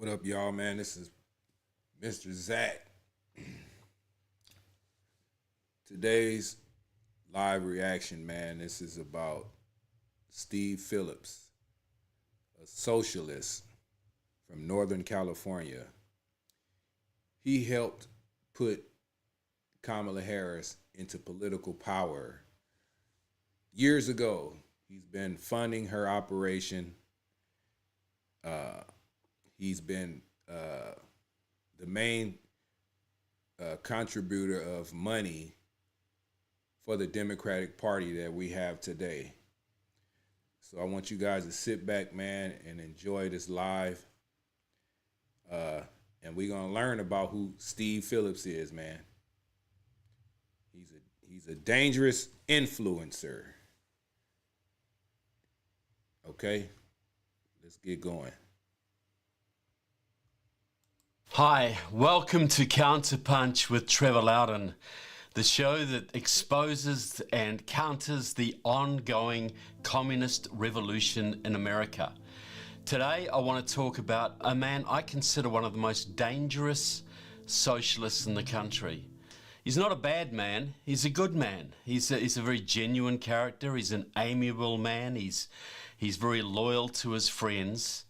What up, y'all, man? This is Mr. Zac. Today's live reaction, man, this is about Steve Phillips, a socialist from Northern California. He helped put Kamala Harris into political power. Years ago, he's been funding her operation. He's been the main contributor of money for the Democratic Party that we have today. So I want you guys to sit back, man, and enjoy this live. And we're gonna learn about who Steve Phillips is, man. He's a dangerous influencer. Okay, let's get going. Hi, welcome to Counterpunch with Trevor Loudon, the show that exposes and counters the ongoing communist revolution in America. Today, I want to talk about a man I consider one of the most dangerous socialists in the country. He's not a bad man, he's a good man. He's a very genuine character, he's an amiable man, he's very loyal to his friends.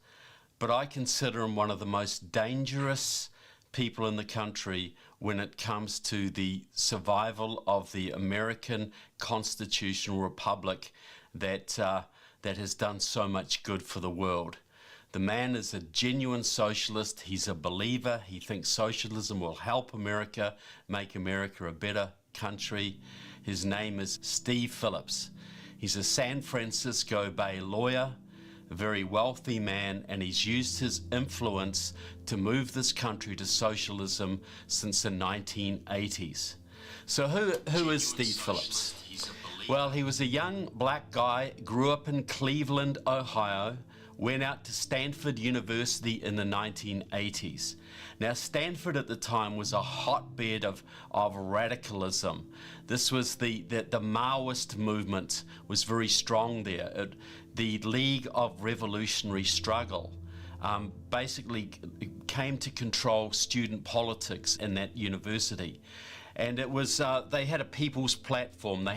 But I consider him one of the most dangerous people in the country when it comes to the survival of the American constitutional republic that has done so much good for the world. The man is a genuine socialist. He's a believer. He thinks socialism will help America, make America a better country. His name is Steve Phillips. He's a San Francisco Bay lawyer, a very wealthy man, and he's used his influence to move this country to socialism since the 1980s. So who is Steve Phillips? Well, he was a young black guy, grew up in Cleveland, Ohio, went out to Stanford University in the 1980s. Now, Stanford at the time was a hotbed of radicalism. This was the Maoist movement was very strong there. The League of Revolutionary Struggle basically came to control student politics in that university. And it was they had a people's platform. They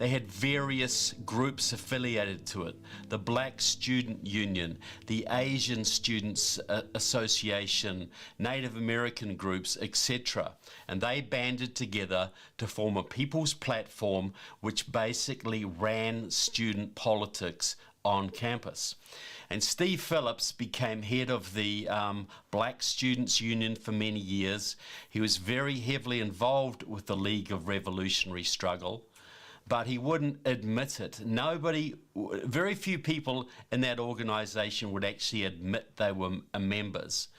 had various groups affiliated to it: the Black Student Union, the Asian Students Association, Native American groups, etc. And they banded together to form a people's platform which basically ran student politics on campus. And Steve Phillips became head of the Black Students Union for many years. He was very heavily involved with the League of Revolutionary Struggle, but he wouldn't admit it. Very few people in that organization would actually admit they were members.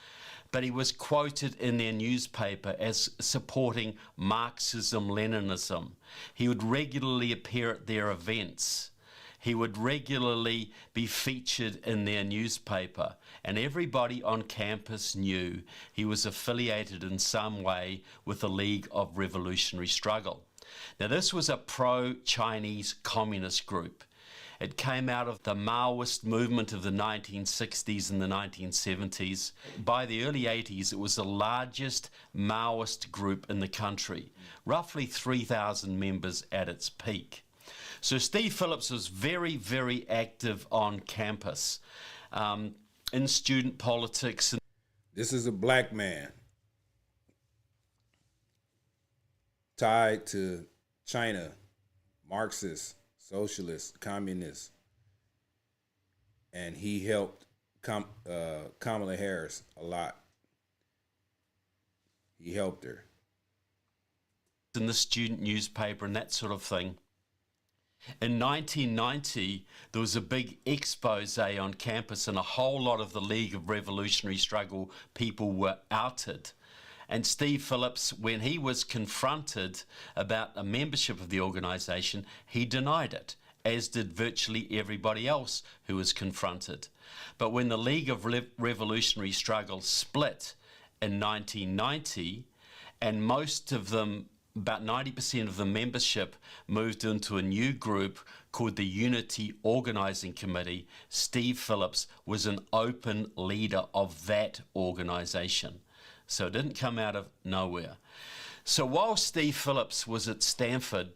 But he was quoted in their newspaper as supporting Marxism-Leninism. He would regularly appear at their events. He would regularly be featured in their newspaper, and everybody on campus knew he was affiliated in some way with the League of Revolutionary Struggle. Now, this was a pro-Chinese communist group. It came out of the Maoist movement of the 1960s and the 1970s. By the early 80s, it was the largest Maoist group in the country, roughly 3,000 members at its peak. So Steve Phillips was very, very active on campus, in student politics. This is a black man tied to China, Marxist, socialist, communist, and he helped Kamala Harris a lot. He helped her. In the student newspaper and that sort of thing. In 1990, there was a big expose on campus, and a whole lot of the League of Revolutionary Struggle people were outed. And Steve Phillips, when he was confronted about a membership of the organization, he denied it, as did virtually everybody else who was confronted. But when the League of Revolutionary Struggle split in 1990, and most of them about 90% of the membership moved into a new group called the Unity Organizing Committee. Steve Phillips was an open leader of that organization. So it didn't come out of nowhere. So while Steve Phillips was at Stanford,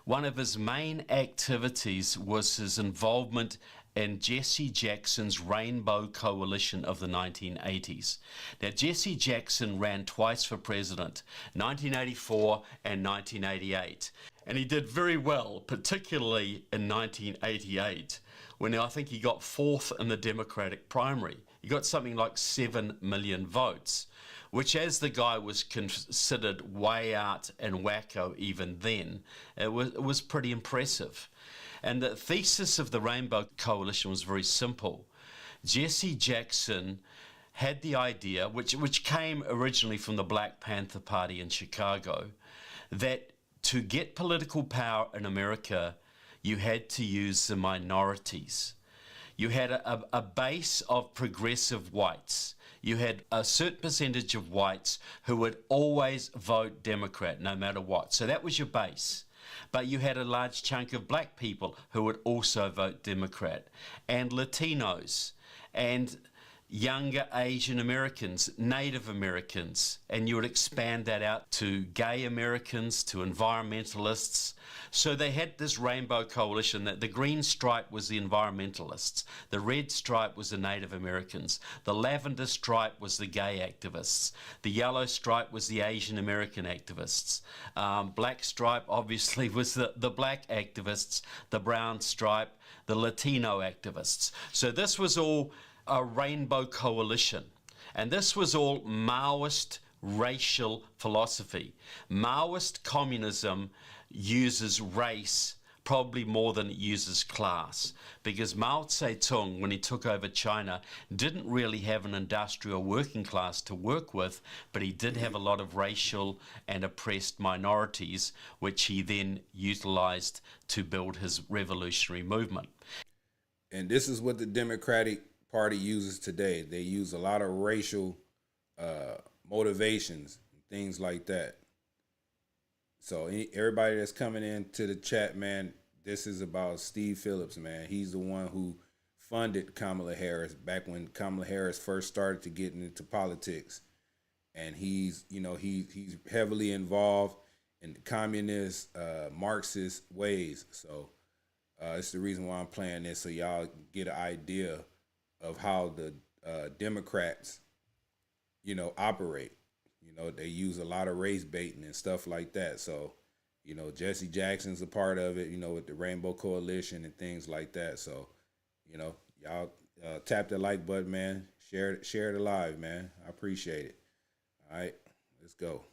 one of his main activities was his involvement in Jesse Jackson's Rainbow Coalition of the 1980s. Now, Jesse Jackson ran twice for president, 1984 and 1988. And he did very well, particularly in 1988, when I think he got fourth in the Democratic primary. He got something like 7 million votes, which, as the guy was considered way out and wacko even then, it was pretty impressive. And the thesis of the Rainbow Coalition was very simple. Jesse Jackson had the idea, which came originally from the Black Panther Party in Chicago, that to get political power in America, you had to use the minorities. You had a base of progressive whites. You had a certain percentage of whites who would always vote Democrat, no matter what. So that was your base. But you had a large chunk of black people who would also vote Democrat, and Latinos, and younger Asian Americans, Native Americans, and you would expand that out to gay Americans, to environmentalists. So they had this Rainbow Coalition. That the green stripe was the environmentalists, the red stripe was the Native Americans, the lavender stripe was the gay activists, the yellow stripe was the Asian American activists, black stripe obviously was the black activists, the brown stripe, the Latino activists. So this was all a Rainbow Coalition, and this was all Maoist racial philosophy. Maoist communism uses race probably more than it uses class, because Mao Zedong, when he took over China, didn't really have an industrial working class to work with, but he did have a lot of racial and oppressed minorities, which he then utilized to build his revolutionary movement. And this is what the Democratic Party uses today. They use a lot of racial motivations and things like that. So everybody that's coming into the chat, man, this is about Steve Phillips, man. He's the one who funded Kamala Harris back when Kamala Harris first started to get into politics. And he's heavily involved in the communist, Marxist ways. So it's the reason why I'm playing this, so y'all get an idea of how the Democrats, operate. They use a lot of race baiting and stuff like that. So, Jesse Jackson's a part of it, with the Rainbow Coalition and things like that. So, y'all tap the like button, man. Share it live, man. I appreciate it. All right, let's go.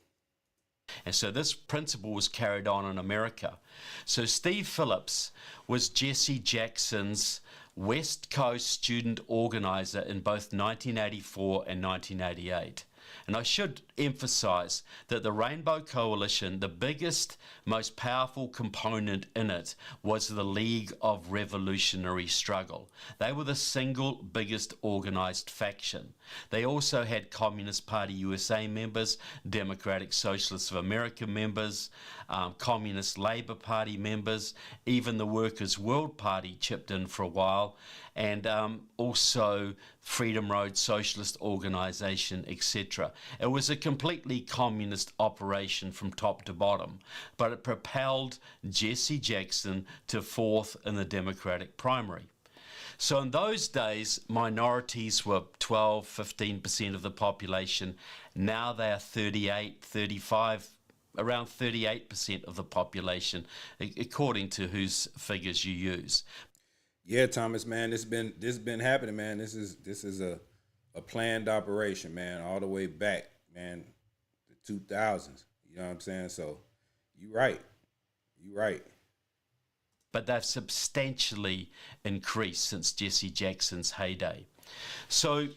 And so this principle was carried on in America. So Steve Phillips was Jesse Jackson's West Coast student organizer in both 1984 and 1988. And I should emphasize that the Rainbow Coalition, the biggest, most powerful component in it was the League of Revolutionary Struggle. They were the single biggest organized faction. They also had Communist Party USA members, Democratic Socialists of America members, Communist Labour Party members, even the Workers' World Party chipped in for a while, and also Freedom Road Socialist Organization, etc. It was a completely communist operation from top to bottom, but it propelled Jesse Jackson to fourth in the Democratic primary. So in those days, minorities were 12, 15% of the population. Now they are 38, 35, around 38% of the population, according to whose figures you use. Yeah, Thomas, man, this been happening, man. This is a planned operation, man, all the way back, man, the 2000s. You know what I'm saying? So you're right. But they've substantially increased since Jesse Jackson's heyday. So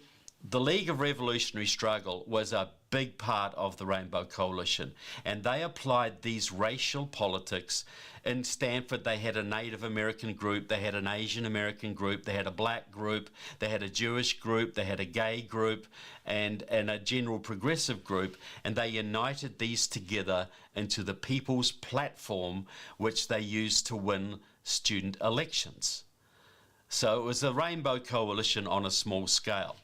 The League of Revolutionary Struggle was a big part of the Rainbow Coalition, and they applied these racial politics. In Stanford, they had a Native American group, they had an Asian American group, they had a black group, they had a Jewish group, they had a gay group, and a general progressive group, and they united these together into the People's Platform, which they used to win student elections. So it was a Rainbow Coalition on a small scale.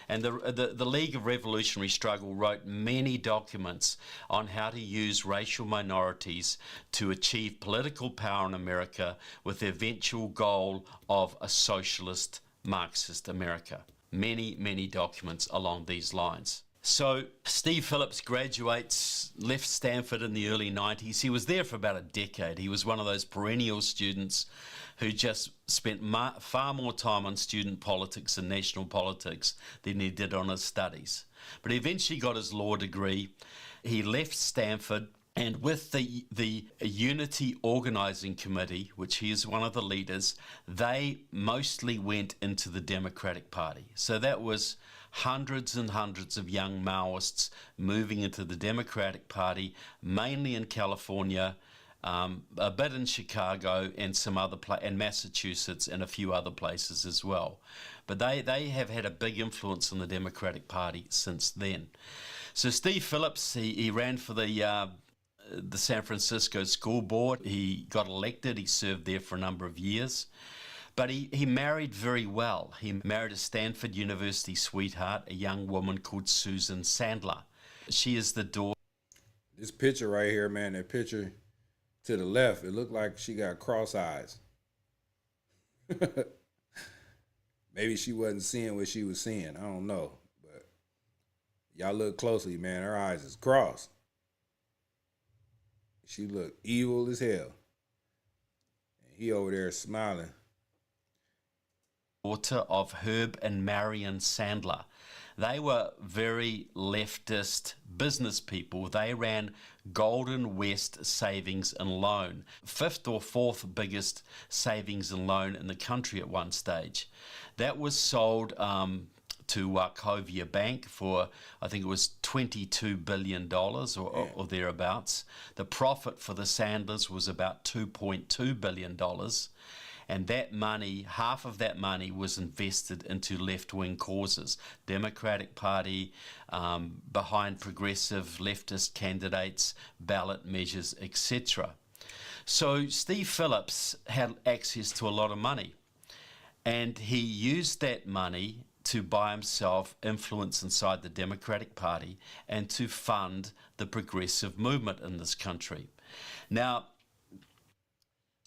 And the League of Revolutionary Struggle wrote many documents on how to use racial minorities to achieve political power in America with the eventual goal of a socialist Marxist America. Many, many documents along these lines. So Steve Phillips graduates, left Stanford in the early 90s. He was there for about a decade. He was one of those perennial students who just spent far more time on student politics and national politics than he did on his studies. But he eventually got his law degree. He left Stanford, and with the Unity Organizing Committee, which he is one of the leaders, they mostly went into the Democratic Party. So that was hundreds and hundreds of young Maoists moving into the Democratic Party, mainly in California, a bit in Chicago and some other and Massachusetts and a few other places as well. But they have had a big influence on the Democratic Party since then. So Steve Phillips, he ran for the San Francisco School Board. He got elected. He served there for a number of years. But he married very well. He married a Stanford University sweetheart, a young woman called Susan Sandler. She is the daughter. This picture right here, man, that picture to the left, it looked like she got cross eyes. Maybe she wasn't seeing what she was seeing. I don't know. But y'all look closely, man. Her eyes is crossed. She looked evil as hell. And he over there smiling. Daughter of Herb and Marion Sandler. They were very leftist business people. They ran Golden West Savings and Loan, fifth or fourth biggest savings and loan in the country at one stage. That was sold to Wachovia Bank for, I think it was $22 billion or thereabouts. The profit for the Sandlers was about $2.2 billion. And that money, half of that money was invested into left-wing causes, Democratic Party, behind progressive leftist candidates, ballot measures, etc. So Steve Phillips had access to a lot of money, and he used that money to buy himself influence inside the Democratic Party and to fund the progressive movement in this country. Now,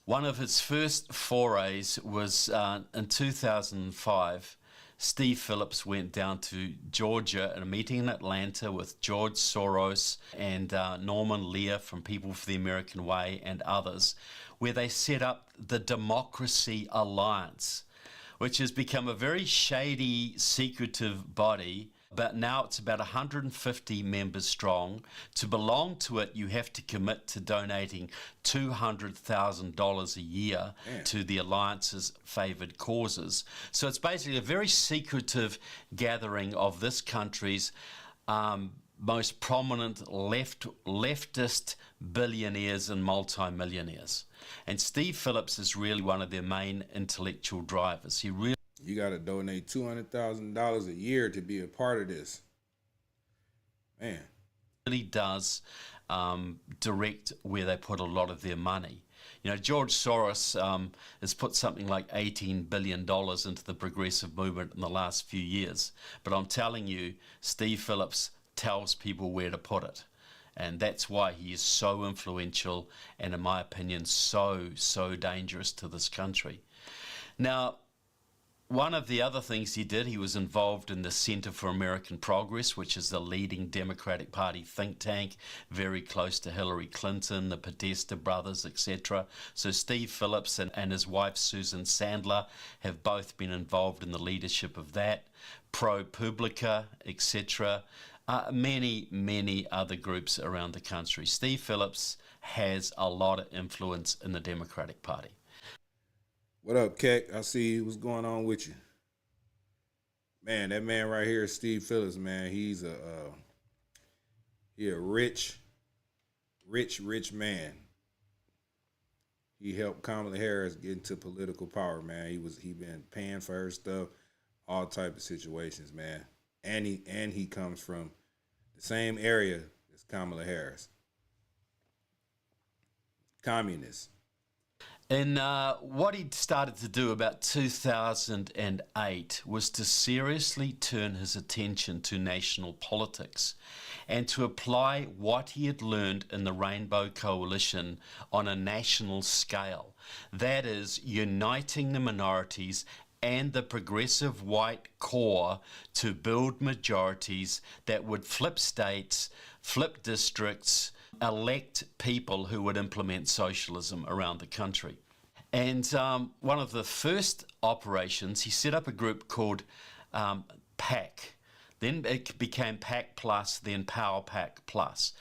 one of his first forays was in 2005. Steve Phillips went down to Georgia at a meeting in Atlanta with George Soros and Norman Lear from People for the American Way and others, where they set up the Democracy Alliance, which has become a very shady, secretive body. But now it's about 150 members strong. To belong to it, you have to commit to donating $200,000 a year to the Alliance's favoured causes. So it's basically a very secretive gathering of this country's most prominent leftist billionaires and multimillionaires. And Steve Phillips is really one of their main intellectual drivers. You got to donate $200,000 a year to be a part of this. Man. Really does direct where they put a lot of their money. You know, George Soros has put something like $18 billion into the progressive movement in the last few years. But I'm telling you, Steve Phillips tells people where to put it. And that's why he is so influential and, in my opinion, so dangerous to this country. Now, one of the other things he did, he was involved in the Center for American Progress, which is the leading Democratic Party think tank, very close to Hillary Clinton, the Podesta brothers, etc. So Steve Phillips and his wife Susan Sandler have both been involved in the leadership of that, ProPublica, etc. Many other groups around the country. Steve Phillips has a lot of influence in the Democratic Party. What up, Keck? I see what's going on with you. Man, that man right here, Steve Phillips, man, he a rich man. He helped Kamala Harris get into political power, man. He been paying for her stuff, all type of situations, man. And he comes from the same area as Kamala Harris. Communist. And what he started to do about 2008 was to seriously turn his attention to national politics and to apply what he had learned in the Rainbow Coalition on a national scale. That is, uniting the minorities and the progressive white core to build majorities that would flip states, flip districts, elect people who would implement socialism around the country. And one of the first operations, he set up a group called PAC. Then it became PAC Plus, then Power PAC Plus.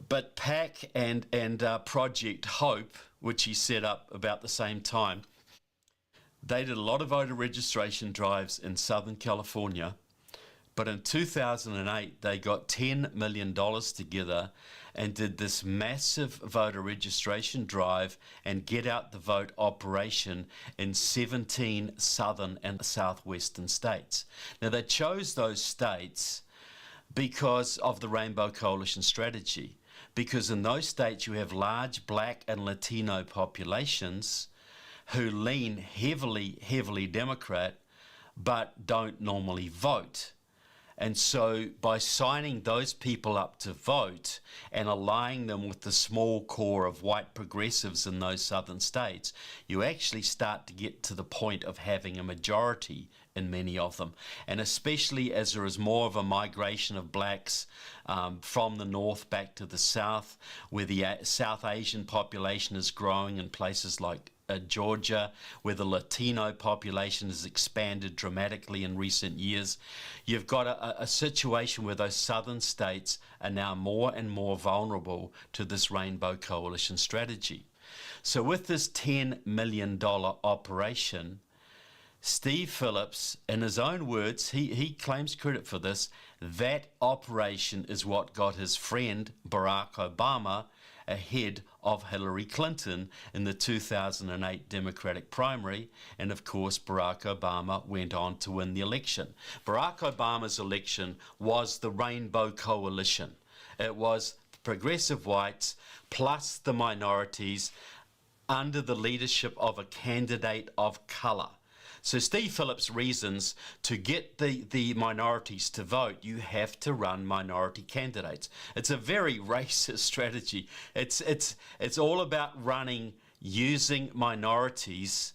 But PAC and Project Hope, which he set up about the same time, they did a lot of voter registration drives in Southern California. But in 2008, they got $10 million together and did this massive voter registration drive and get out the vote operation in 17 southern and southwestern states. Now, they chose those states because of the Rainbow Coalition strategy, because in those states you have large black and Latino populations who lean heavily Democrat, but don't normally vote. And so by signing those people up to vote and aligning them with the small core of white progressives in those southern states, you actually start to get to the point of having a majority in many of them. And especially as there is more of a migration of blacks from the north back to the south, where the South Asian population is growing in places like Georgia, where the Latino population has expanded dramatically in recent years. You've got a situation where those southern states are now more and more vulnerable to this Rainbow Coalition strategy. So with this $10 million operation, Steve Phillips, in his own words, he claims credit for this, that operation is what got his friend Barack Obama ahead of Hillary Clinton in the 2008 Democratic primary, and of course Barack Obama went on to win the election. Barack Obama's election was the Rainbow Coalition. It was progressive whites plus the minorities under the leadership of a candidate of color. So Steve Phillips reasons to get the minorities to vote, you have to run minority candidates. It's a very racist strategy. It's all about using minorities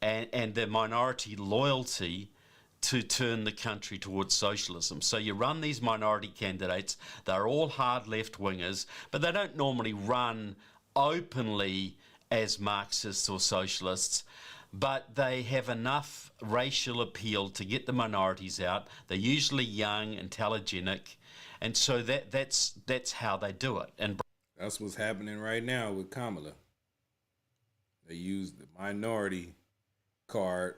and their minority loyalty to turn the country towards socialism. So you run these minority candidates, they're all hard left-wingers, but they don't normally run openly as Marxists or socialists, but they have enough racial appeal to get the minorities out. They're usually young, intelligent, and so that's how they do it. And that's what's happening right now with Kamala. They use the minority card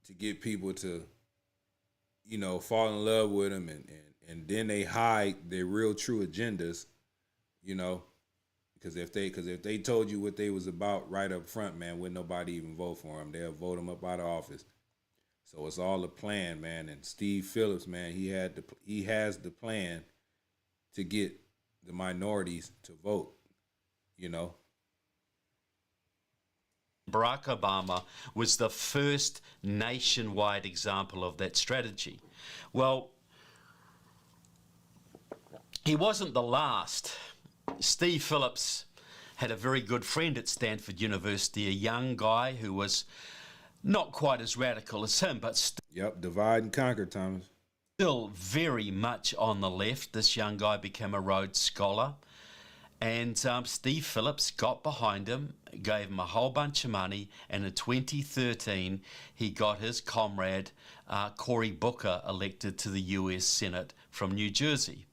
to get people to, fall in love with them, and then they hide their real true agendas, Because if they told you what they was about right up front, man, wouldn't nobody even vote for them. They'll vote them up out of office. So it's all a plan, man. And Steve Phillips, man, he has the plan to get the minorities to vote. Barack Obama was the first nationwide example of that strategy. Well, he wasn't the last. Steve Phillips had a very good friend at Stanford University, a young guy who was not quite as radical as him, but divide and conquer, Thomas. Still very much on the left. This young guy became a Rhodes Scholar, and Steve Phillips got behind him, gave him a whole bunch of money, and in 2013 he got his comrade Cory Booker elected to the US Senate from New Jersey.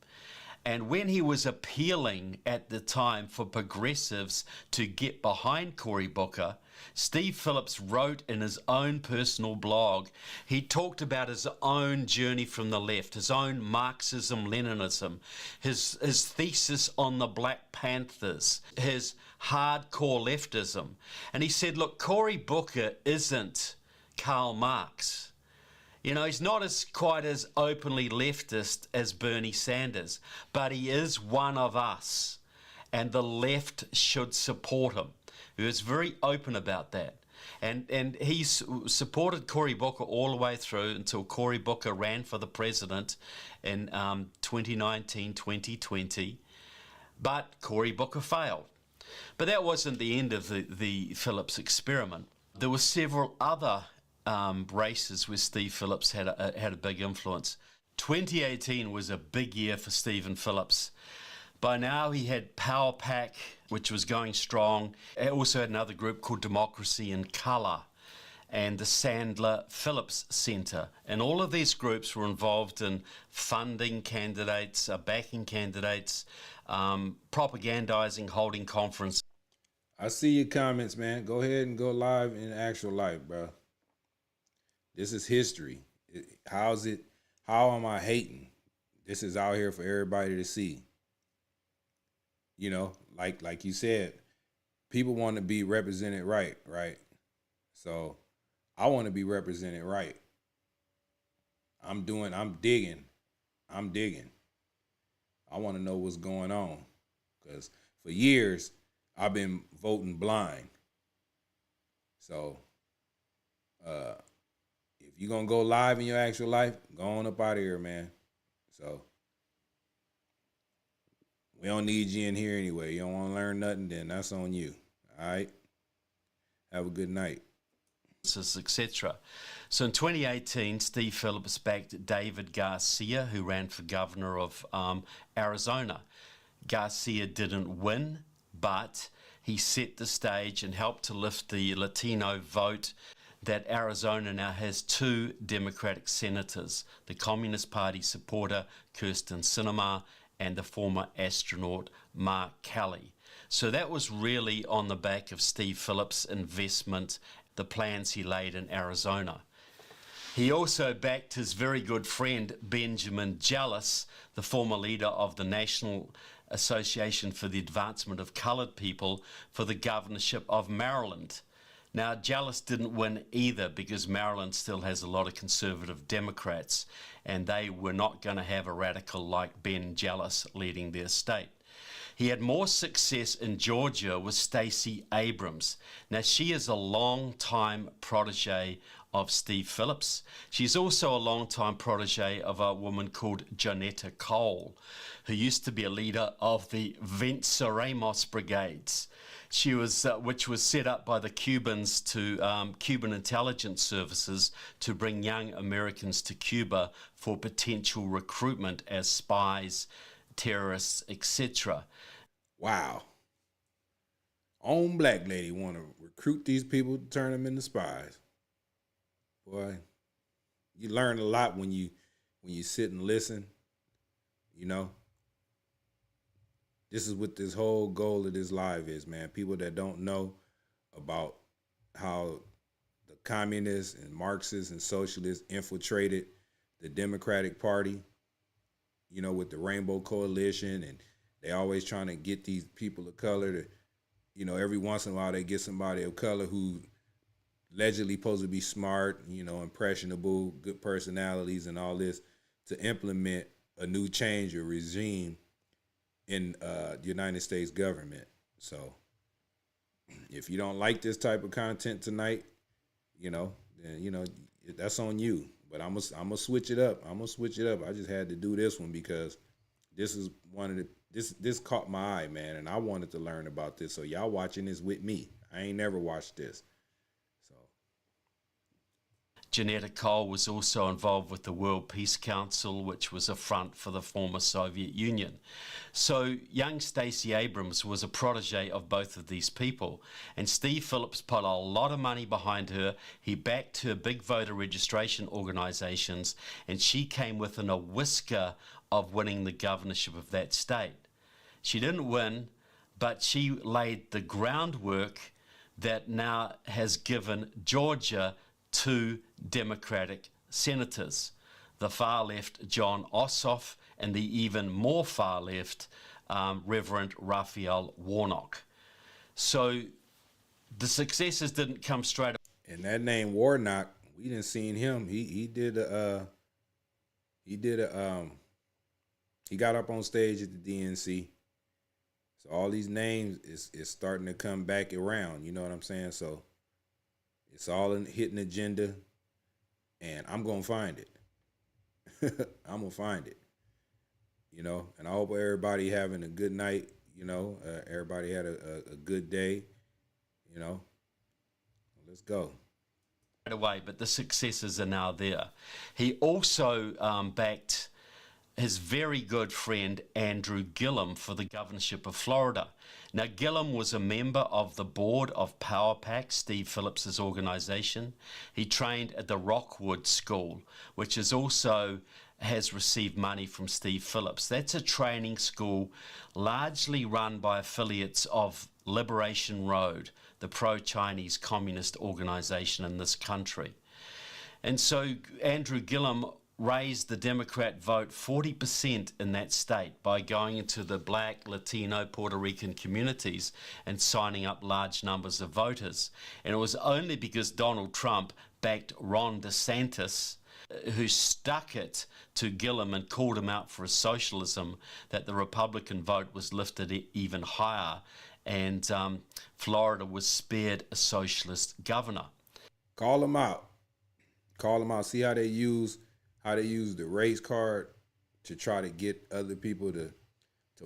And when he was appealing at the time for progressives to get behind Cory Booker, Steve Phillips wrote in his own personal blog, he talked about his own journey from the left, his own Marxism-Leninism, his thesis on the Black Panthers, his hardcore leftism. And he said, look, Cory Booker isn't Karl Marx. You know, he's not quite as openly leftist as Bernie Sanders, but he is one of us, and the left should support him. He was very open about that. And he supported Cory Booker all the way through until Cory Booker ran for the president in 2019, 2020. But Cory Booker failed. But that wasn't the end of the Phillips experiment. There were several other races where Steve Phillips had a big influence. 2018 was a big year for Stephen Phillips. By now he had Power Pack, which was going strong. He also had another group called Democracy in Colour and the Sandler Phillips Centre. And all of these groups were involved in funding candidates, backing candidates, propagandizing, holding conferences. I see your comments, man. Go ahead and go live in actual life, bro. This is history. How am I hating? This is out here for everybody to see. You know, like you said, people want to be represented right? So I want to be represented right. I'm digging. I want to know what's going on. Because for years, I've been voting blind. So, if you're going to go live in your actual life, go on up out of here, man. So, we don't need you in here anyway. You don't want to learn nothing, then that's on you. All right? Have a good night. Etc. So in 2018, Steve Phillips backed David Garcia, who ran for governor of Arizona. Garcia didn't win, but he set the stage and helped to lift the Latino vote. That Arizona now has 2 Democratic senators, the Communist Party supporter Kyrsten Sinema and the former astronaut Mark Kelly. So that was really on the back of Steve Phillips' investment, the plans he laid in Arizona. He also backed his very good friend Benjamin Jealous, the former leader of the National Association for the Advancement of Colored People, for the governorship of Maryland. Now, Jealous didn't win either because Maryland still has a lot of conservative Democrats, and they were not going to have a radical like Ben Jealous leading their state. He had more success in Georgia with Stacey Abrams. Now, she is a long-time protege of Steve Phillips. She's also a long-time protege of a woman called Jonetta Cole, who used to be a leader of the Venceremos Brigades. She was, which was set up by the Cubans to Cuban intelligence services to bring young Americans to Cuba for potential recruitment as spies, terrorists, etc. Wow. Own black lady want to recruit these people to turn them into spies. Boy, you learn a lot when you sit and listen. You know, this is what this whole goal of this live is, man. People that don't know about how the communists and Marxists and socialists infiltrated the Democratic Party, you know, with the Rainbow Coalition, and they always trying to get these people of color to, you know, every once in a while they get somebody of color who allegedly supposed to be smart, you know, impressionable, good personalities and all this to implement a new change or regime in the United States government. So if you don't like this type of content tonight, you know, then, you know, that's on you. But I'm gonna switch it up. I just had to do this one because this is one of the this caught my eye, man, and I wanted to learn about this. So y'all watching this with me. I ain't never watched this. So Janetta Kohl was also involved with the World Peace Council, which was a front for the former Soviet Union. So young Stacey Abrams was a protege of both of these people. And Steve Phillips put a lot of money behind her. He backed her big voter registration organizations, and she came within a whisker of winning the governorship of that state. She didn't win, but she laid the groundwork that now has given Georgia 2 Democratic senators, the far left John Ossoff and the even more far left Reverend Raphael Warnock. So the successes didn't come straight away. And that name Warnock, we didn't seen him. He got up on stage at the DNC. So all these names is starting to come back around. You know what I'm saying? So it's all in hitting agenda, and I'm gonna find it. I'm gonna find it. You know, and I hope everybody having a good night. You know, everybody had a good day. You know, let's go. Away, but the successes are now there. He also backed his very good friend Andrew Gillum for the governorship of Florida. Now, Gillum was a member of the board of Power Pack, Steve Phillips's organization. He trained at the Rockwood School, which is also has received money from Steve Phillips. That's a training school largely run by affiliates of Liberation Road, the pro-Chinese communist organization in this country. And so Andrew Gillum raised the Democrat vote 40% in that state by going into the Black, Latino, Puerto Rican communities and signing up large numbers of voters. And it was only because Donald Trump backed Ron DeSantis, who stuck it to Gillum and called him out for his socialism, that the Republican vote was lifted even higher, and Florida was spared a socialist governor. Call them out. Call them out. See how they use the race card to try to get other people to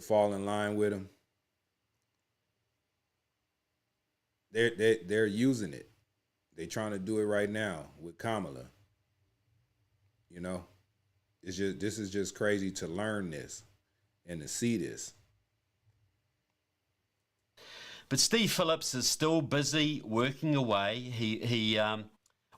fall in line with them. They're using it. They're trying to do it right now with Kamala. You know, this is just crazy to learn this and to see this. But Steve Phillips is still busy working away. He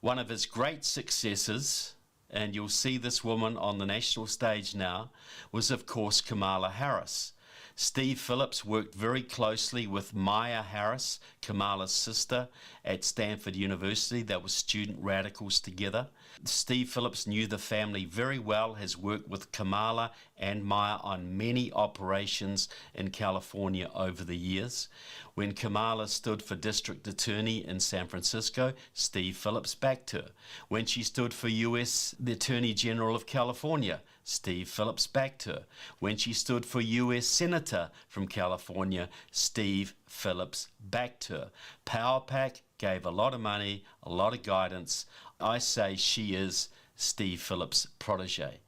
one of his great successes, and you'll see this woman on the national stage now, was of course Kamala Harris. Steve Phillips worked very closely with Maya Harris, Kamala's sister, at Stanford University. They were student radicals together. Steve Phillips knew the family very well, has worked with Kamala and Maya on many operations in California over the years. When Kamala stood for district attorney in San Francisco, Steve Phillips backed her. When she stood for the Attorney General of California, Steve Phillips backed her. When she stood for U.S. Senator from California, Steve Phillips backed her. Power Pack gave a lot of money, a lot of guidance. I say she is Steve Phillips' protege.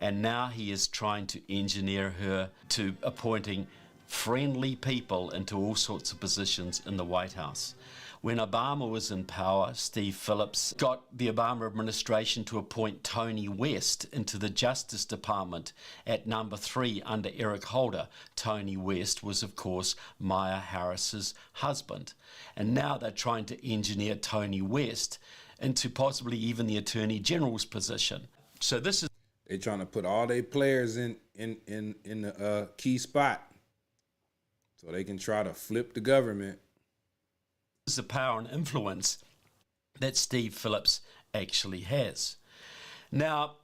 And now he is trying to engineer her to appointing friendly people into all sorts of positions in the White House. When Obama was in power, Steve Phillips got the Obama administration to appoint Tony West into the Justice Department at number 3 under Eric Holder. Tony West was, of course, Maya Harris's husband. And now they're trying to engineer Tony West into possibly even the Attorney General's position. So this is... They're trying to put all their players in the key spot so they can try to flip the government. This is the power and influence that Steve Phillips actually has. Now,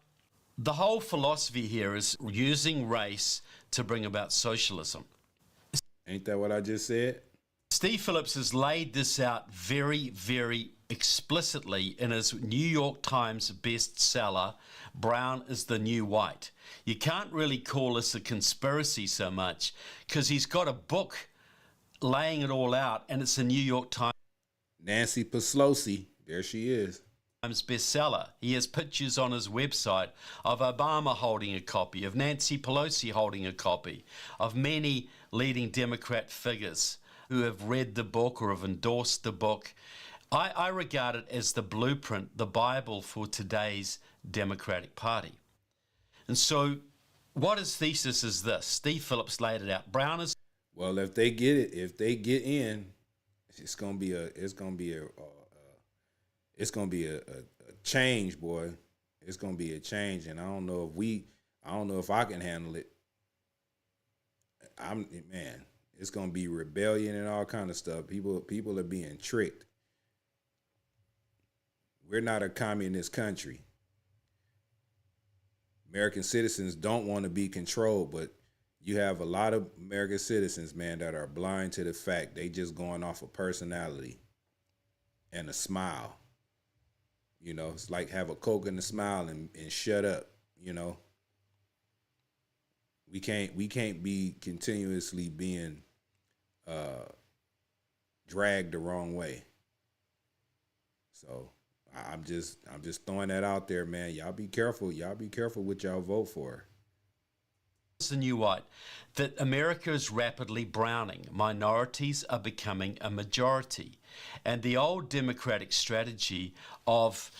the whole philosophy here is using race to bring about socialism. Ain't that what I just said? Steve Phillips has laid this out very, very explicitly in his New York Times bestseller, Brown is the New White. You can't really call this a conspiracy so much because he's got a book laying it all out, and it's a New York Times. Nancy Pelosi, there she is. Times bestseller. He has pictures on his website of Obama holding a copy, of Nancy Pelosi holding a copy, of many leading Democrat figures who have read the book or have endorsed the book. I regard it as the blueprint, the Bible for today's Democratic Party. And so what his thesis is this. Steve Phillips laid it out. Brown is... Well, if they get in, it's gonna be a change, boy. It's gonna be a change, and I don't know if I can handle it. It's gonna be rebellion and all kind of stuff. People are being tricked. We're not a communist country. American citizens don't want to be controlled, but you have a lot of American citizens, man, that are blind to the fact they just going off of personality and a smile. You know, it's like have a Coke and a smile and shut up, you know. We can't be continuously being dragged the wrong way. So I'm just throwing that out there, man. Y'all be careful. Y'all be careful what y'all vote for. The new white, that America is rapidly browning. Minorities are becoming a majority. And the old Democratic strategy of,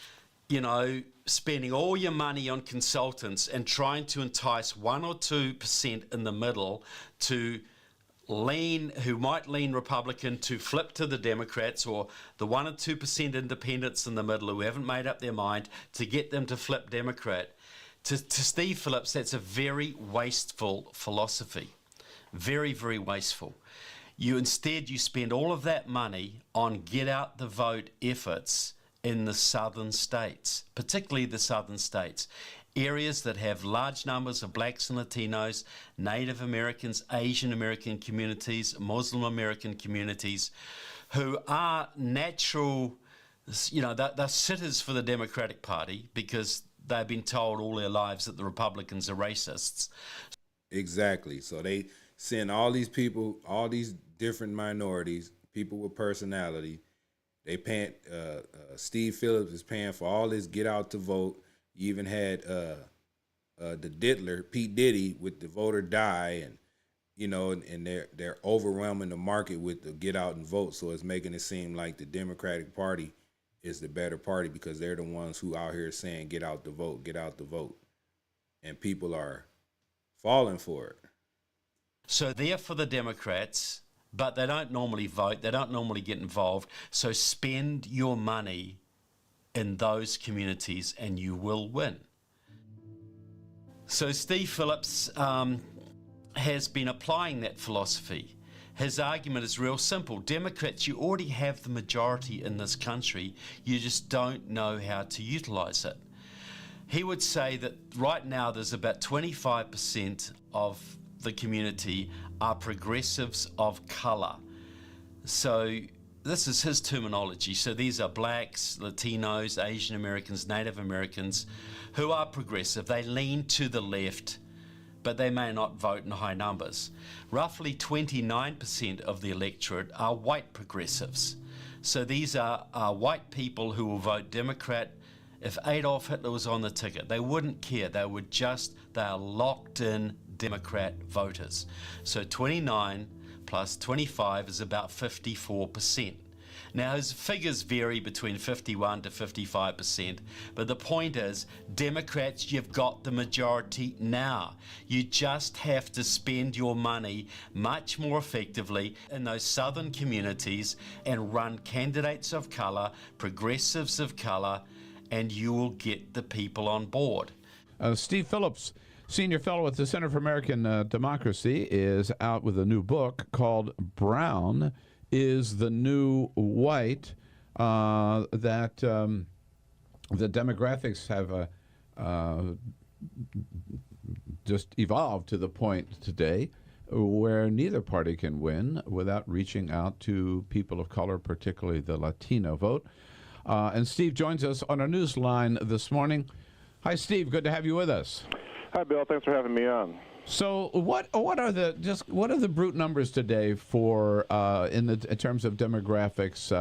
you know, spending all your money on consultants and trying to entice 1 or 2% in the middle to who might lean Republican to flip to the Democrats, or the 1 or 2% independents in the middle who haven't made up their mind to get them to flip Democrat. To Steve Phillips, that's a very wasteful philosophy. Very, very wasteful. You spend all of that money on get out the vote efforts in the southern states, particularly the southern states. Areas that have large numbers of blacks and Latinos, Native Americans, Asian American communities, Muslim American communities, who are natural, you know, they're sitters for the Democratic Party because they've been told all their lives that the Republicans are racists. Exactly. So they send all these people, all these different minorities, people with personality. They paying, Steve Phillips is paying for all this get out to vote. You even had the diddler, Pete Diddy, with the voter die, and you know, and they're overwhelming the market with the get out and vote. So it's making it seem like the Democratic Party is the better party because they're the ones who out here saying get out the vote, get out the vote, and people are falling for it. So they're for the Democrats, but they don't normally vote. They don't normally get involved. So spend your money in those communities and you will win. So Steve Phillips has been applying that philosophy. His argument is real simple. Democrats, you already have the majority in this country. You just don't know how to utilize it. He would say that right now there's about 25% of the community are progressives of color. So this is his terminology. So these are blacks, Latinos, Asian Americans, Native Americans who are progressive. They lean to the left, but they may not vote in high numbers. Roughly 29% of the electorate are white progressives. So these are white people who will vote Democrat. If Adolf Hitler was on the ticket, they wouldn't care. They are locked in Democrat voters. So 29 plus 25 is about 54%. Now his figures vary between 51 to 55%, but the point is, Democrats, you've got the majority now. You just have to spend your money much more effectively in those southern communities and run candidates of color, progressives of color, and you will get the people on board. Steve Phillips, Senior Fellow at the Center for American Democracy, is out with a new book called Brown is the New White, that the demographics have just evolved to the point today where neither party can win without reaching out to people of color, particularly the Latino vote. And Steve joins us on our news line this morning. Hi, Steve. Good to have you with us. Hi, Bill. Thanks for having me on. So, what are the brute numbers today for in terms of demographics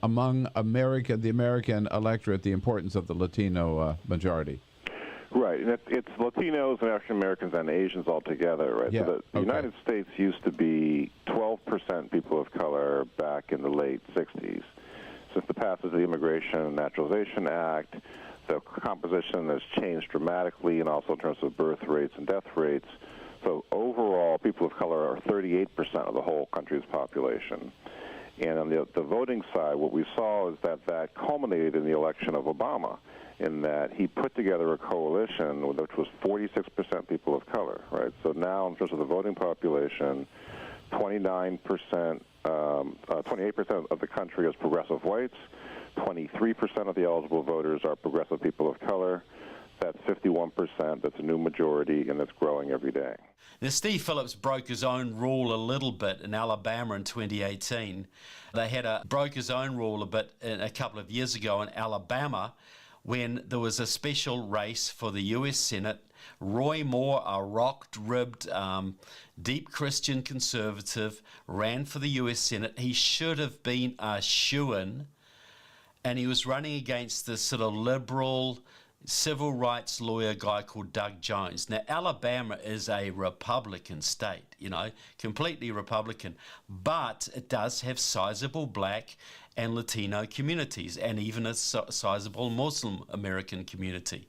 among the American electorate, the importance of the Latino majority? Right, and it's Latinos and African Americans and Asians all together, right? Yeah. So the United States used to be 12% people of color back in the late 60s. Since the passage of the Immigration and Naturalization Act, the composition has changed dramatically, and also in terms of birth rates and death rates. So overall, people of color are 38% of the whole country's population. And on the voting side, what we saw is that culminated in the election of Obama, in that he put together a coalition which was 46% people of color, right? So now, in terms of the voting population, 28% of the country is progressive whites, 23% of the eligible voters are progressive people of color. That's 51%. That's a new majority, and it's growing every day. Now, Steve Phillips broke his own rule a little bit in Alabama in 2018. They broke his own rule a bit a couple of years ago in Alabama when there was a special race for the U.S. Senate. Roy Moore, a rock-ribbed, deep Christian conservative, ran for the U.S. Senate. He should have been a shoo-in, and he was running against this sort of liberal civil rights lawyer guy called Doug Jones. Now, Alabama is a Republican state, completely Republican, but it does have sizable black and Latino communities, and even a sizable Muslim American community.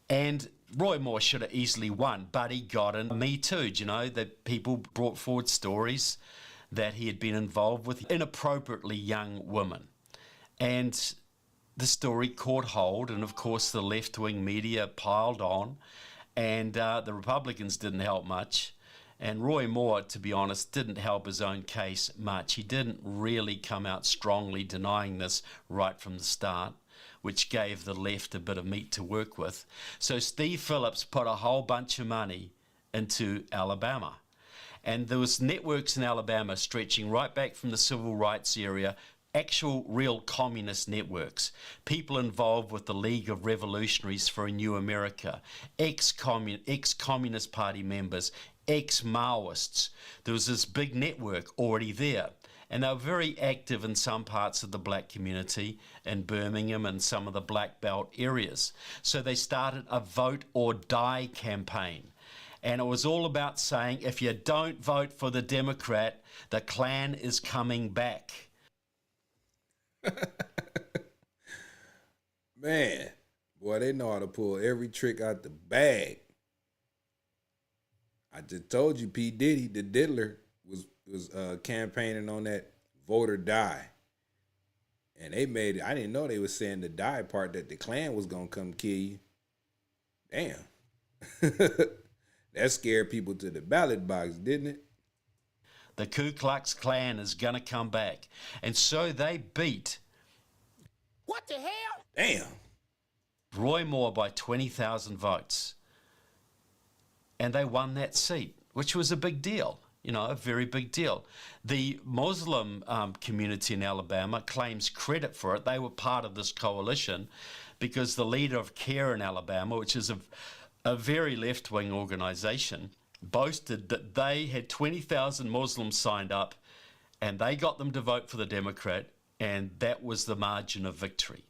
And Roy Moore should have easily won, but he got in Me Too, that people brought forward stories that he had been involved with inappropriately young women. And the story caught hold, and of course the left-wing media piled on, and the Republicans didn't help much. And Roy Moore, to be honest, didn't help his own case much. He didn't really come out strongly denying this right from the start, which gave the left a bit of meat to work with. So Steve Phillips put a whole bunch of money into Alabama. And there was networks in Alabama stretching right back from the civil rights area, actual real communist networks, people involved with the League of Revolutionaries for a New America, ex-Communist Party members, ex-Maoists. There was this big network already there, and they were very active in some parts of the black community in Birmingham and some of the black belt areas. So they started a vote or die campaign. And it was all about saying, if you don't vote for the Democrat, the Klan is coming back. Man, boy, they know how to pull every trick out the bag. I just told you, P. Diddy, the diddler, was campaigning on that vote or die. And they made it, I didn't know they were saying the die part, that the Klan was going to come kill you. Damn. That scared people to the ballot box, didn't it? The Ku Klux Klan is going to come back. And so they beat... What the hell? Damn. Roy Moore by 20,000 votes. And they won that seat, which was a big deal, a very big deal. The Muslim community in Alabama claims credit for it. They were part of this coalition because the leader of CARE in Alabama, which is a very left-wing organization, boasted that they had 20,000 Muslims signed up and they got them to vote for the Democrat, and that was the margin of victory.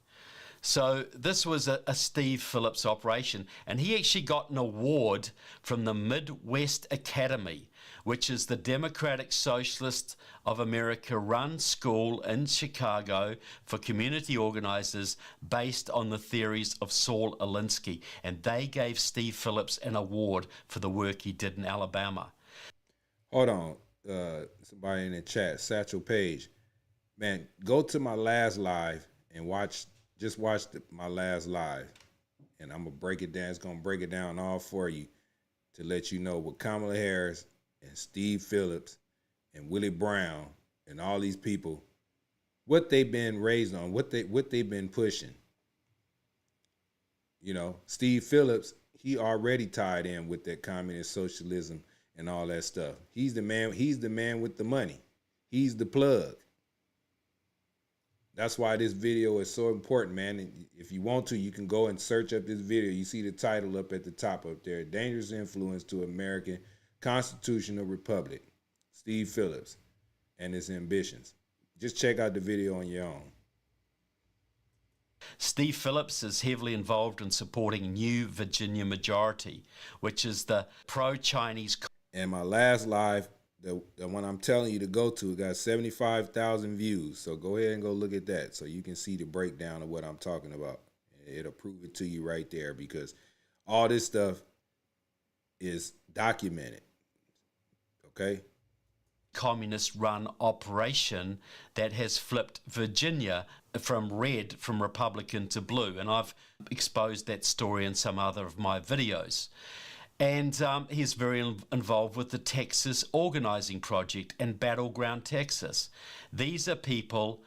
So this was a Steve Phillips operation, and he actually got an award from the Midwest Academy, which is the Democratic Socialist of America run school in Chicago for community organizers based on the theories of Saul Alinsky, and they gave Steve Phillips an award for the work he did in Alabama. Hold on, somebody in the chat, Satchel Page. Man, go to my last live and watch my last live, and I'm going to break it down. It's going to break it down all for you to let you know what Kamala Harris and Steve Phillips and Willie Brown and all these people, what they've been raised on, what they've been pushing. Steve Phillips, he already tied in with that communist socialism and all that stuff. He's the man with the money. He's the plug. That's why this video is so important, man. And if you want to, you can go and search up this video. You see the title up at the top up there, Dangerous Influence to American Constitutional Republic, Steve Phillips and his ambitions. Just check out the video on your own. Steve Phillips is heavily involved in supporting New Virginia Majority, which is the pro-Chinese... And my last live, the one I'm telling you to go to got 75,000 views. So go ahead and go look at that so you can see the breakdown of what I'm talking about. It'll prove it to you right there because all this stuff is documented. Okay? Communist-run operation that has flipped Virginia from Republican to blue. And I've exposed that story in some other of my videos. And he's very involved with the Texas Organizing Project and Battleground Texas. These are people,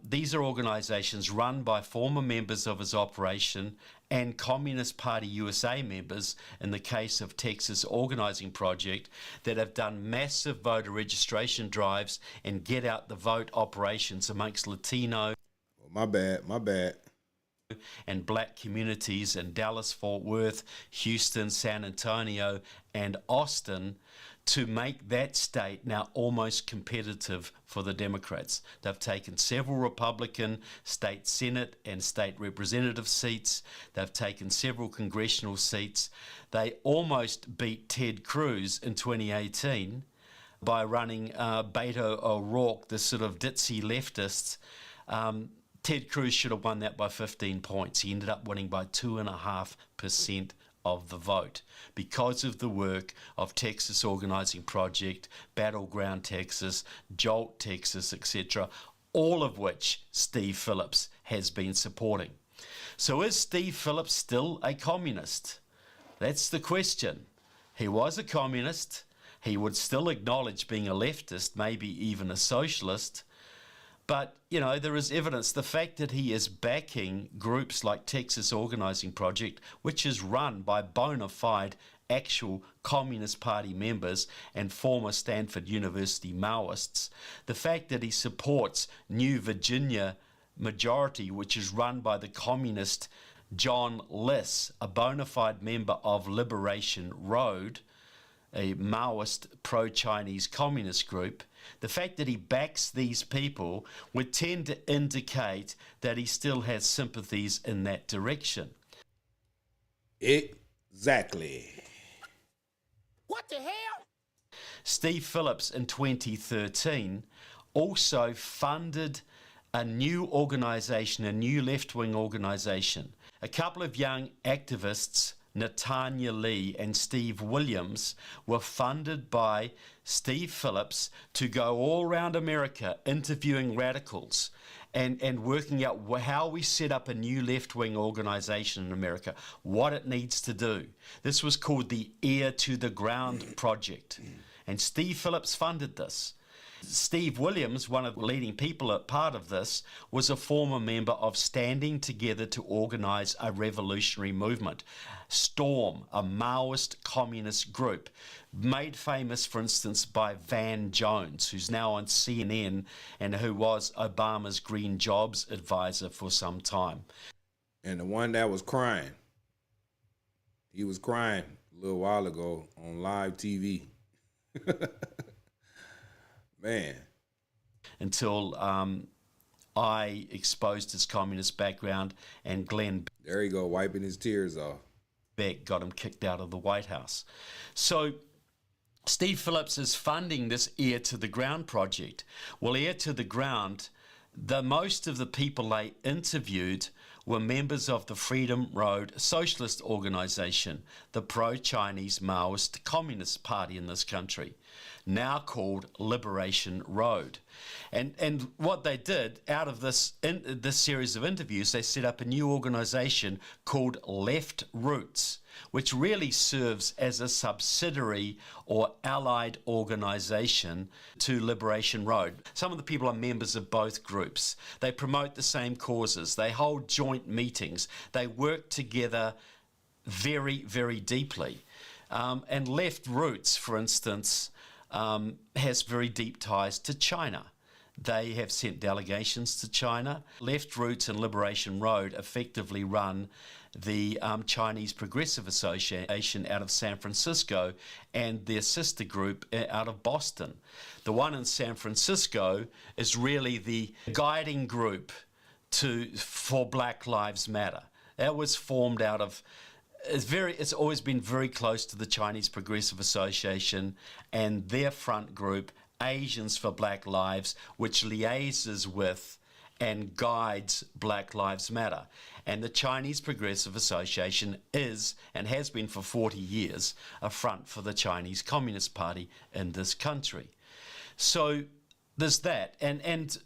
these are organizations run by former members of his operation and Communist Party USA members, in the case of Texas Organizing Project, that have done massive voter registration drives and get out the vote operations amongst Latino. Oh, my bad. And black communities in Dallas, Fort Worth, Houston, San Antonio, and Austin to make that state now almost competitive for the Democrats. They've taken several Republican state Senate and state representative seats. They've taken several congressional seats. They almost beat Ted Cruz in 2018 by running Beto O'Rourke, the sort of ditzy leftist. Ted Cruz should have won that by 15 points. He ended up winning by 2.5% of the vote because of the work of Texas Organizing Project, Battleground Texas, Jolt Texas, etc., all of which Steve Phillips has been supporting. So is Steve Phillips still a communist? That's the question. He was a communist. He would still acknowledge being a leftist, maybe even a socialist. But, you know, there is evidence. The fact that he is backing groups like Texas Organizing Project, which is run by bona fide actual Communist Party members and former Stanford University Maoists, the fact that he supports New Virginia Majority, which is run by the communist John Liss, a bona fide member of Liberation Road, a Maoist pro-Chinese communist group, the fact that he backs these people would tend to indicate that he still has sympathies in that direction. Exactly. What the hell? Steve Phillips in 2013 also funded a new organization, a new left-wing organization. A couple of young activists, Natanya Lee and Steve Williams, were funded by Steve Phillips to go all around America interviewing radicals and working out how we set up a new left-wing organization in America, what it needs to do. This was called the Ear to the Ground Project, and Steve Phillips funded this. Steve Williams, one of the leading people at part of this, was a former member of Standing Together to Organize a Revolutionary Movement, Storm, a Maoist communist group, made famous, for instance, by Van Jones, who's now on CNN and who was Obama's Green Jobs advisor for some time. And the one that was crying, he was crying a little while ago on live TV. Man. Until I exposed his communist background and Glenn... There you go, wiping his tears off. Beck got him kicked out of the White House. So Steve Phillips is funding this Ear to the Ground project. Well, Ear to the Ground, most of the people they interviewed were members of the Freedom Road Socialist Organization, the pro-Chinese Maoist Communist Party in this country, now called Liberation Road. And what they did out of this series of interviews, they set up a new organization called Left Roots, which really serves as a subsidiary or allied organization to Liberation Road. Some of the people are members of both groups. They promote the same causes. They hold joint meetings. They work together very, very deeply. And Left Roots, for instance, has very deep ties to China. They have sent delegations to China. Left Roots and Liberation Road effectively run the Chinese Progressive Association out of San Francisco and their sister group out of Boston. The one in San Francisco is really the guiding group for Black Lives Matter. That was formed out of it's always been very close to the Chinese Progressive Association and their front group, Asians for Black Lives, which liaises with and guides Black Lives Matter. And the Chinese Progressive Association is, and has been for 40 years, a front for the Chinese Communist Party in this country. So there's that. And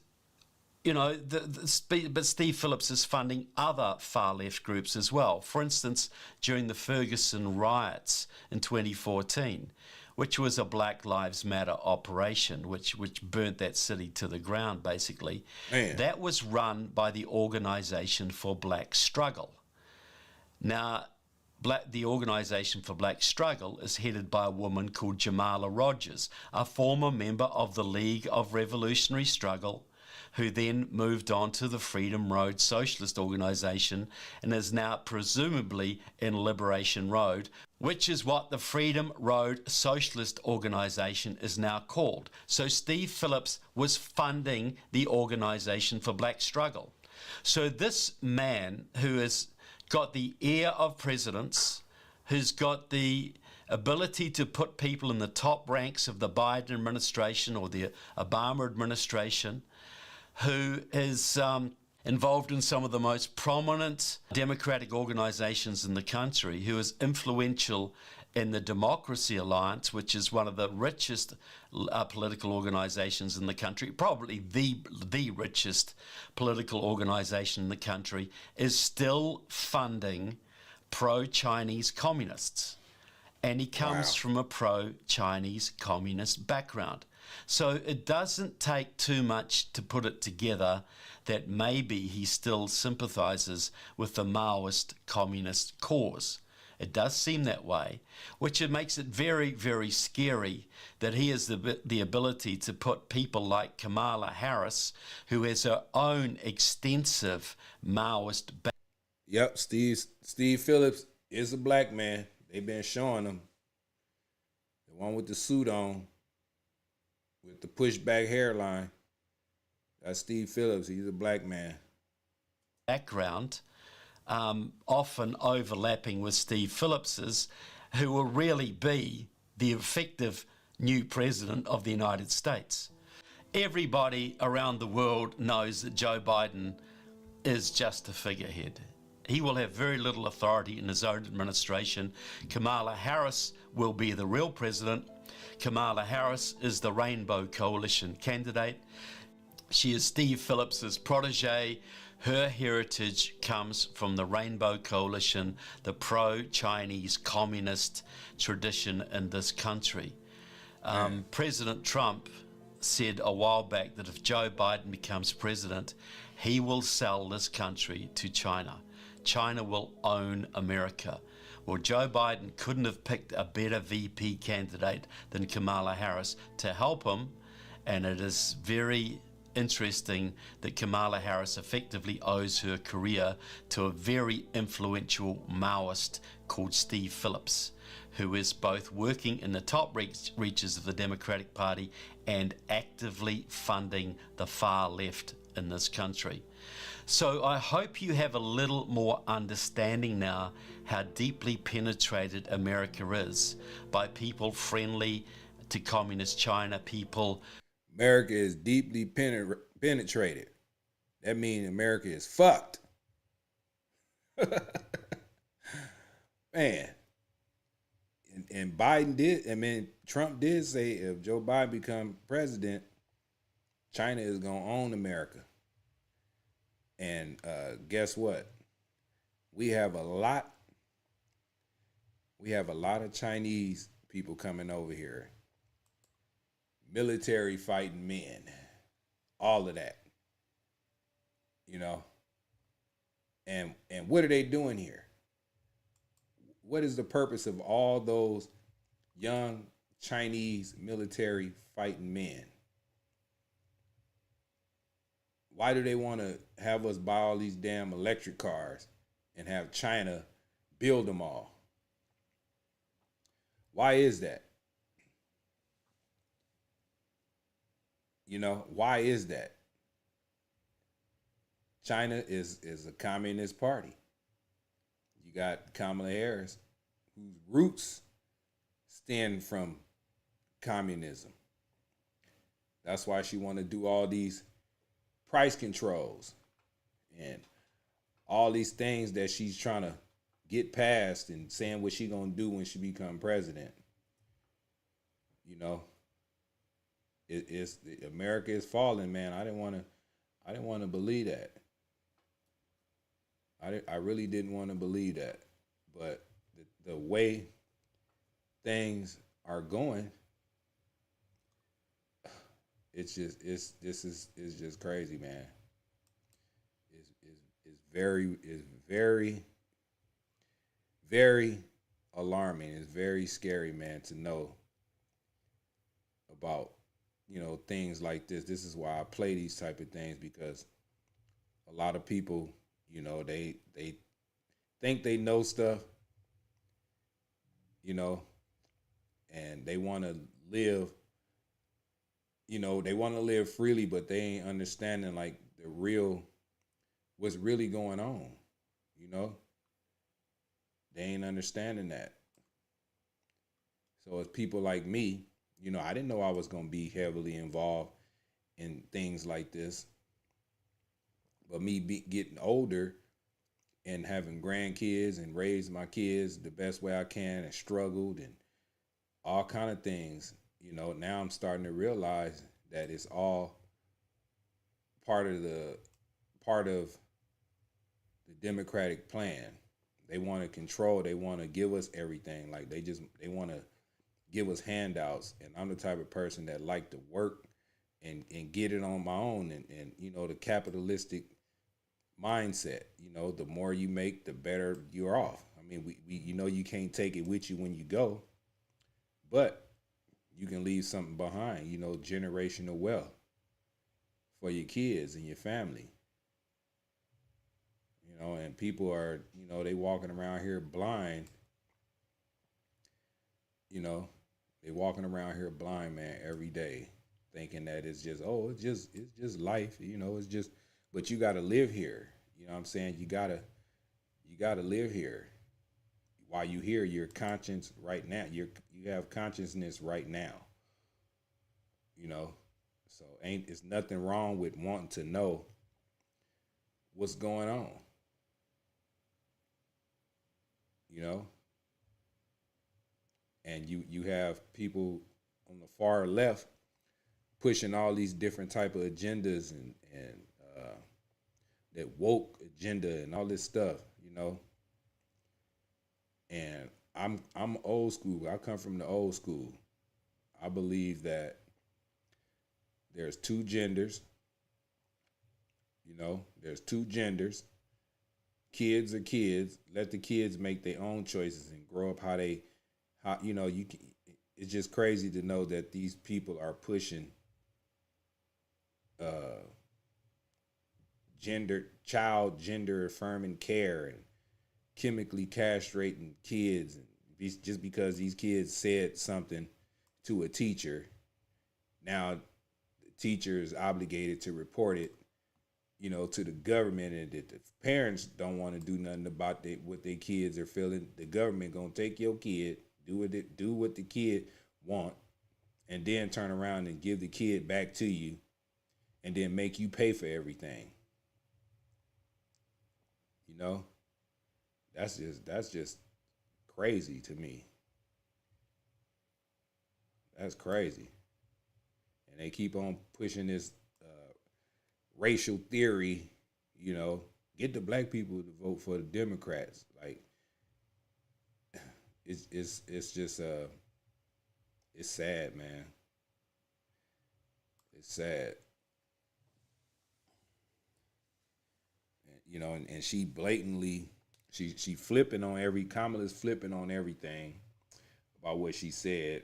you know, but Steve Phillips is funding other far-left groups as well. For instance, during the Ferguson riots in 2014, which was a Black Lives Matter operation, which burnt that city to the ground, basically. Man. That was run by the Organization for Black Struggle. Now, the Organization for Black Struggle is headed by a woman called Jamala Rogers, a former member of the League of Revolutionary Struggle, who then moved on to the Freedom Road Socialist Organization and is now presumably in Liberation Road, which is what the Freedom Road Socialist Organization is now called. So Steve Phillips was funding the Organization for Black Struggle. So this man who has got the ear of presidents, who's got the ability to put people in the top ranks of the Biden administration or the Obama administration, who is involved in some of the most prominent democratic organizations in the country, who is influential in the Democracy Alliance, which is one of the richest political organizations in the country, probably the richest political organization in the country, is still funding pro-Chinese communists. And he comes from a pro-Chinese communist background. So it doesn't take too much to put it together that maybe he still sympathizes with the Maoist communist cause. It does seem that way, which it makes it very, very scary that he has the ability to put people like Kamala Harris, who has her own extensive Maoist background. Yep, Steve Phillips is a black man. They've been showing him. The one with the suit on, with the pushback hairline. That's Steve Phillips. He's a black man. Background, often overlapping with Steve Phillips's, who will really be the effective new president of the United States. Everybody around the world knows that Joe Biden is just a figurehead. He will have very little authority in his own administration. Kamala Harris will be the real president. Kamala Harris is the Rainbow Coalition candidate. She is Steve Phillips's protege. Her heritage comes from the Rainbow Coalition, the pro-Chinese communist tradition in this country. President Trump said a while back that if Joe Biden becomes president, he will sell this country to China. China will own America. Well, Joe Biden couldn't have picked a better VP candidate than Kamala Harris to help him, and it is very interesting that Kamala Harris effectively owes her career to a very influential Maoist called Steve Phillips, who is both working in the top reaches of the Democratic Party and actively funding the far left in this country. So I hope you have a little more understanding now how deeply penetrated America is by people friendly to communist China, people. America is deeply penetrated. That means America is fucked. Man. And Biden did, Trump did say if Joe Biden become president, China is going to own America. And guess what? We have a lot of Chinese people coming over here. Military fighting men. All of that. You know? And what are they doing here? What is the purpose of all those young Chinese military fighting men? Why do they want to have us buy all these damn electric cars and have China build them all? Why is that? You know, why is that? China is a communist party. you got Kamala Harris, whose roots stem from communism. That's why she want to do all these price controls and all these things that she's trying to get past and saying what she gonna do when she become president. You know, it's America is falling, man. I didn't want to believe that. I really didn't want to believe that, but the way things are going, it's just crazy, man. It's very very alarming. It's very scary, man, to know about, things like this. This is why I play these type of things, because a lot of people, they think they know stuff, and they want to live, they want to live freely, but they ain't understanding like what's really going on, They ain't understanding that. So it's people like me, I didn't know I was going to be heavily involved in things like this. But me getting older and having grandkids and raised my kids the best way I can and struggled and all kind of things, now I'm starting to realize that it's all part of the Democratic plan. They want to control. They want to give us everything. Like they want to give us handouts. And I'm the type of person that like to work and get it on my own. And the capitalistic mindset. The more you make, the better you're off. I mean, we you can't take it with you when you go, but you can leave something behind. Generational wealth for your kids and your family. And people are, they walking around here blind. They walking around here blind, man, every day, thinking that it's just life, it's just, but you got to live here. You know what I'm saying? You got to live here. While you here, your conscience right now, you have consciousness right now. So it's nothing wrong with wanting to know what's going on. And you have people on the far left pushing all these different type of agendas and that woke agenda and all this stuff, And I'm old school. I come from the old school. I believe that there's two genders. There's two genders. Kids are kids. Let the kids make their own choices and grow up how you can. It's just crazy to know that these people are pushing gender affirming care and chemically castrating kids, and just because these kids said something to a teacher, now the teacher is obligated to report it, to the government, and that the parents don't want to do nothing about what their kids are feeling. The government gonna take your kid, do what the kid want, and then turn around and give the kid back to you, and then make you pay for everything. That's just crazy to me. That's crazy. And they keep on pushing this racial theory, get the black people to vote for the Democrats. Like, it's just it's sad, man. It's sad. And she blatantly, she flipping on Kamala's flipping on everything about what she said,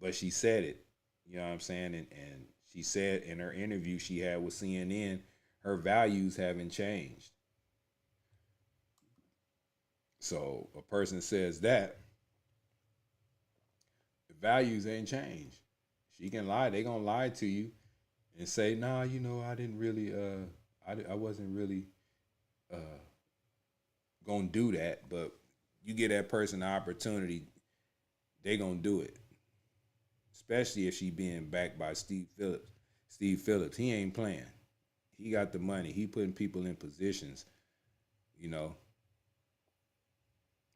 but she said it, you know what I'm saying? And she said in her interview she had with CNN, her values haven't changed. So a person says that, the values ain't changed. She can lie. They gonna lie to you and say, nah, I didn't really, I wasn't really gonna do that, but you give that person the opportunity, they gonna do it. Especially if she being backed by Steve Phillips. Steve Phillips, he ain't playing. He got the money. He putting people in positions, you know.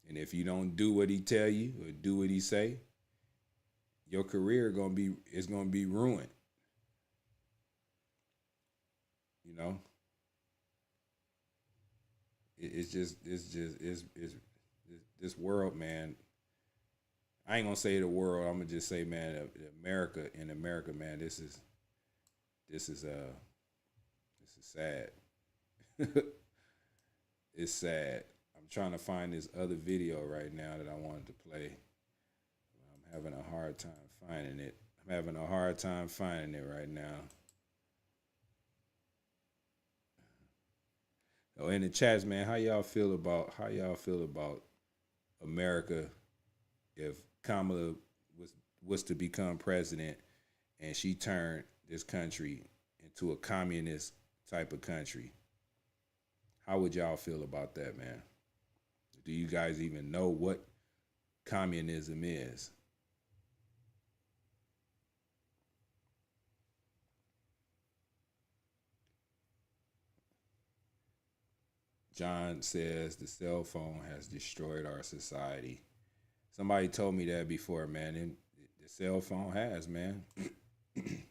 And if you don't do what he tell you or do what he say, your career is gonna be ruined. You know. It's this world, man. I ain't gonna say the world. I'm gonna just say, man, America, man. This is sad. It's sad. I'm trying to find this other video right now that I wanted to play. I'm having a hard time finding it. Right now. Oh, in the chats, man, how y'all feel about America if Kamala was to become president and she turned this country into a communist type of country? How would y'all feel about that, man? Do you guys even know what communism is? John says the cell phone has destroyed our society. Somebody told me that before, man. And the cell phone has, man. It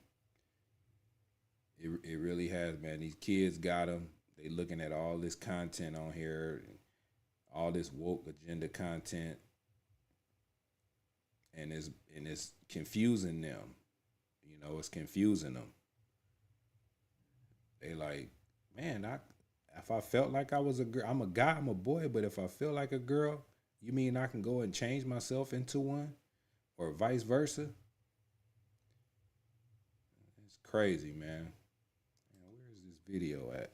really has, man. These kids got them. They looking at all this content on here, all this woke agenda content, and it's confusing them. You know, it's confusing them. They like, man, if I felt like I was a girl, I'm a guy, I'm a boy, but if I feel like a girl, you mean I can go and change myself into one, or vice versa? It's crazy, man. Where's this video at?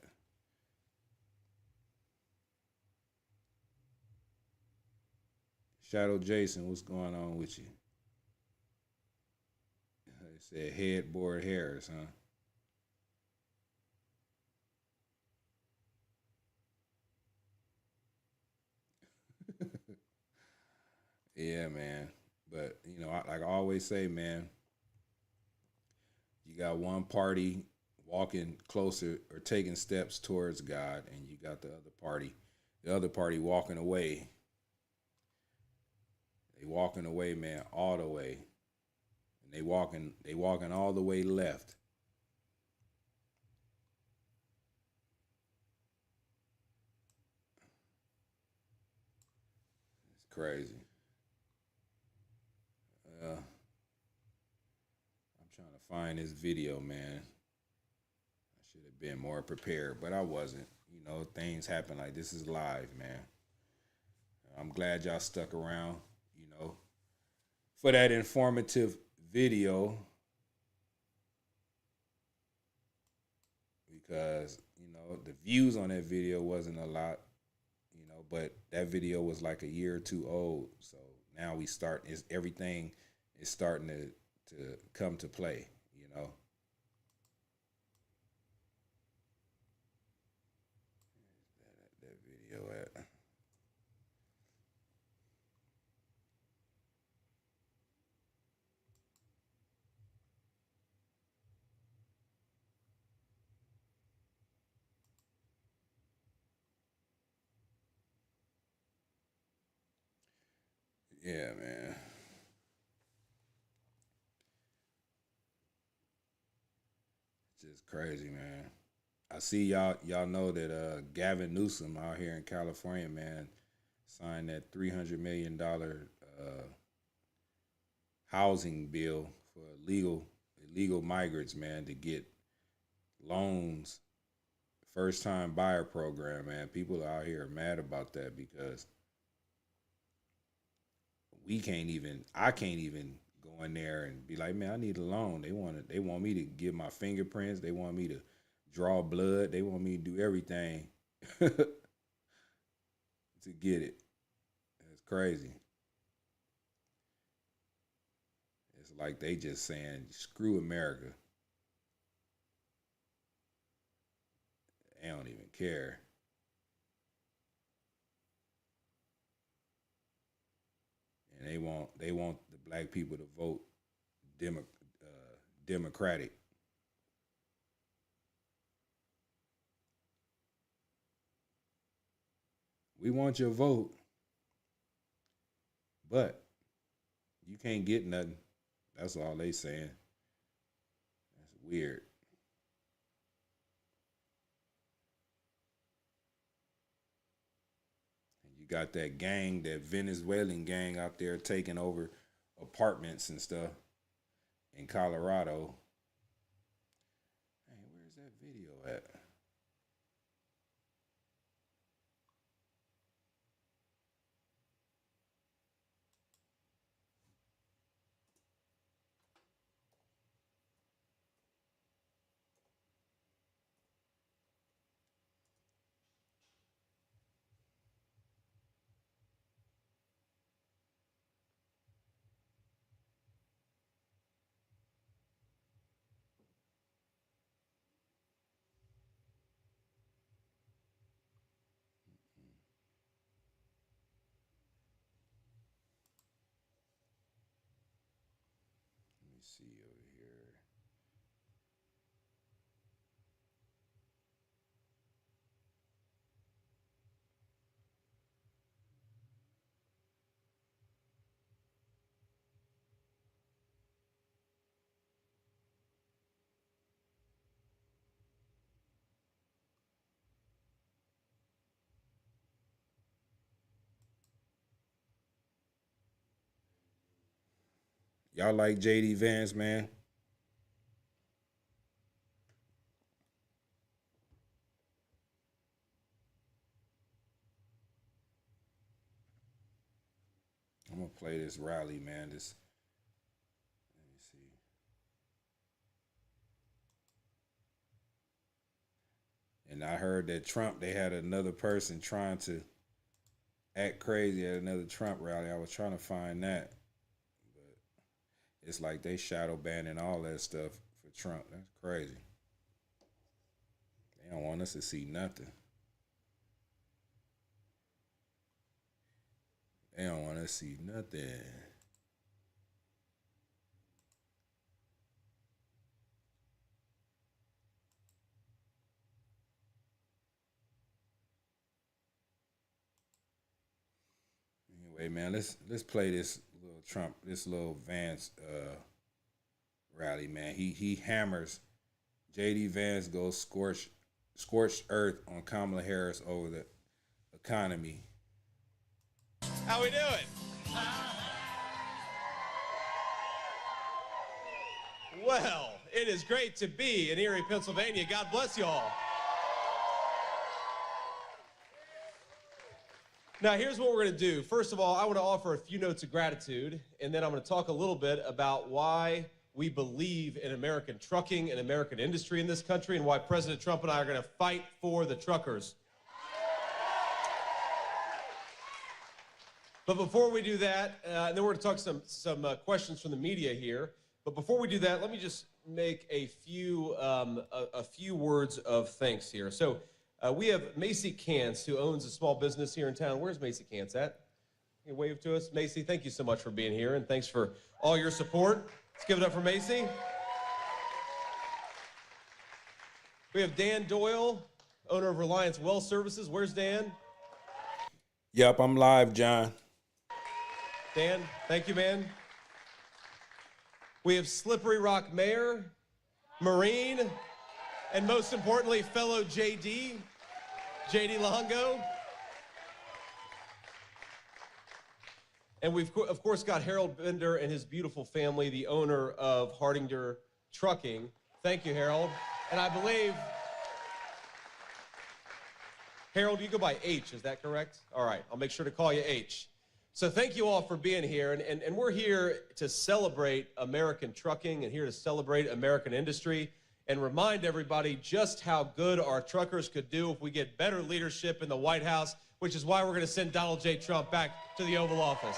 Shadow Jason, what's going on with you? It said headboard Harris, huh? Yeah, man. But, you know, like I always say, man, you got one party walking closer or taking steps towards God, and you got the other party walking away. They walking away, man, all the way. And they walking all the way left. It's crazy. I'm trying to find this video, man. I should have been more prepared, but I wasn't. You know, things happen like this is live, man. I'm glad y'all stuck around, you know, for that informative video. Because, you know, the views on that video wasn't a lot, you know, but that video was like a year or two old. So now everything is starting to come to play, you know. That video at. Yeah, man. It's just crazy, man. I see y'all know that Gavin Newsom out here in California, man, signed that $300 million housing bill for illegal migrants, man, to get loans. First time buyer program, man. People out here are mad about that because I can't even go in there and be like, man, I need a loan. They want me to give my fingerprints. They want me to draw blood. They want me to do everything to get it. It's crazy. It's like they just saying, screw America. They don't even care. and they want the black people to vote Democratic. We want your vote, but you can't get nothing. That's all they saying. That's weird. And you got that gang, that Venezuelan gang out there taking over apartments and stuff in Colorado. Hey, where's that video at? Let me see over here. Y'all like JD Vance, man? I'm gonna play this rally, man. This, let me see. And I heard that Trump, they had another person trying to act crazy at another Trump rally. I was trying to find that. But it's like they shadow banning all that stuff for Trump. That's crazy. They don't want us to see nothing. They don't want to see nothing. Anyway, man, let's play this little Trump, this little Vance rally, man. He hammers. JD Vance goes scorched earth on Kamala Harris over the economy. How we doing? Well, it is great to be in Erie, Pennsylvania. God bless you all. Now, here's what we're going to do. First of all, I want to offer a few notes of gratitude, and then I'm going to talk a little bit about why we believe in American trucking and American industry in this country, and why President Trump and I are going to fight for the truckers. But before we do that, and then we're going to talk some questions from the media here. But before we do that, let me just make a few words of thanks here. So we have Macy Kantz, who owns a small business here in town. Where's Macy Kantz at? Can you wave to us? Macy, thank you so much for being here, and thanks for all your support. Let's give it up for Macy. We have Dan Doyle, owner of Reliance Well Services. Where's Dan? Yep, I'm live, John. Dan, thank you, man. We have Slippery Rock Mayor, Marine, and most importantly, fellow JD Luongo. And we've, of course, got Harold Bender and his beautiful family, the owner of Hardinger Trucking. Thank you, Harold. And I believe, Harold, you go by H, is that correct? All right, I'll make sure to call you H. So thank you all for being here, and we're here to celebrate American trucking and here to celebrate American industry and remind everybody just how good our truckers could do if we get better leadership in the White House, which is why we're going to send Donald J. Trump back to the Oval Office.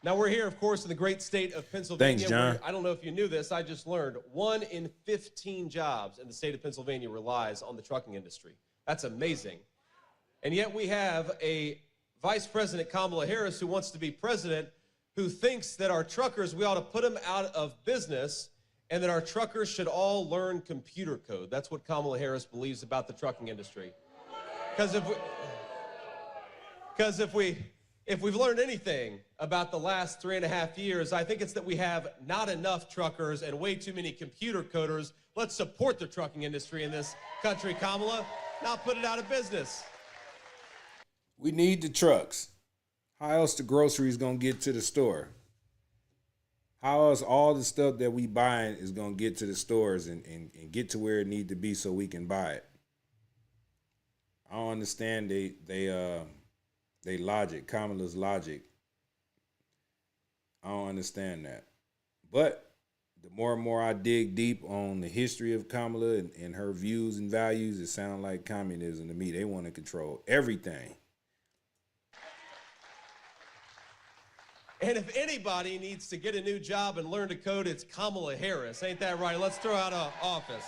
Now, we're here, of course, in the great state of Pennsylvania. Thanks, John. I don't know if you knew this. I just learned 1 in 15 jobs in the state of Pennsylvania relies on the trucking industry. That's amazing. And yet we have a Vice President Kamala Harris who wants to be president, who thinks that our truckers, we ought to put them out of business, and that our truckers should all learn computer code. That's what Kamala Harris believes about the trucking industry. Because if we've learned anything about the last 3.5 years, I think it's that we have not enough truckers and way too many computer coders. Let's support the trucking industry in this country, Kamala, not put it out of business. We need the trucks. How else the groceries gonna get to the store? How else all the stuff that we buying is gonna get to the stores and get to where it need to be so we can buy it? I don't understand they logic, Kamala's logic. I don't understand that. But the more and more I dig deep on the history of Kamala and her views and values, it sounds like communism to me. They want to control everything. And if anybody needs to get a new job and learn to code, it's Kamala Harris. Ain't that right? Let's throw out of office.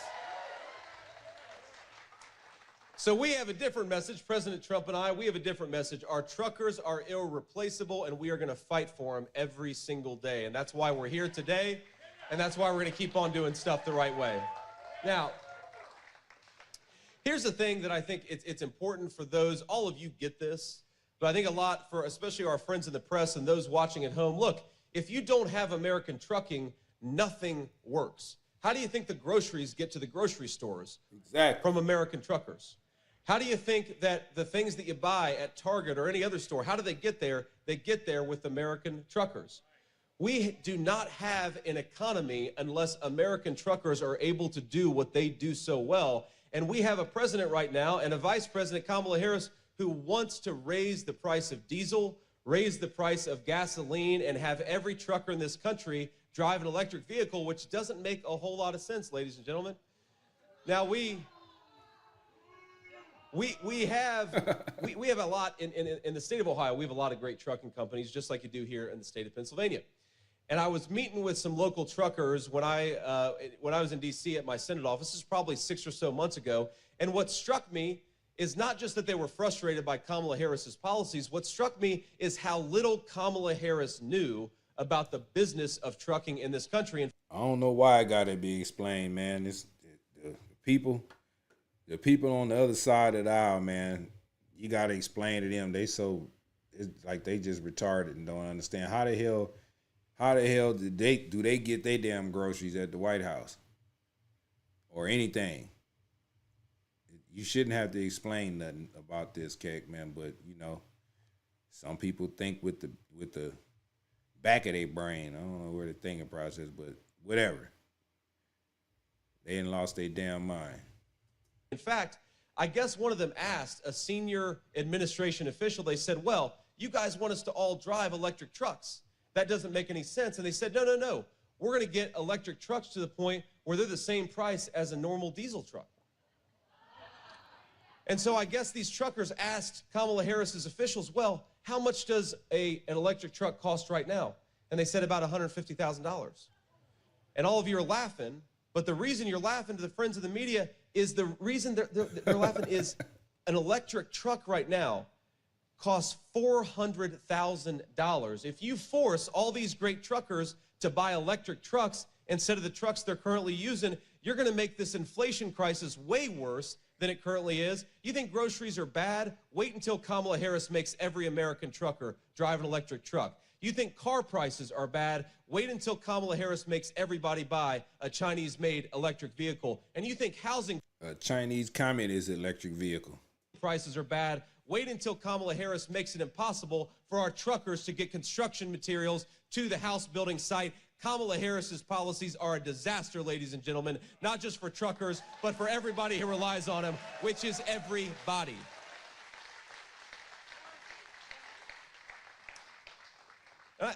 So we have a different message, President Trump and I, we have a different message. Our truckers are irreplaceable, and we are going to fight for them every single day. And that's why we're here today, and that's why we're going to keep on doing stuff the right way. Now, here's the thing that I think it's important for those, all of you get this, but I think a lot for especially our friends in the press and those watching at home, look, if you don't have American trucking, nothing works. How do you think the groceries get to the grocery stores? Exactly. From American truckers? How do you think that the things that you buy at Target or any other store, how do they get there? They get there with American truckers. We do not have an economy unless American truckers are able to do what they do so well. And we have a president right now and a Vice President, Kamala Harris, who wants to raise the price of diesel, raise the price of gasoline, and have every trucker in this country drive an electric vehicle, which doesn't make a whole lot of sense, ladies and gentlemen. Now, we have a lot in the state of Ohio. We have a lot of great trucking companies, just like you do here in the state of Pennsylvania. And I was meeting with some local truckers when I was in D.C. at my Senate office. This is probably 6 or so months ago. And what struck me is not just that they were frustrated by Kamala Harris's policies. What struck me is how little Kamala Harris knew about the business of trucking in this country. And I don't know why it got to be explained, man. It's the people on the other side of the aisle, man. You got to explain to them. It's like they just retarded and don't understand how the hell do they get their damn groceries at the White House or anything. You shouldn't have to explain nothing about this, Keck, man. But you know, some people think with the back of their brain. I don't know where the thinking process, but whatever. They ain't lost their damn mind. In fact, I guess one of them asked a senior administration official. They said, "Well, you guys want us to all drive electric trucks? That doesn't make any sense." And they said, "No. We're going to get electric trucks to the point where they're the same price as a normal diesel truck." And so I guess these truckers asked Kamala Harris's officials, well, how much does an electric truck cost right now? And they said about $150,000. And all of you are laughing, but the reason you're laughing to the friends of the media is the reason they're laughing is an electric truck right now costs $400,000. If you force all these great truckers to buy electric trucks instead of the trucks they're currently using, you're going to make this inflation crisis way worse than it currently is. You think groceries are bad? Wait until Kamala Harris makes every American trucker drive an electric truck. You think car prices are bad? Wait until Kamala Harris makes everybody buy a Chinese-made electric vehicle. And you think housing A Chinese communist electric vehicle prices are bad? Wait until Kamala Harris makes it impossible for our truckers to get construction materials to the house building site. Kamala Harris's policies are a disaster, ladies and gentlemen, not just for truckers, but for everybody who relies on them, which is everybody.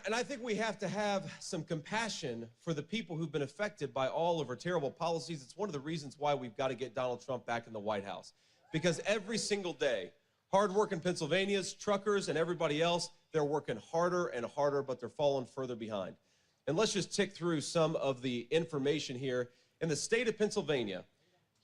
And I think we have to have some compassion for the people who've been affected by all of her terrible policies. It's one of the reasons why we've got to get Donald Trump back in the White House. Because every single day, hard-working Pennsylvanians, truckers, and everybody else, they're working harder and harder, but they're falling further behind. And let's just tick through some of the information here. In the state of Pennsylvania,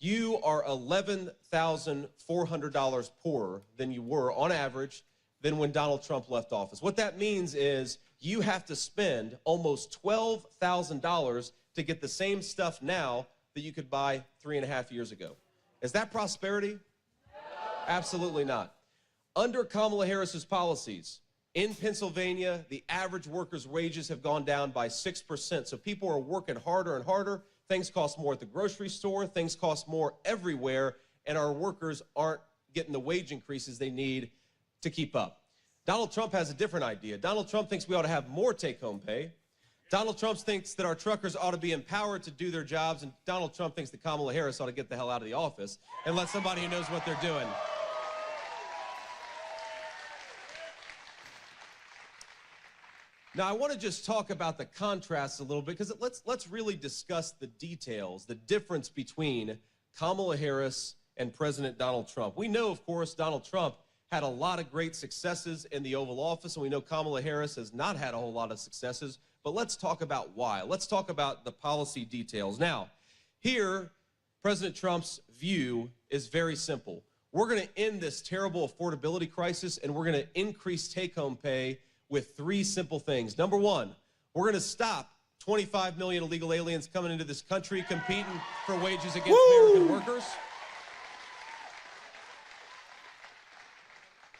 you are $11,400 poorer than you were on average than when Donald Trump left office. What that means is you have to spend almost $12,000 to get the same stuff now that you could buy 3.5 years ago. Is that prosperity? Absolutely not. Under Kamala Harris's policies, in Pennsylvania, the average worker's wages have gone down by 6%. So people are working harder and harder. Things cost more at the grocery store. Things cost more everywhere. And our workers aren't getting the wage increases they need to keep up. Donald Trump has a different idea. Donald Trump thinks we ought to have more take-home pay. Donald Trump thinks that our truckers ought to be empowered to do their jobs. And Donald Trump thinks that Kamala Harris ought to get the hell out of the office and let somebody who knows what they're doing. Now, I want to just talk about the contrast a little bit, because let's really discuss the details, the difference between Kamala Harris and President Donald Trump. We know, of course, Donald Trump had a lot of great successes in the Oval Office, and we know Kamala Harris has not had a whole lot of successes, but let's talk about why. Let's talk about the policy details. Now, here, President Trump's view is very simple. We're going to end this terrible affordability crisis, and we're going to increase take-home pay with 3 simple things. Number 1, we're going to stop 25 million illegal aliens coming into this country competing for wages against American workers.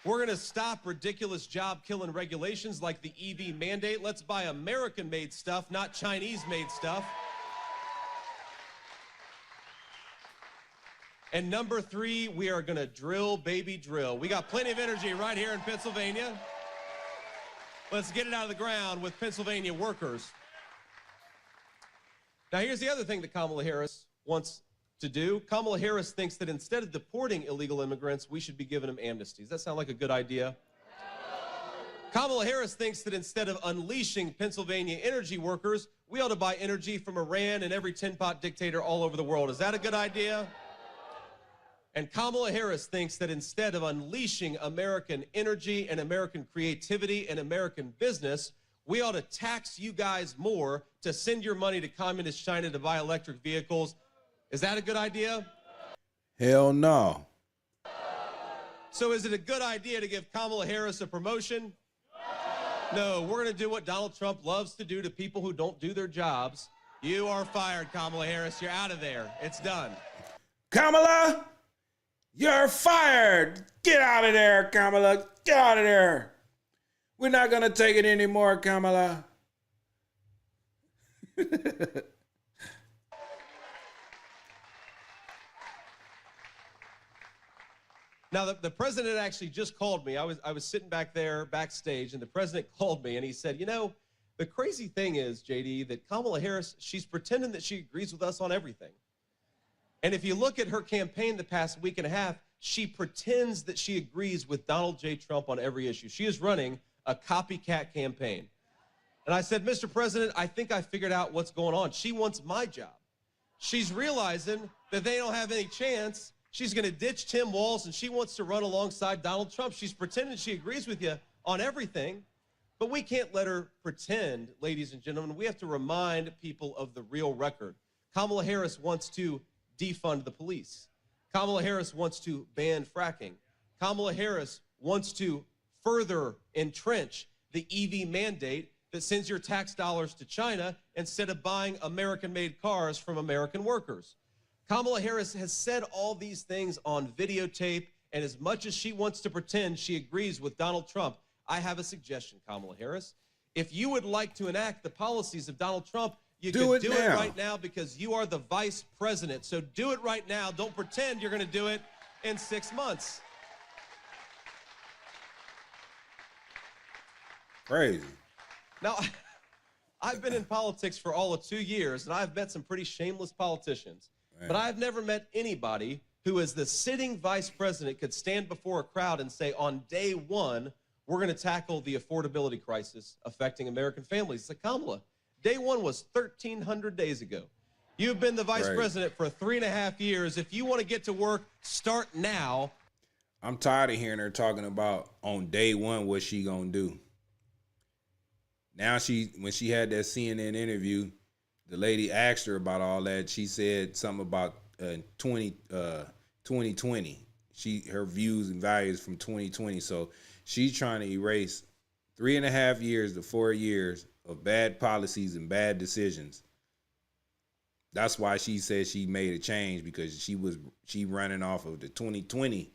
We're going to stop ridiculous job-killing regulations like the EV mandate. Let's buy American-made stuff, not Chinese-made stuff. And number 3, we are going to drill, baby, drill. We got plenty of energy right here in Pennsylvania. Let's get it out of the ground with Pennsylvania workers. Now, here's the other thing that Kamala Harris wants to do. Kamala Harris thinks that instead of deporting illegal immigrants, we should be giving them amnesties. Does that sound like a good idea? Kamala Harris thinks that instead of unleashing Pennsylvania energy workers, we ought to buy energy from Iran and every tin-pot dictator all over the world. Is that a good idea? And Kamala Harris thinks that instead of unleashing American energy and American creativity and American business, we ought to tax you guys more to send your money to communist China to buy electric vehicles. Is that a good idea? Hell no. So is it a good idea to give Kamala Harris a promotion? No, we're going to do what Donald Trump loves to do to people who don't do their jobs. You are fired, Kamala Harris. You're out of there. It's done. Kamala, you're fired. Get out of there, Kamala. Get out of there. We're not going to take it anymore, Kamala. Now, the president actually just called me. I was sitting back there backstage, and the president called me, and he said, you know, the crazy thing is, JD, that Kamala Harris, she's pretending that she agrees with us on everything. And if you look at her campaign the past week and a half, she pretends that she agrees with Donald J. Trump on every issue. She is running a copycat campaign. And I said, Mr. President, I think I figured out what's going on. She wants my job. She's realizing that they don't have any chance. She's going to ditch Tim Walz, and she wants to run alongside Donald Trump. She's pretending she agrees with you on everything. But we can't let her pretend, ladies and gentlemen. We have to remind people of the real record. Kamala Harris wants to defund the police. Kamala Harris wants to ban fracking. Kamala Harris wants to further entrench the EV mandate that sends your tax dollars to China instead of buying American-made cars from American workers. Kamala Harris has said all these things on videotape, and as much as she wants to pretend she agrees with Donald Trump, I have a suggestion, Kamala Harris. If you would like to enact the policies of Donald Trump, you can do it right now, because you are the vice president. So do it right now. Don't pretend you're going to do it in 6 months. Crazy. Now, I've been in politics for all of 2 years, and I've met some pretty shameless politicians. Man. But I've never met anybody who, as the sitting vice president, could stand before a crowd and say, on day one, we're going to tackle the affordability crisis affecting American families. It's like, Kamala, day one was 1,300 days ago. You've been the vice president for 3.5 years. If you want to get to work, start now. I'm tired of hearing her talking about on day one what she gonna do. Now when she had that CNN interview, the lady asked her about all that. She said something about 2020. Her views and values from 2020. So she's trying to erase 3.5 years to 4 years of bad policies and bad decisions. That's why she said she made a change, because she running off of the 2020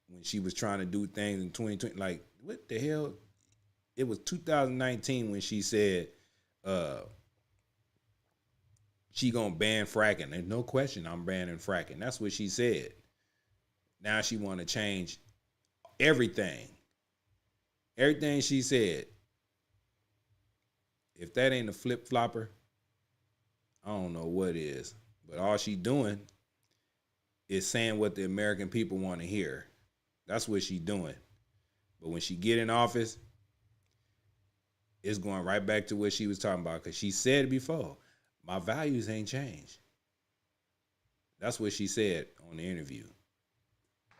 when she was trying to do things in 2020. Like, what the hell? It was 2019 when she said she gonna ban fracking. There's no question I'm banning fracking. That's what she said. Now she want to change everything. Everything she said. If that ain't a flip-flopper, I don't know what is. But all she doing is saying what the American people want to hear. That's what she doing. But when she get in office, it's going right back to what she was talking about, because she said before, my values ain't changed. That's what she said on the interview.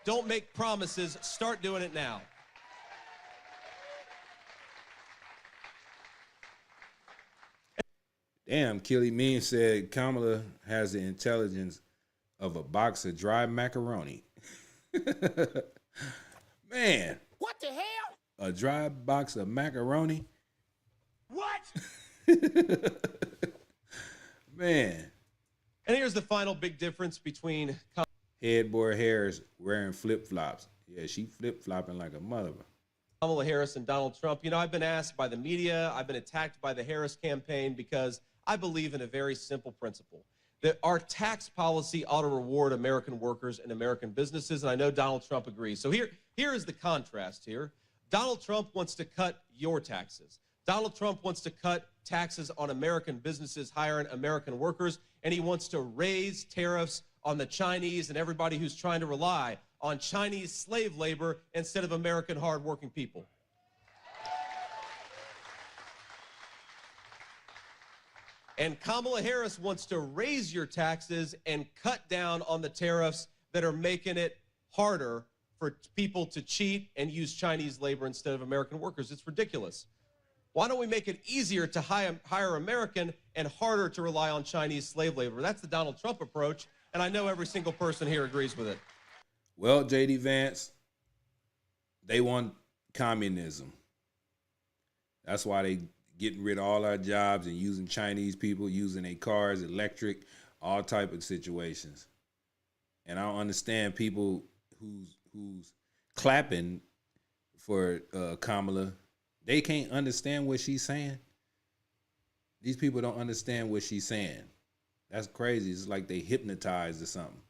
Don't make promises. Start doing it now. Damn, Killy Mean said Kamala has the intelligence of a box of dry macaroni. Man. What the hell? A dry box of macaroni? What? Man. And here's the final big difference between Headboard Harris wearing flip-flops. Yeah, she flip-flopping like a mother. Kamala Harris and Donald Trump. You know, I've been asked by the media, I've been attacked by the Harris campaign, because I believe in a very simple principle, that our tax policy ought to reward American workers and American businesses, and I know Donald Trump agrees. So here is the contrast here. Donald Trump wants to cut your taxes. Donald Trump wants to cut taxes on American businesses hiring American workers, and he wants to raise tariffs on the Chinese and everybody who's trying to rely on Chinese slave labor instead of American hardworking people. And Kamala Harris wants to raise your taxes and cut down on the tariffs that are making it harder for people to cheat and use Chinese labor instead of American workers. It's ridiculous. Why don't we make it easier to hire American and harder to rely on Chinese slave labor? That's the Donald Trump approach, and I know every single person here agrees with it. Well, J.D. Vance, they want communism. That's why they getting rid of all our jobs and using Chinese people, using their cars, electric, all type of situations. And I don't understand people who's clapping for Kamala. They can't understand what she's saying. These people don't understand what she's saying. That's crazy. It's like they hypnotized or something.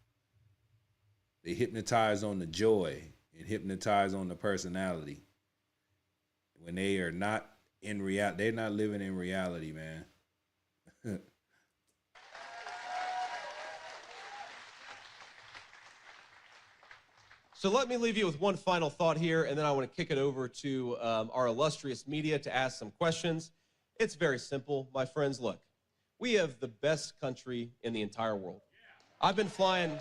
They hypnotize on the joy and hypnotize on the personality. When they are not in reality, they're not living in reality, man. So let me leave you with one final thought here, and then I want to kick it over to our illustrious media to ask some questions. It's very simple, my friends. Look, we have the best country in the entire world. I've been flying...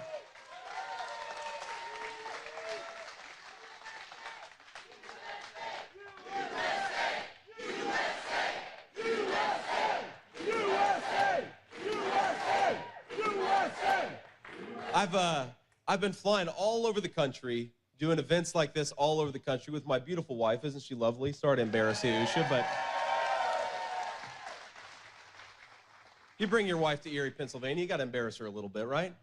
I've been flying all over the country, doing events like this all over the country with my beautiful wife. Isn't she lovely? Sorry to embarrass you, Usha, but you bring your wife to Erie, Pennsylvania, you got to embarrass her a little bit, right?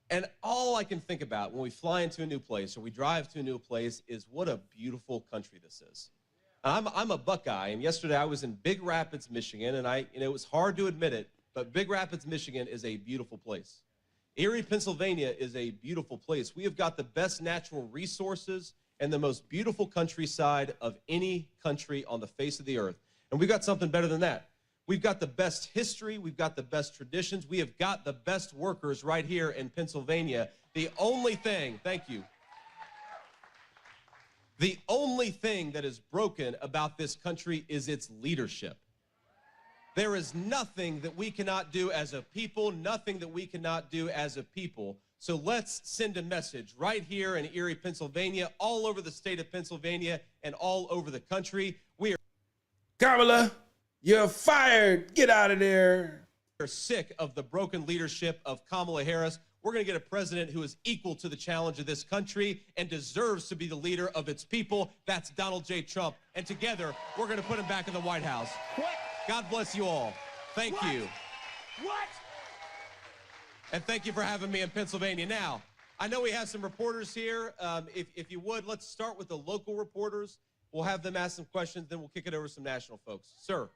And all I can think about when we fly into a new place or we drive to a new place is what a beautiful country this is. I'm a Buckeye, and yesterday I was in Big Rapids, Michigan, and it was hard to admit it, but Big Rapids, Michigan is a beautiful place. Erie, Pennsylvania is a beautiful place. We have got the best natural resources and the most beautiful countryside of any country on the face of the earth. And we've got something better than that. We've got the best history. We've got the best traditions. We have got the best workers right here in Pennsylvania. The only thing, thank you, the only thing that is broken about this country is its leadership. There is nothing that we cannot do as a people, nothing that we cannot do as a people. So let's send a message right here in Erie, Pennsylvania, all over the state of Pennsylvania, and all over the country. We are... Kamala, you're fired. Get out of there. We're sick of the broken leadership of Kamala Harris. We're going to get a president who is equal to the challenge of this country and deserves to be the leader of its people. That's Donald J. Trump. And together, we're going to put him back in the White House. What? God bless you all. Thank What? you. What? And thank you for having me in Pennsylvania. Now, I know we have some reporters here. If you would, let's start with the local reporters. We'll have them ask some questions, then we'll kick it over to some national folks. Sir.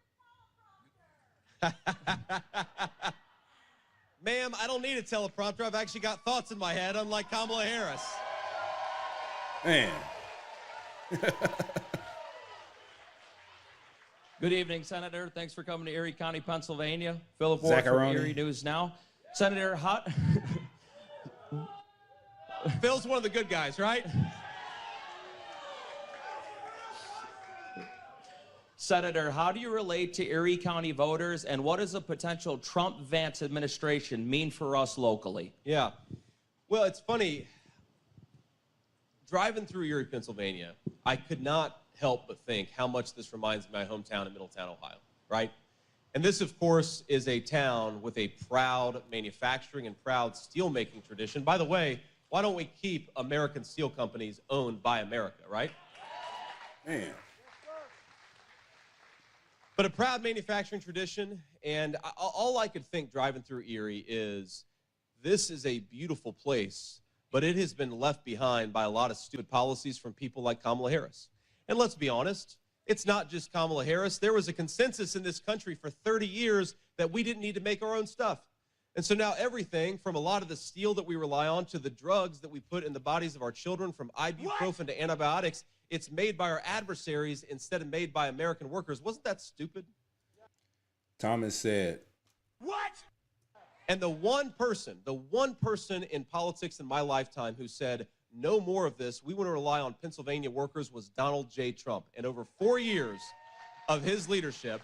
Ma'am, I don't need a teleprompter. I've actually got thoughts in my head, unlike Kamala Harris. Man. Good evening, Senator. Thanks for coming to Erie County, Pennsylvania. Philip from Zacaroni. Erie News Now. Senator, Phil's one of the good guys, right? Senator, how do you relate to Erie County voters, and what does a potential Trump-Vance administration mean for us locally? Yeah. Well, it's funny. Driving through Erie, Pennsylvania, I could not help but think how much this reminds me of my hometown in Middletown, Ohio, right? And this, of course, is a town with a proud manufacturing and proud steelmaking tradition. By the way, why don't we keep American steel companies owned by America, right? Man. But a proud manufacturing tradition, and all I could think driving through Erie is this is a beautiful place, but it has been left behind by a lot of stupid policies from people like Kamala Harris. And let's be honest, it's not just Kamala Harris. There was a consensus in this country for 30 years that we didn't need to make our own stuff. And so now everything from a lot of the steel that we rely on to the drugs that we put in the bodies of our children, from ibuprofen to antibiotics, it's made by our adversaries instead of made by American workers. Wasn't that stupid? Thomas said, What? And the one person in politics in my lifetime who said, no more of this, we want to rely on Pennsylvania workers, was Donald J. Trump. And over 4 years of his leadership,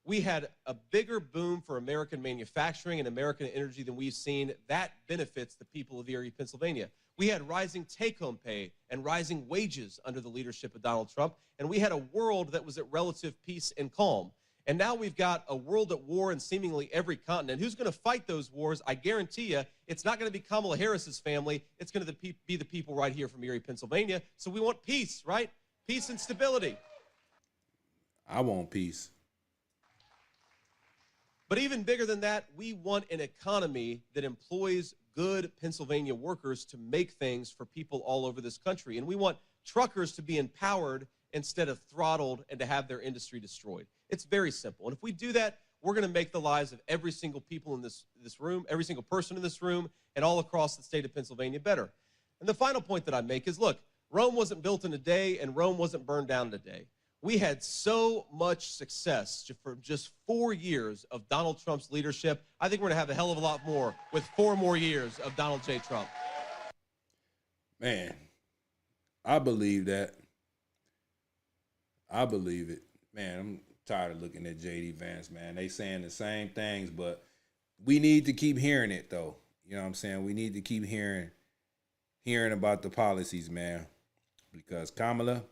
we had a bigger boom for American manufacturing and American energy than we've seen. That benefits the people of Erie, Pennsylvania. We had rising take-home pay and rising wages under the leadership of Donald Trump, and we had a world that was at relative peace and calm. And now we've got a world at war in seemingly every continent. Who's going to fight those wars? I guarantee you, it's not going to be Kamala Harris's family. It's going to be the people right here from Erie, Pennsylvania. So we want peace, right? Peace and stability. I want peace. But even bigger than that, we want an economy that employs good Pennsylvania workers to make things for people all over this country. And we want truckers to be empowered instead of throttled and to have their industry destroyed. It's very simple. And if we do that, we're going to make the lives of every single people in this room, every single person in this room, and all across the state of Pennsylvania better. And the final point that I make is, look, Rome wasn't built in a day, and Rome wasn't burned down in a day. We had so much success for just 4 years of Donald Trump's leadership. I think we're going to have a hell of a lot more with 4 more years of Donald J. Trump. Man, I believe that. I believe it. Man, I'm tired of looking at J.D. Vance, man. They saying the same things, but we need to keep hearing it, though. You know what I'm saying? We need to keep hearing about the policies, man. Because Kamala,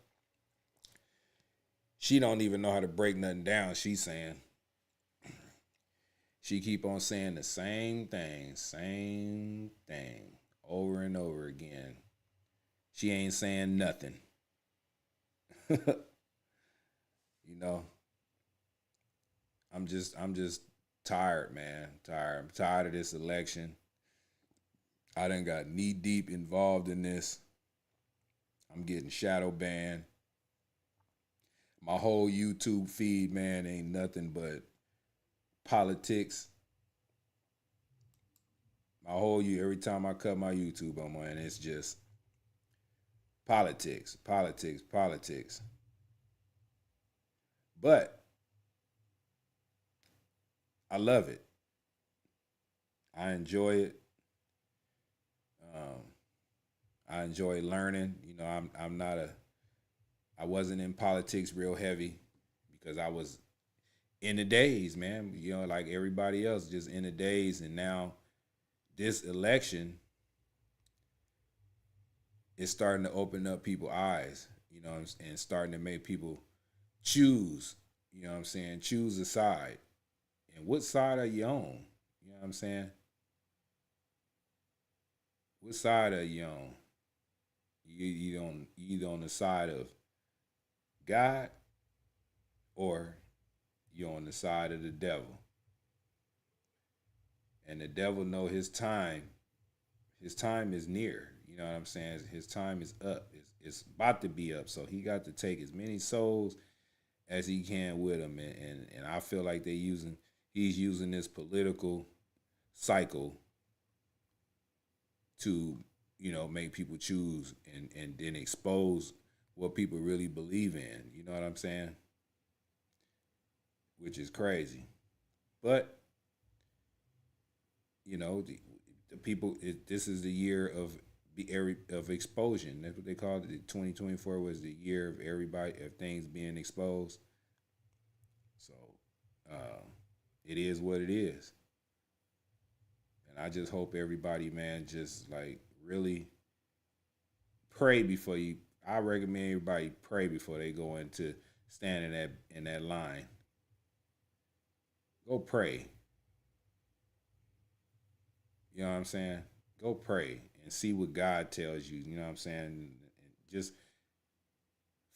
she don't even know how to break nothing down, she's saying. She keep on saying the same thing, over and over again. She ain't saying nothing. You know, I'm just tired, man. I'm tired of this election. I done got knee deep involved in this. I'm getting shadow banned. My whole YouTube feed, man, ain't nothing but politics. Every time I cut my YouTube on, man, it's just politics. But I love it. I enjoy it. I enjoy learning. You know, I wasn't in politics real heavy because I was in the days, man. You know, like everybody else, just in the days. And now this election is starting to open up people's eyes, you know, and starting to make people choose, You know what I'm saying? Choose a side. And what side are you on? You know what I'm saying? What side are you on? You either on the side of God or you're on the side of the devil. And the devil know his time. His time is near. You know what I'm saying? His time is up. It's about to be up. So he got to take as many souls as he can with him. And I feel like he's using this political cycle to, you know, make people choose and then expose what people really believe in. You know what I'm saying? Which is crazy. But, you know, the people, this is the year of exposure. That's what they called it. 2024 was the year of things being exposed. So it is what it is. And I just hope everybody, man, just like really pray before you. I recommend everybody pray before they go into standing in that line. Go pray. You know what I'm saying? Go pray and see what God tells you. You know what I'm saying? And just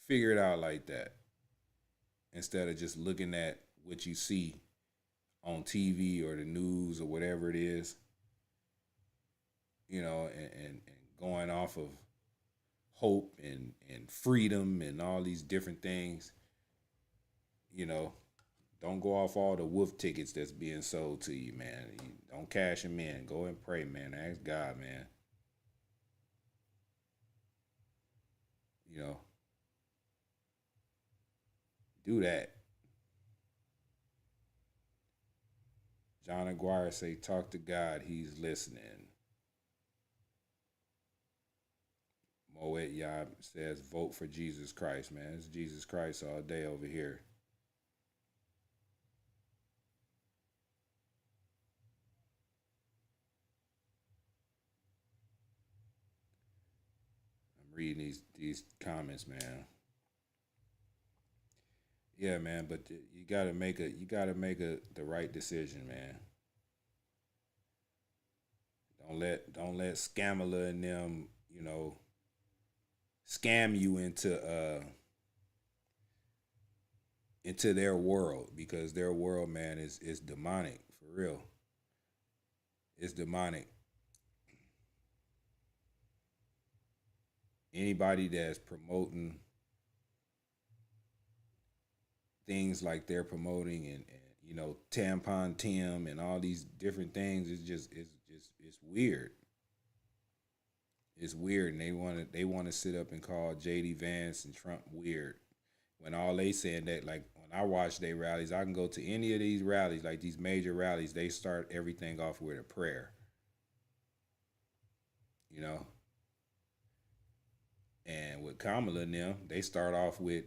figure it out like that instead of just looking at what you see on TV or the news or whatever it is. You know, and going off of hope and freedom and all these different things. You know, don't go off all the wolf tickets that's being sold to you, man. Don't cash them in. Go and pray, man. Ask God, man. You know, do that. John Aguirre say, talk to God. He's listening. Moet Yab says, vote for Jesus Christ, man. It's Jesus Christ all day over here. I'm reading these comments, man. Yeah, man, but you gotta make the right decision, man. Don't let Scamala and them, you know, scam you into their world, because their world, man, is demonic, for real. It's demonic. Anybody that's promoting things like they're promoting and you know, tampon Tim and all these different things, it's weird. It's weird, and they want to sit up and call JD Vance and Trump weird when all they saying that, like, when I watch their rallies, I can go to any of these rallies, like these major rallies, they start everything off with a prayer. You know? And with Kamala and them, they start off with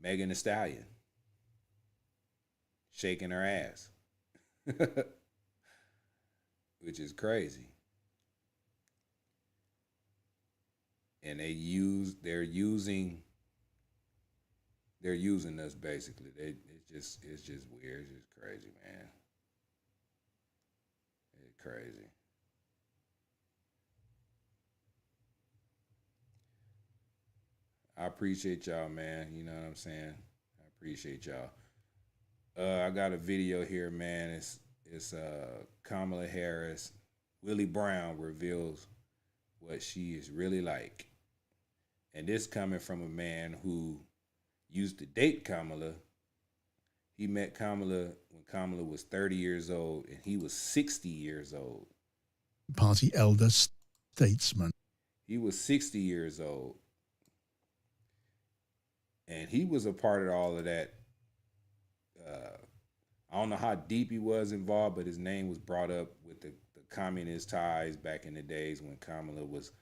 Megan Thee Stallion shaking her ass, which is crazy. And they're using us basically. It's just weird. It's just crazy, man. It's crazy. I appreciate y'all, man. You know what I'm saying? I appreciate y'all. I got a video here, man. It's Kamala Harris. Willie Brown reveals what she is really like. And this coming from a man who used to date Kamala. He met Kamala when Kamala was 30 years old and he was 60 years old. Party elder statesman. He was 60 years old. And he was a part of all of that. I don't know how deep he was involved, but his name was brought up with the communist ties back in the days when Kamala was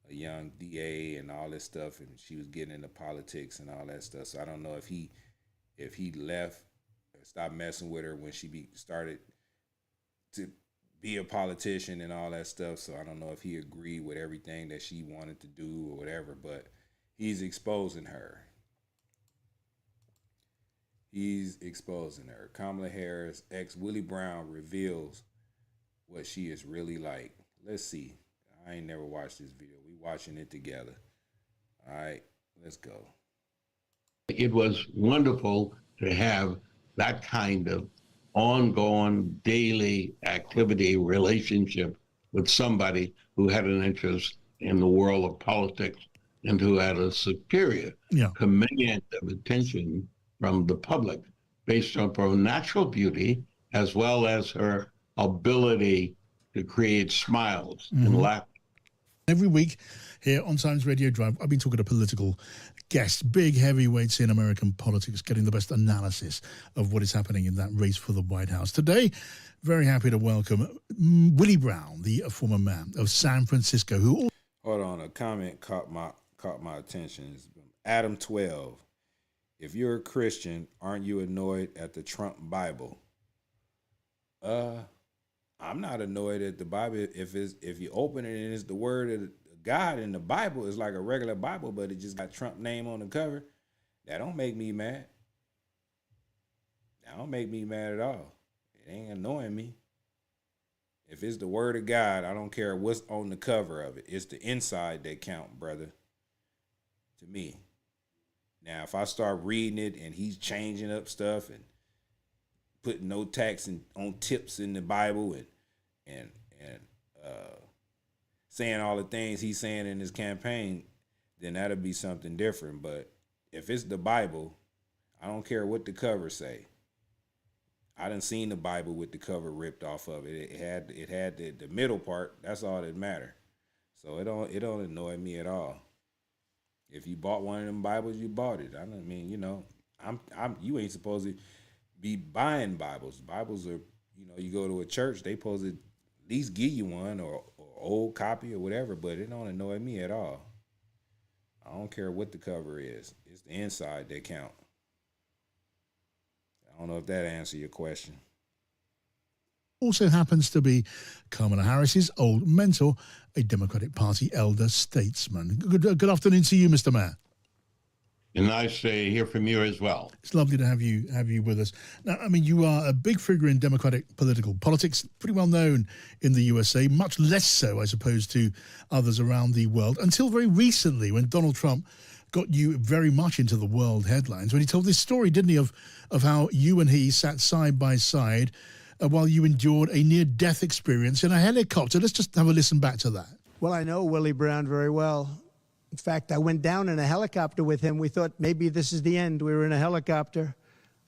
a young DA and all this stuff, and she was getting into politics and all that stuff. So I don't know if he left or stopped messing with her when she started to be a politician and all that stuff. So I don't know if he agreed with everything that she wanted to do or whatever, but he's exposing her. He's exposing her. Kamala Harris, ex-Willie Brown, reveals what she is really like. Let's see. I ain't never watched this video. We watching it together. All right, let's go. It was wonderful to have that kind of ongoing daily activity relationship with somebody who had an interest in the world of politics and who had a superior command of attention from the public based on her natural beauty as well as her ability to create smiles and laughter. Every week here on Times Radio Drive, I've been talking to political guests, big heavyweights in American politics, getting the best analysis of what is happening in that race for the White House. Today, very happy to welcome Willie Brown, the former mayor of San Francisco, who... Hold on, a comment caught my attention. It's Adam 12. If you're a Christian, aren't you annoyed at the Trump Bible? I'm not annoyed at the Bible. If you open it and it's the word of God in the Bible, it's like a regular Bible, but it just got Trump name on the cover. That don't make me mad. That don't make me mad at all. It ain't annoying me. If it's the word of God, I don't care what's on the cover of it. It's the inside that count, brother. To me. Now, if I start reading it and he's changing up stuff and putting no tax on tips in the Bible and saying all the things he's saying in his campaign, then that'll be something different. But if it's the Bible, I don't care what the cover say. I done seen the Bible with the cover ripped off of it. It had the middle part. That's all that matter. So it don't annoy me at all. If you bought one of them Bibles, you bought it. I mean, you know, you ain't supposed to be buying Bibles. Bibles are, you know, you go to a church, they supposed to at least give you one or old copy or whatever, but it don't annoy me at all. I don't care what the cover is. It's the inside that count. I don't know if that answers your question. Also happens to be Kamala Harris's old mentor, a Democratic Party elder statesman. Good afternoon to you, Mr. Mayor. And nice to hear from you as well. It's lovely to have you with us. Now, I mean, you are a big figure in Democratic politics, pretty well known in the USA, much less so, I suppose, to others around the world, until very recently when Donald Trump got you very much into the world headlines when he told this story, didn't he, of how you and he sat side by side while you endured a near-death experience in a helicopter. Let's just have a listen back to that. Well, I know Willie Brown very well. In fact, I went down in a helicopter with him. We thought maybe this is the end. We were in a helicopter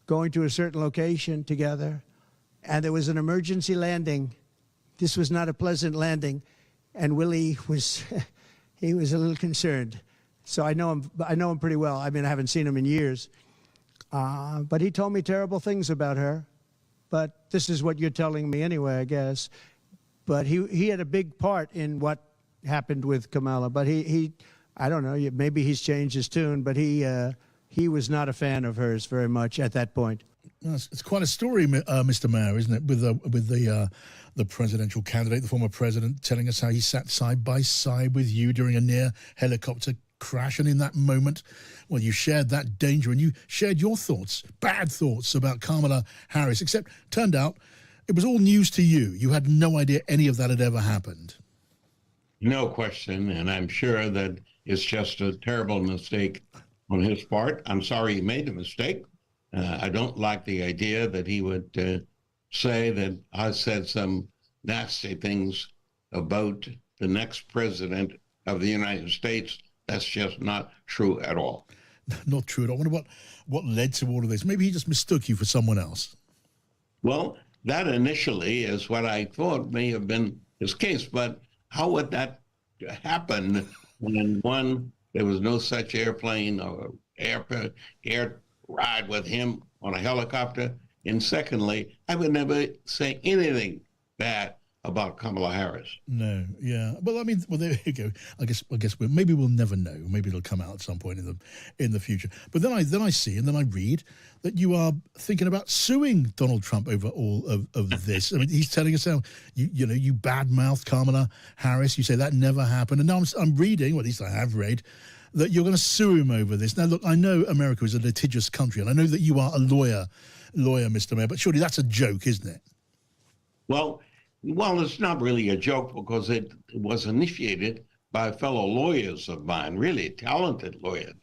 going to a certain location together, and there was an emergency landing. This was not a pleasant landing, and Willie was, he was a little concerned. So I know him pretty well. I mean, I haven't seen him in years. But he told me terrible things about her. But this is what you're telling me anyway, I guess. But he had a big part in what happened with Kamala. But I don't know, maybe he's changed his tune, but he was not a fan of hers very much at that point. Well, it's quite a story, Mr. Mayor, isn't it, with the presidential candidate, the former president, telling us how he sat side by side with you during a near helicopter crash, and in that moment, well, you shared that danger and you shared your thoughts, bad thoughts about Kamala Harris, except turned out it was all news to you. You had no idea any of that had ever happened. No question, and I'm sure that it's just a terrible mistake on his part. I'm sorry he made the mistake. I don't like the idea that he would say that I said some nasty things about the next president of the United States. That's just not true at all. Not true at all. I wonder what led to all of this. Maybe he just mistook you for someone else. Well, that initially is what I thought may have been his case, but how would that happen when, one, there was no such airplane or air ride with him on a helicopter, and secondly, I would never say anything bad about Kamala Harris. No, yeah. Well, I mean, well, there you go. I guess maybe we'll never know. Maybe it'll come out at some point in the future. But then I see and then I read that you are thinking about suing Donald Trump over all of this. I mean, he's telling us how you badmouthed Kamala Harris. You say that never happened, and now I'm reading, or at least I have read, that you're going to sue him over this. Now, look, I know America is a litigious country, and I know that you are a lawyer, Mr. Mayor, but surely that's a joke, isn't it? Well, it's not really a joke because it was initiated by fellow lawyers of mine, really talented lawyers.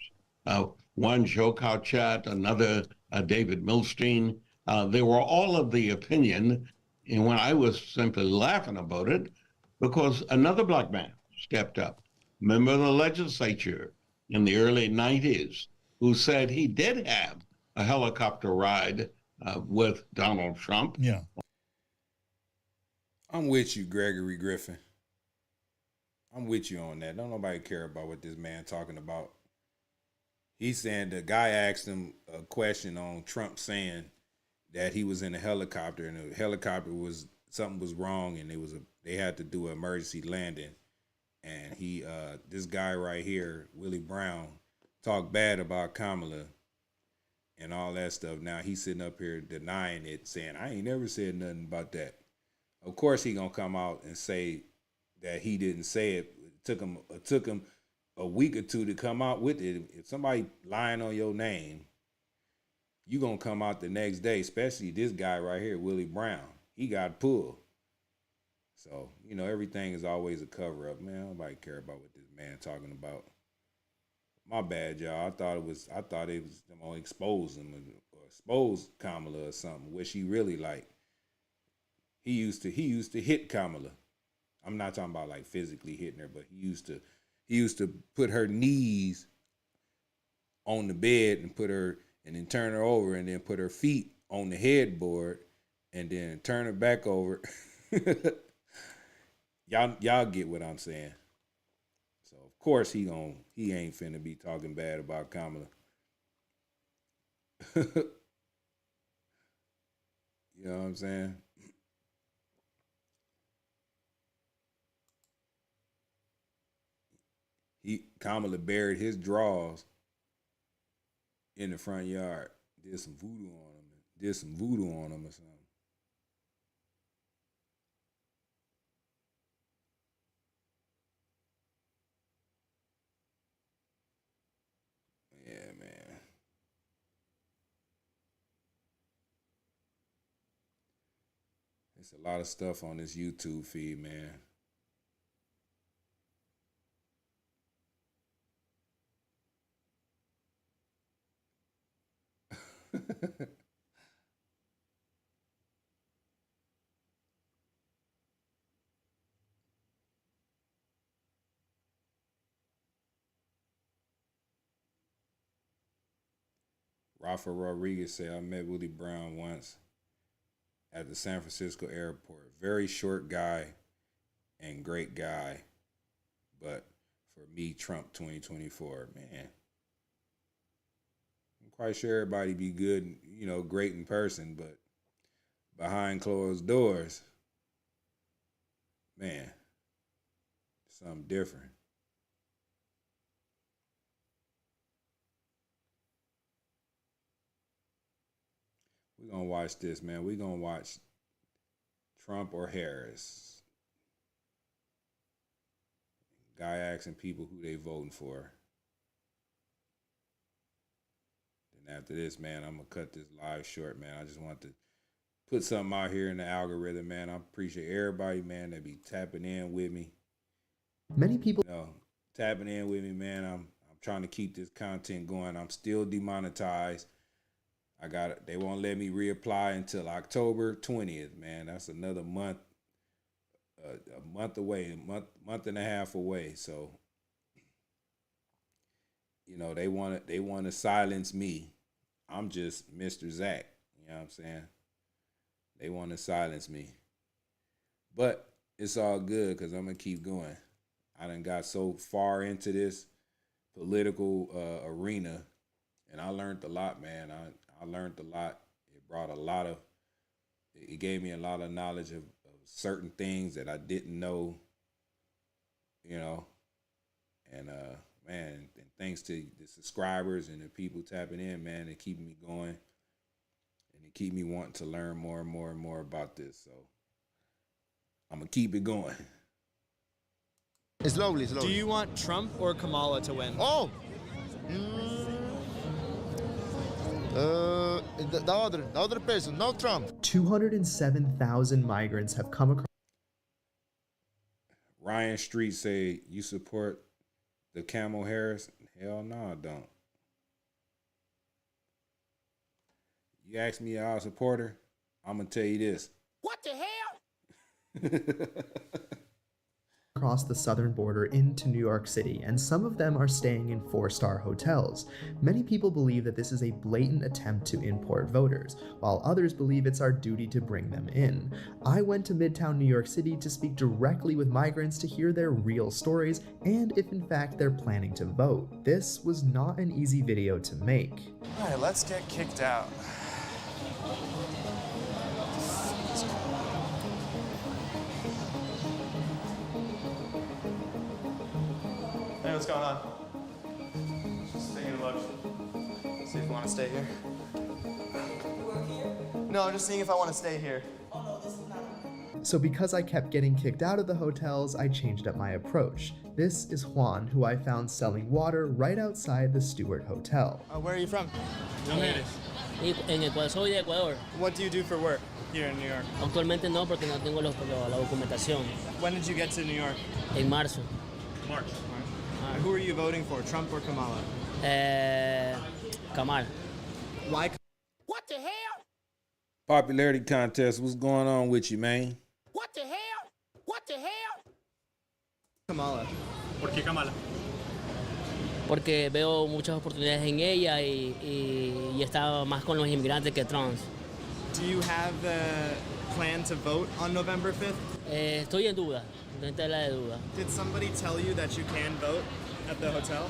One, Joe Couchat, another, David Milstein. They were all of the opinion, and when I was simply laughing about it, because another black man stepped up, member of the legislature in the early 90s, who said he did have a helicopter ride with Donald Trump. Yeah. I'm with you, Gregory Griffin. I'm with you on that. Don't nobody care about what this man talking about. He's saying the guy asked him a question on Trump saying that he was in a helicopter and the helicopter was something was wrong and they had to do an emergency landing. And he this guy right here, Willie Brown, talked bad about Kamala and all that stuff. Now he's sitting up here denying it, saying, I ain't never said nothing about that. Of course he gonna come out and say that he didn't say it. It took him a week or two to come out with it. If somebody lying on your name, you gonna come out the next day, especially this guy right here, Willie Brown. He got pulled. So, you know, everything is always a cover-up, man. Nobody care about what this man talking about. My bad, y'all. I thought it was them gonna expose him or expose Kamala or something, which he really like. He used to hit Kamala. I'm not talking about like physically hitting her, but he used to put her knees on the bed and then turn her over and then put her feet on the headboard and then turn her back over. Y'all get what I'm saying. So of course he ain't finna be talking bad about Kamala. You know what I'm saying? Kamala buried his drawers in the front yard. Did some voodoo on him or something. Yeah, man. There's a lot of stuff on this YouTube feed, man. Rafa Rodriguez said, I met Willie Brown once at the San Francisco airport. Very short guy and great guy. But for me, Trump 2024, man. I'm quite sure everybody be good, you know, great in person, but behind closed doors, man, something different. We're going to watch this, man. We're going to watch Trump or Harris. Guy asking people who they voting for. Then after this, man, I'm going to cut this live short, man. I just want to put something out here in the algorithm, man. I appreciate everybody, man, that be tapping in with me. Many people, you know, tapping in with me, man. I'm trying to keep this content going. I'm still demonetized. They won't let me reapply until October 20th, man. That's another month, a month away, month and a half away. So, you know, they want to silence me. I'm just Mr. Zac. You know what I'm saying? They want to silence me. But it's all good because I'm going to keep going. I done got so far into this political arena, and I learned a lot, man. I learned a lot. It gave me a lot of knowledge of certain things that I didn't know, you know. And, man, and thanks to the subscribers and the people tapping in, man, it keep me going. And it keep me wanting to learn more and more and more about this. So I'm going to keep it going. Slowly. Do you want Trump or Kamala to win? Oh! The other person, no Trump. 207,000 migrants have come across. Ryan Street say, you support the Kamala Harris? Hell no, I don't. You ask me how I support her, I'm going to tell you this. What the hell? Across the southern border into New York City, and some of them are staying in 4-star hotels. Many people believe that this is a blatant attempt to import voters, while others believe it's our duty to bring them in. I went to Midtown New York City to speak directly with migrants to hear their real stories and if in fact they're planning to vote. This was not an easy video to make. Alright, let's get kicked out. Hey, what's going on? Just taking a look. See if you want to stay here. You work here? No, I'm just seeing if I want to stay here. Oh no, this is not. So because I kept getting kicked out of the hotels, I changed up my approach. This is Juan, who I found selling water right outside the Stewart Hotel. Where are you from? En Ecuador, soy de Ecuador. What do you do for work here in New York? Actualmente no, porque no tengo la documentación. When did you get to New York? En marzo. March. Who are you voting for, Trump or Kamala? Kamala. Why? What the hell? Popularity contest, what's going on with you, man? What the hell? What the hell? Kamala. ¿Por qué Kamala? Porque veo muchas oportunidades en ella y está más con los inmigrantes que Trump. Do you have the plan to vote on November 5th? Estoy en duda, en tela de duda. Did somebody tell you that you can vote at the hotel?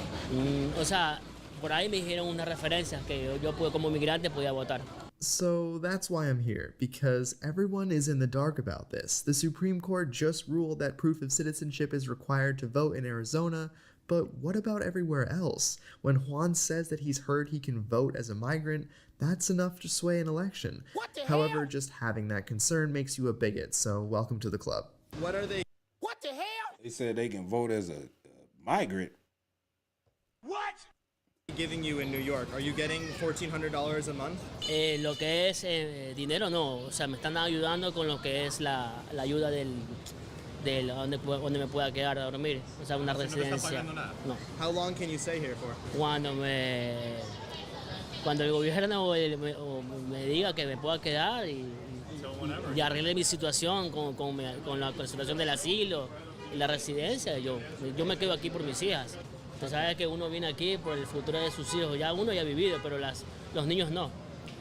O sea, por ahí me dijeron unas referencias que yo como inmigrante podía votar. So that's why I'm here, because everyone is in the dark about this. The Supreme Court just ruled that proof of citizenship is required to vote in Arizona, but what about everywhere else? When Juan says that he's heard he can vote as a migrant, that's enough to sway an election. However, just having that concern makes you a bigot, so welcome to the club. What are they? What the hell? They said they can vote as a migrant. What? Giving you in New York? Are you getting $1,400 a month? Lo que es dinero no, o sea, me están ayudando con lo que es la ayuda del donde me pueda quedar a dormir, o sea, una residencia. No. How long can you stay here for? Cuando el gobierno me diga que me pueda quedar y arregle mi situación con la situación del asilo y la residencia, yo me quedo aquí por mis hijas. Tú sabes que uno viene aquí por el futuro de sus hijos. Ya uno ya ha vivido, pero los niños no.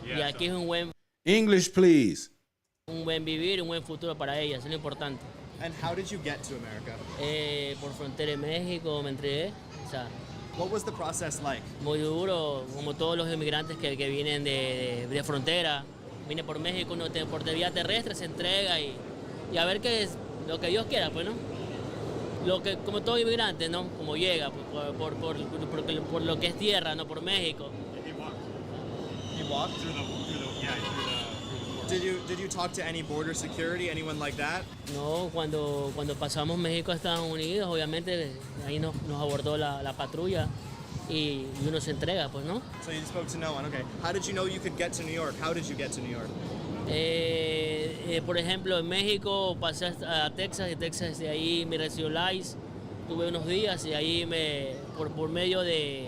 Y aquí es un buen... English, please. Un buen vivir, un buen futuro para ellas, es lo importante. And how did you get to America? Por frontera de México me entregué. O sea, what was the process like? Muy duro, como todos los inmigrantes que vienen de frontera. Vine por México, por vía terrestre se entrega y a ver qué es lo que Dios quiera, pues, ¿no? Como todo inmigrante, ¿no? Como llega, por lo que es tierra, ¿no? Por México. You walked? Did you talk to any border security, anyone like that? No, cuando pasamos México a Estados Unidos, obviamente ahí nos abordó la patrulla y uno se entrega, pues, ¿no? So you spoke to no one, okay. How did you know you could get to New York? How did you get to New York? Por ejemplo, en México pasé a Texas y Texas de ahí me recibió ICE, tuve unos días y ahí por medio de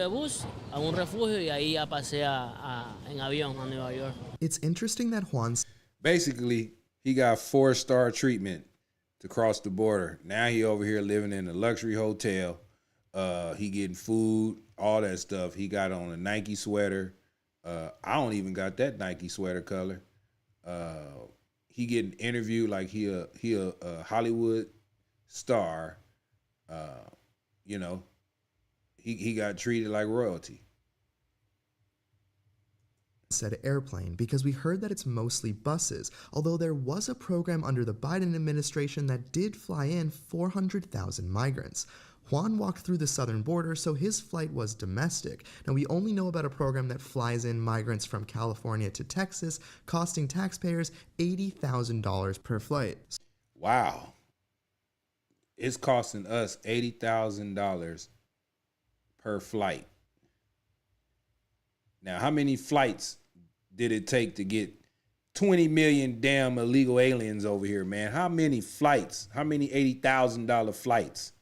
bus a un refugio y ahí ya pasé en avión a Nueva York. It's interesting that Juan's... Basically, he got 4-star treatment to cross the border. Now he over here living in a luxury hotel. He getting food, all that stuff. He got on a Nike sweater. I don't even got that Nike sweater color. He getting interviewed like he a Hollywood star. You know, he got treated like royalty. Said airplane because we heard that it's mostly buses, although there was a program under the Biden administration that did fly in 400,000 migrants. Juan walked through the southern border, so his flight was domestic. Now, we only know about a program that flies in migrants from California to Texas, costing taxpayers $80,000 per flight. Wow. it's costing us $80,000 per flight. Now, how many flights did it take to get 20 million damn illegal aliens over here, man? How many flights? How many $80,000 flights?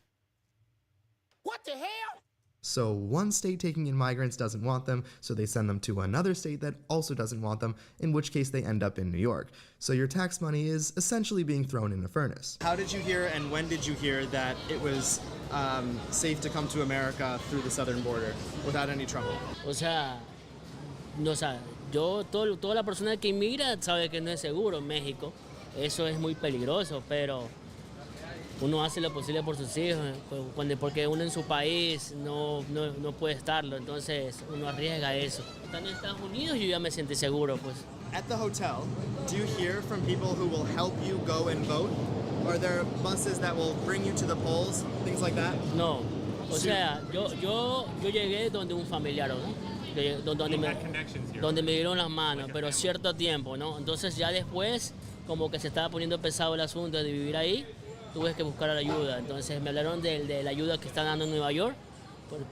What the hell? So one state taking in migrants doesn't want them, so they send them to another state that also doesn't want them, in which case they end up in New York. So your tax money is essentially being thrown in a furnace. How did you hear and when did you hear that it was safe to come to America through the southern border without any trouble? O sea, toda la persona que inmigra sabe que no es seguro en México. Eso es muy peligroso, pero uno hace lo posible por sus hijos, porque uno en su país no puede estarlo, entonces uno arriesga eso. Estando en Estados Unidos yo ya me sentí seguro, pues. At the hotel, do you hear from people who will help you go and vote? Are there buses that will bring you to the polls, things like that? No, o sea, yo llegué donde un familiar, ¿no? Donde me dieron las manos, pero cierto tiempo, ¿no? Entonces ya después, como que se estaba poniendo pesado el asunto de vivir ahí, tuve que buscar ayuda. Entonces me hablaron de la ayuda que están dando en Nueva York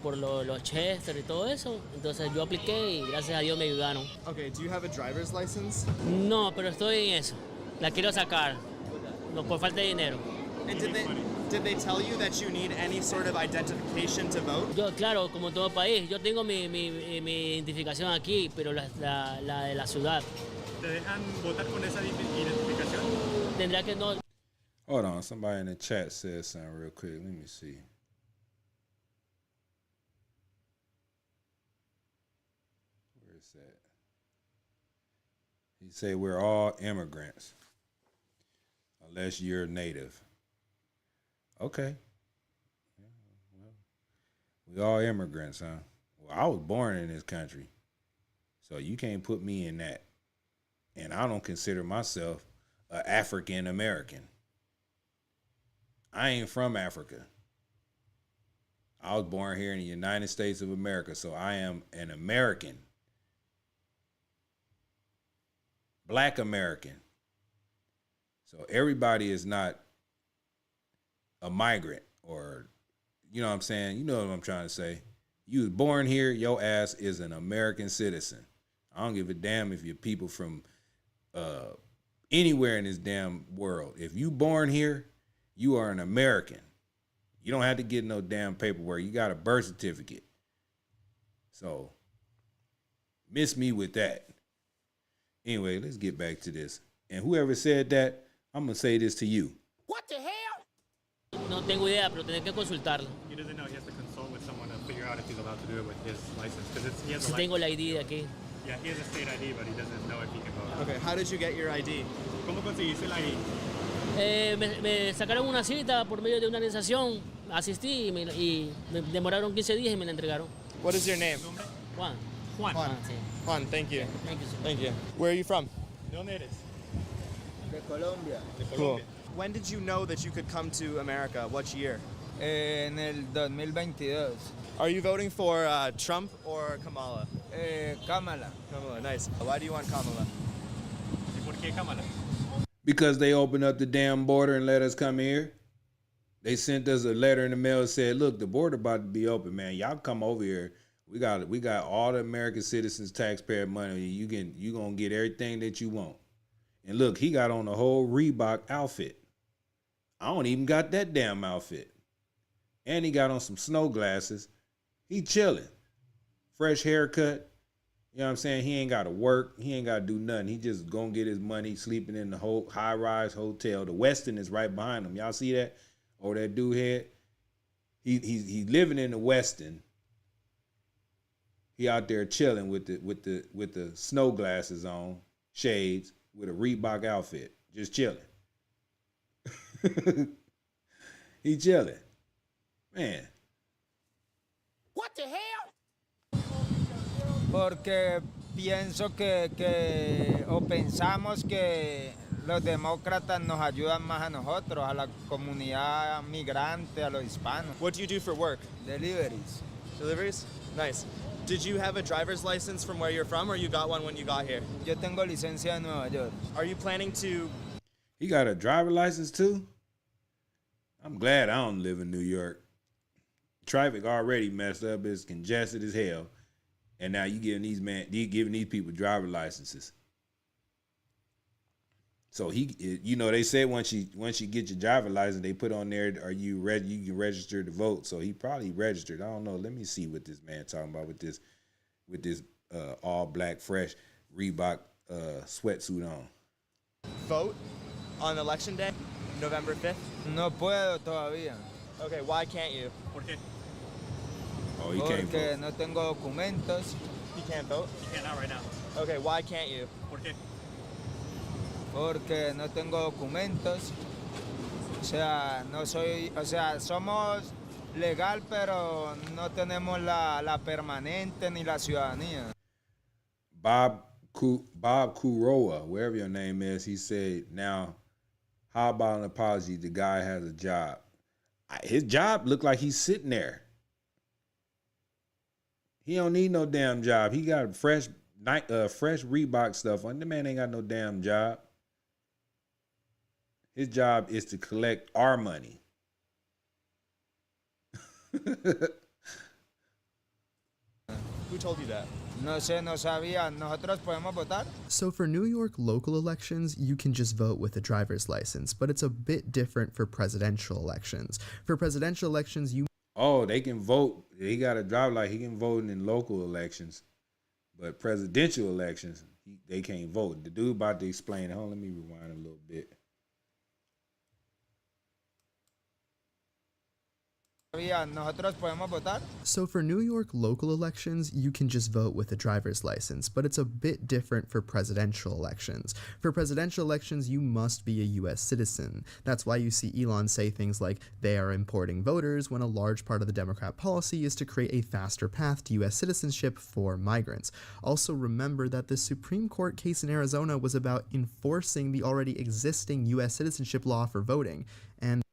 por los Chester y todo eso. Entonces yo apliqué y gracias a Dios me ayudaron. Okay, do you have a driver's license? No, pero estoy en eso. La quiero sacar, no por falta de dinero. And did they tell you that you need any sort of identification to vote? Yo, claro, como todo país, yo tengo mi identificación aquí, pero la de la ciudad. ¿Te dejan votar con esa identificación? Tendrá que no. Hold on, somebody in the chat said something real quick. Let me see. Where is that? He said we're all immigrants, unless you're native. Okay. Yeah, well, we all immigrants, huh? Well, I was born in this country, so you can't put me in that. And I don't consider myself an African American. I ain't from Africa. I was born here in the United States of America, so I am an American. Black American. So everybody is not a migrant, or, you know what I'm saying? You know what I'm trying to say. You was born here, your ass is an American citizen. I don't give a damn if you're people from anywhere in this damn world. If you born here, you are an American. You don't have to get no damn paperwork. You got a birth certificate. So, miss me with that. Anyway, let's get back to this. And whoever said that, I'm going to say this to you. What the hell? No tengo idea, pero tengo que consultarlo. He doesn't know. He has to consult with someone to figure out if he's allowed to do it with his license. Because he has Si tengo la ID de aquí. Yeah, he has a state ID, but he doesn't know if he can vote. Okay, how did you get your ID? ¿Cómo conseguiste la ID? Me sacaron una cita por medio de una organización, asistí y me demoraron 15 días y me la entregaron. What is your name? Juan. Juan. Sí. Juan, thank you. Thank you, sir. Thank you. Where are you from? ¿De dónde eres? De Colombia. De Cool. Colombia. When did you know that you could come to America? What year? En el 2022. Are you voting for Trump or Kamala? Kamala. Kamala, nice. Why do you want Kamala? ¿Y por qué Kamala? Because they opened up the damn border and let us come here. They sent us a letter in the mail that said, look, the border about to be open, man. Y'all come over here. We got all the American citizens' taxpayer money. You gonna get everything that you want. And look, he got on the whole Reebok outfit. I don't even got that damn outfit. And he got on some snow glasses. He chilling. Fresh haircut. You know what I'm saying? He ain't got to work. He ain't got to do nothing. He just gonna get his money, sleeping in the whole high-rise hotel. The Westin is right behind him. Y'all see that? Or that dude head? He's living in the Westin. He out there chilling with the snow glasses on, shades, with a Reebok outfit, just chilling. He chilling, man. What the hell? Porque pienso o pensamos que los demócratas nos ayudan más a nosotros, a la comunidad migrante, a los hispanos. What do you do for work? Deliveries. Deliveries? Nice. Did you have a driver's license from where you're from, or you got one when you got here? Yo tengo licencia de Nueva York. Are you planning to... He got a driver license too? I'm glad I don't live in New York. Traffic already messed up. It's congested as hell. And now you giving these people driver licenses. So they said once you get your driver license, they put on there, you can register to vote. So he probably registered. I don't know. Let me see what this man talking about with this all black fresh Reebok sweatsuit on. Vote on election day, November 5th? No puedo todavía. Okay, why can't you? ¿Por qué? Oh, he can't Porque vote. no tengo documentos. You can't vote? You can't, not right now. Okay, why can't you? ¿Por qué? Porque no tengo documentos. Somos legal, pero no tenemos la permanente ni la ciudadanía. Bob Kuroa, wherever your name is, he said, now, how about an apology? The guy has a job. His job looked like he's sitting there. He don't need no damn job. He got fresh Reebok stuff on. The man ain't got no damn job. His job is to collect our money. Who told you that? No sé, no sabía. ¿Nosotros podemos votar? So for New York local elections, you can just vote with a driver's license, but it's a bit different for presidential elections. For presidential elections, they can vote. He got a driver like he can vote in local elections, but presidential elections, they can't vote. The dude about to explain it. Hold on, let me rewind a little bit. ¿Nosotros podemos votar? So for New York local elections, you can just vote with a driver's license, but it's a bit different for presidential elections. For presidential elections, you must be a US citizen. That's why you see Elon say things like they are importing voters when a large part of the Democrat policy is to create a faster path to US citizenship for migrants. Also remember that the Supreme Court case in Arizona was about enforcing the already existing US citizenship law for voting. And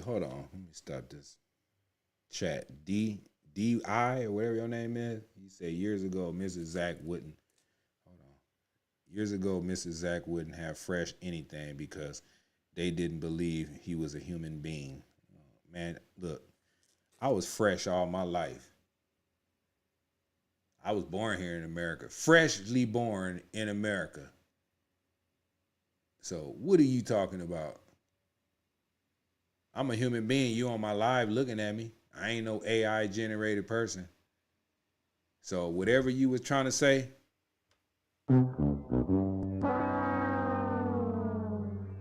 Hold on, let me stop this chat. D.I. or whatever your name is. He said years ago, Mrs. Zac wouldn't have fresh anything because they didn't believe he was a human being. Man, look, I was fresh all my life. I was born here in America, freshly born in America. So what are you talking about? I'm a human being. You on my live looking at me. I ain't no AI generated person. So whatever you was trying to say,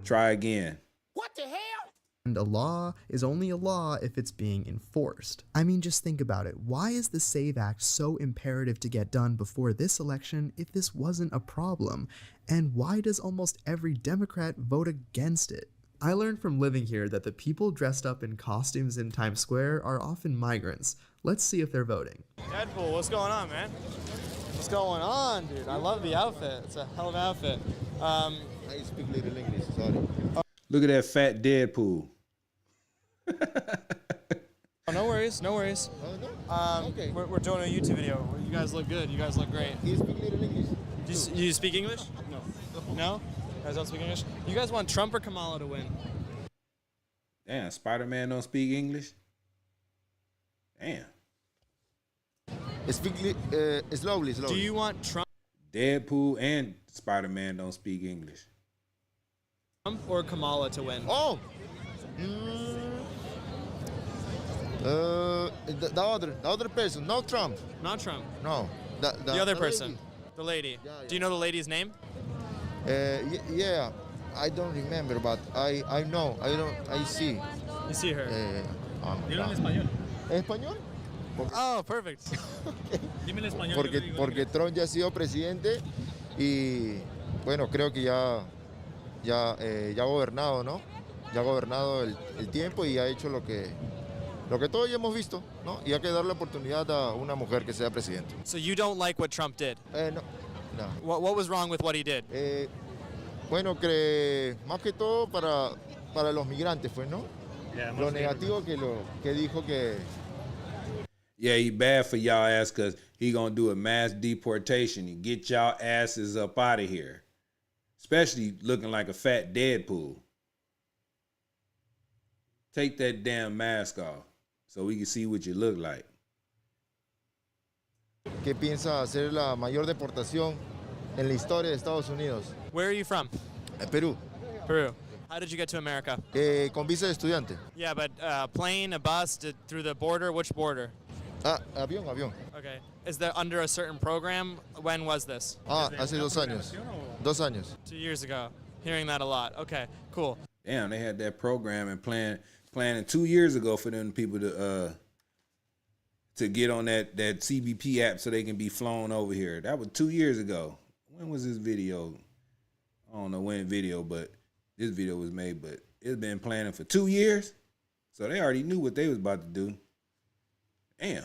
try again. What the hell? And a law is only a law if it's being enforced. I mean, just think about it. Why is the SAVE Act so imperative to get done before this election if this wasn't a problem? And why does almost every Democrat vote against it? I learned from living here that the people dressed up in costumes in Times Square are often migrants. Let's see if they're voting. Deadpool, what's going on, man? What's going on, dude? I love the outfit. It's a hell of an outfit. I speak little English, sorry. Look at that fat Deadpool. Oh, no worries, no worries. Okay. We're doing a YouTube video. You guys look good. You guys look great. You speak little English? You speak English? No. No? You guys don't speak English? You guys want Trump or Kamala to win? Damn, Spider-Man don't speak English? Damn. Speak slowly. Do you want Trump Deadpool and Spider-Man don't speak English. or Kamala to win? Oh! The other person, not Trump. Not Trump. No. The other person. The lady. Yeah. Do you know the lady's name? Yeah, I don't remember, but I know. I see. You see her. Dilo en español. ¿Español? Oh, perfect. Dime en español. Porque Trump ya ha sido presidente y bueno, creo que ya ha gobernado, ¿no? Ya ha gobernado el tiempo y ha hecho lo que todos ya hemos visto, ¿no? Y hay que darle oportunidad a una mujer que sea presidente. So you don't like what Trump did? No. What was wrong with what he did? Bueno, más que todo para los migrantes, pues, ¿no? Yeah, Lo negativo que dijo que... Yeah, he bad for y'all ass because he gonna do a mass deportation and get y'all asses up out of here. Especially looking like a fat Deadpool. take that damn mask off so we can see what you look like. ¿Qué piensa hacer la mayor deportación en la historia de Estados Unidos? Where are you from? Perú. Peru. How did you get to America? Con visa de estudiante. Yeah, but plane, a bus, through the border. Which border? Avión. Okay. Is that under a certain program? When was this? Hace 2 años. 2 años. 2 years ago. Hearing that a lot. Okay, cool. Damn, they had that program and planning 2 years ago for them people to get on that CBP app so they can be flown over here. That was 2 years ago. When was this video? I don't know when the video, but this video was made, but it's been planning for 2 years. So they already knew what they was about to do. Damn.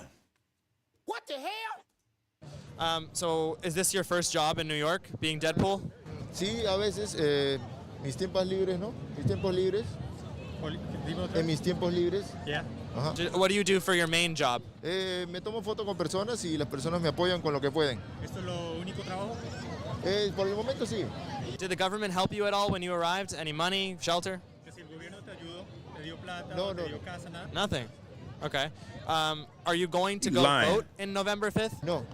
What the hell? So is this your first job in New York, being Deadpool? Sí, a veces mis tiempos libres, ¿no? Mis tiempos libres. En mis tiempos libres. Yeah. Ajá. What do you do for your main job? Me tomo fotos con personas y las personas me apoyan con lo que pueden. ¿Esto es lo único trabajo? Por el momento sí. Did the government help you at all when you arrived? Any money, shelter? Que si el gobierno te ayudó, te dio plata, No, te no, dio no. casa, nada. Nothing. Okay. Are you going to go Lying. vote in November 5th? No.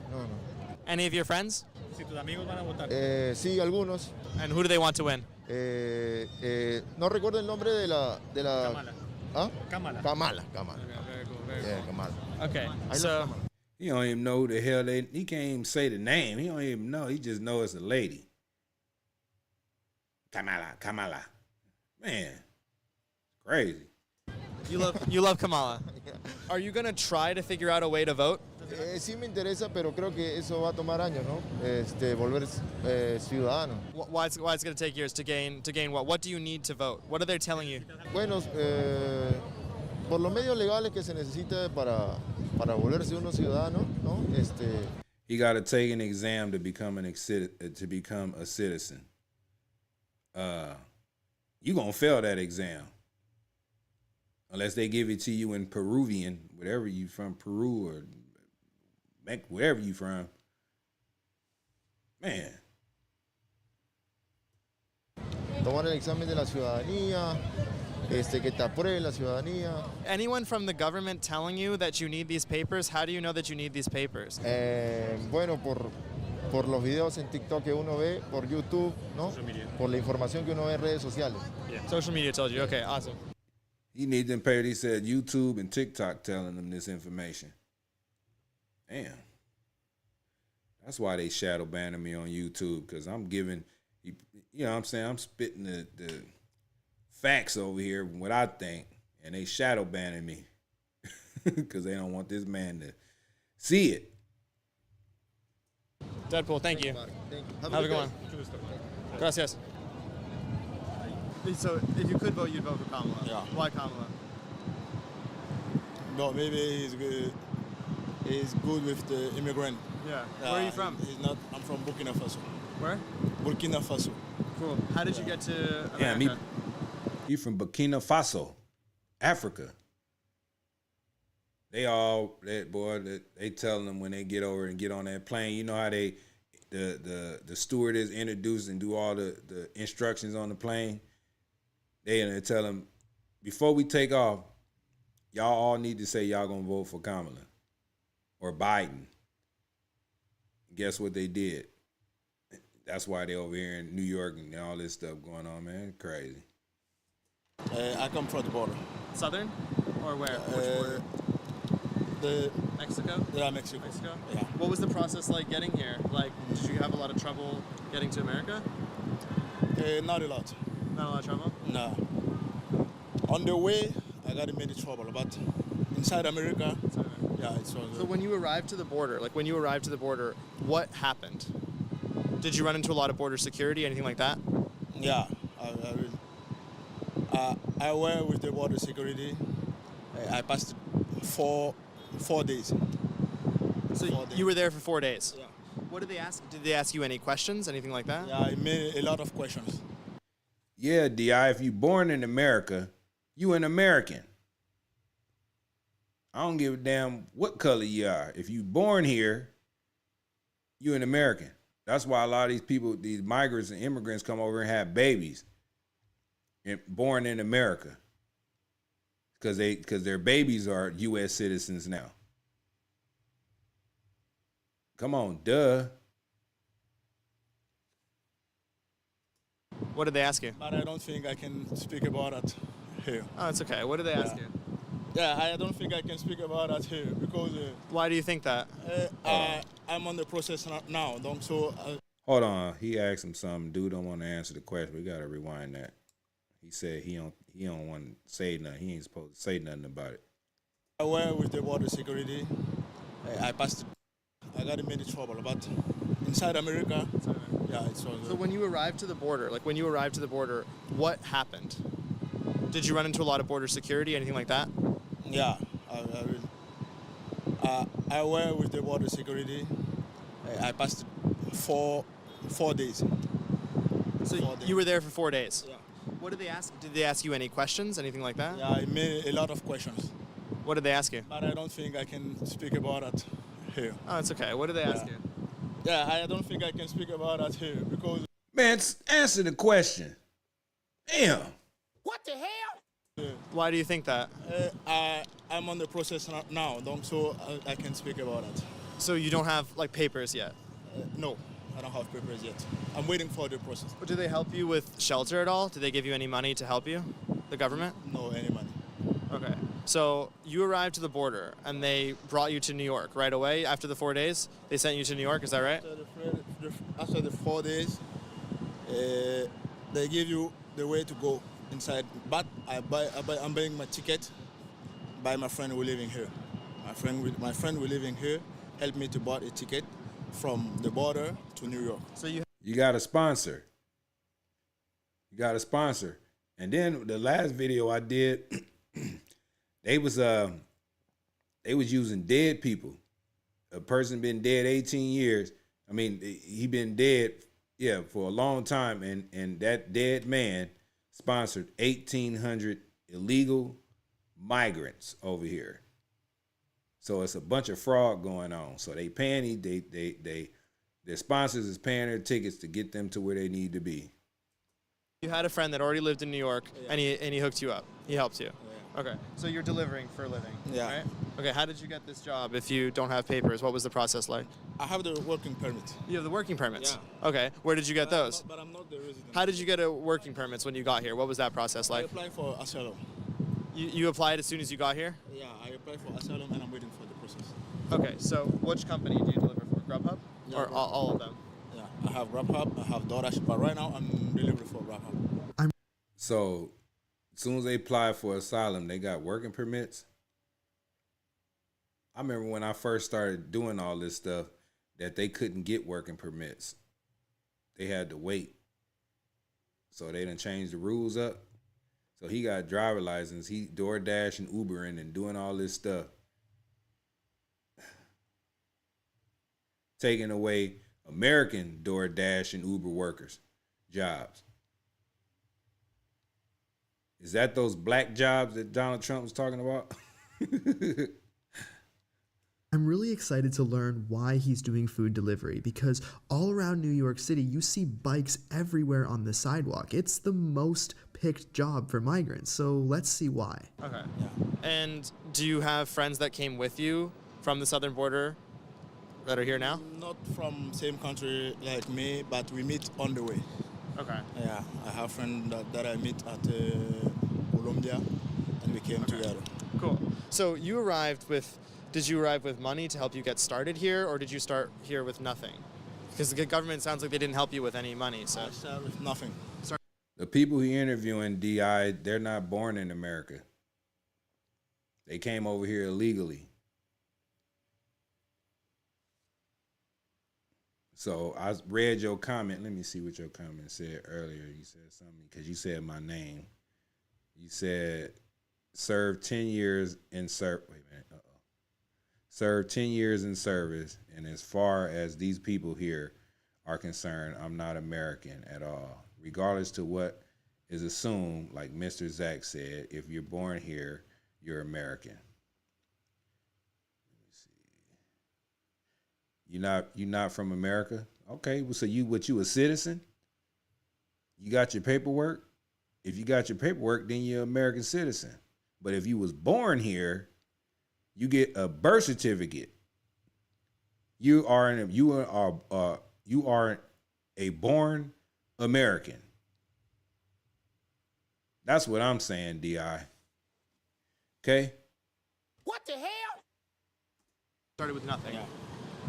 Any of your friends? Si tus amigos van a votar. Sí, algunos. And who do they want to win? No recuerdo el nombre de la. Kamala. ¿Ah? Kamala. Kamala. Very cool. Very Yeah, Kamala. Okay. I love So Kamala. He don't even know who the hell he can't even say the name. He don't even know. He just know it's a lady. Kamala. Man, crazy. you love Kamala. Are you gonna try to figure out a way to vote? Sí me interesa, pero creo que eso va a tomar años, ¿no? Volver ciudadano. Why it's gonna take years to gain what? What do you need to vote? What are they telling you? Bueno, por los medios legales que se necesita para volverse uno ciudadano, ¿no? He got to take an exam to become a citizen. You gonna fail that exam unless they give it to you in Peruvian, whatever you from, Peru or wherever you from. Man. Tomar el examen de la ciudadanía, que te apruebe la ciudadanía. Anyone from the government telling you that you need these papers? How do you know that you need these papers? Bueno, por los videos en TikTok que uno ve, por YouTube, ¿no? Por la información que uno ve en redes sociales. Yeah. Social media told you. Okay, awesome. He needs them papers. He said YouTube and TikTok telling them this information. Damn. That's why they shadow banning me on YouTube, because I'm giving, you know what I'm saying? I'm spitting the facts over here, what I think, and they shadow banning me because they don't want this man to see it. Deadpool, thank you. Have a good one. Gracias. So, if you could vote, you'd vote for Kamala. Yeah. Why Kamala? No, maybe he's good. He's good with the immigrant. Yeah. Where are you from? He's not. I'm from Burkina Faso. Where? Burkina Faso. Cool. How did you get to America? Damn, he from Burkina Faso, Africa. They tell them when they get over and get on that plane. You know how the stewardess introduce and do all the instructions on the plane. They tell them before we take off, y'all all need to say y'all gonna vote for Kamala or Biden. Guess what they did? That's why they over here in New York and all this stuff going on, man. Crazy. I come from the border. Southern? Or where? Which border? Mexico? Yeah, Mexico. Yeah. What was the process like getting here? Like, did you have a lot of trouble getting to America? Not a lot. Not a lot of trouble? No. On the way, I got in many trouble, but inside America, yeah, it's all good. So when you arrived to the border, what happened? Did you run into a lot of border security, anything like that? Yeah, I went with the border security. I passed 4 days. So you were there for 4 days? Yeah. What did they ask? Did they ask you any questions, anything like that? Yeah, I made a lot of questions. Yeah, D.I., if you're born in America, you an American. I don't give a damn what color you are. If you born here, you an American. That's why a lot of these people, these migrants and immigrants come over and have babies and born in America. because their babies are U.S. citizens now. Come on, duh. What did they ask you? But I don't think I can speak about it here. Oh, it's okay. What did they ask you? Yeah, I don't think I can speak about that here because. Why do you think that? I'm on the process now, so. Hold on, he asked him something. Dude don't want to answer the question. We gotta rewind that. He said he don't want to say nothing. He ain't supposed to say nothing about it. Aware with the border security, I passed. I got in many trouble, but inside America, yeah, it's all good. So when you arrived to the border, what happened? Did you run into a lot of border security, anything like that? Yeah, I aware with the border security. I passed 4 days. So you were there for 4 days? Yeah. What did they ask? Did they ask you any questions, anything like that? Yeah, I made a lot of questions. What did they ask you? But I don't think I can speak about it here. Oh, it's okay. What did they ask you? Yeah, I don't think I can speak about it here because. Man, answer the question. Damn. What the hell? Why do you think that? I'm on the process now, so I can speak about it. So you don't have like papers yet? No, I don't have papers yet. I'm waiting for the process. But do they help you with shelter at all? Did they give you any money to help you? The government? No, any money. Okay. So you arrived to the border and they brought you to New York right away after the 4 days? They sent you to New York, is that right? After the 4 days, they give you the way to go inside. But I'm buying my ticket by my friend who living here. My friend who living here helped me to buy a ticket from the border to New York. So you got a sponsor. You got a sponsor. And then the last video I did, they was using dead people. A person been dead 18 years. I mean, he been dead, for a long time, and that dead man sponsored 1,800 illegal migrants over here. So it's a bunch of fraud going on. So they paying their sponsors is paying their tickets to get them to where they need to be. You had a friend that already lived in New York, and he hooked you up. He helped you. Yeah. Okay. So you're delivering for a living. Yeah. Right? Okay. How did you get this job if you don't have papers? What was the process like? I have the working permit. You have the working permits? Yeah. Okay. Where did you get those? But I'm not the resident. How did you get a working permits when you got here? What was that process like? I applied for asylum. You applied as soon as you got here? Yeah, I applied for asylum and I'm waiting for the process. Okay. So which company do you deliver for? Grubhub? Yeah, or all of them? Yeah, I have Grubhub, I have DoorDash, but right now I'm delivering for Grubhub. So as soon as they apply for asylum, they got working permits. I remember when I first started doing all this stuff that they couldn't get working permits. They had to wait. So they done changed the rules up. So he got a driver license. He DoorDash and Ubering and doing all this stuff. Taking away American DoorDash and Uber workers' jobs. Is that those black jobs that Donald Trump was talking about? I'm really excited to learn why he's doing food delivery because all around New York City, you see bikes everywhere on the sidewalk. It's the most picked job for migrants, so let's see why. Okay. Yeah. And do you have friends that came with you from the southern border that are here now? Not from same country like me, but we meet on the way. Okay. Yeah, I have friends that I meet at Colombia, and we came together. Cool. So you arrived with, did you arrive with money to help you get started here, or did you start here with nothing? Because the government sounds like they didn't help you with any money, so. I started with nothing. The people he interviewing, DI, they're not born in America. They came over here illegally. So I read your comment. Let me see what your comment said earlier. You said something because you said my name. You said served 10 years in service. Wait a minute. Served 10 years in service, and as far as these people here are concerned, I'm not American at all. Regardless to what is assumed, like Mr. Zac said, if you're born here, you're American. Let me see. You're not from America? Okay, well, so you a citizen? You got your paperwork? If you got your paperwork, then you're an American citizen. But if you was born here, you get a birth certificate. You are a born American. That's what I'm saying, DI. Okay? What the hell? Started with nothing. Yeah.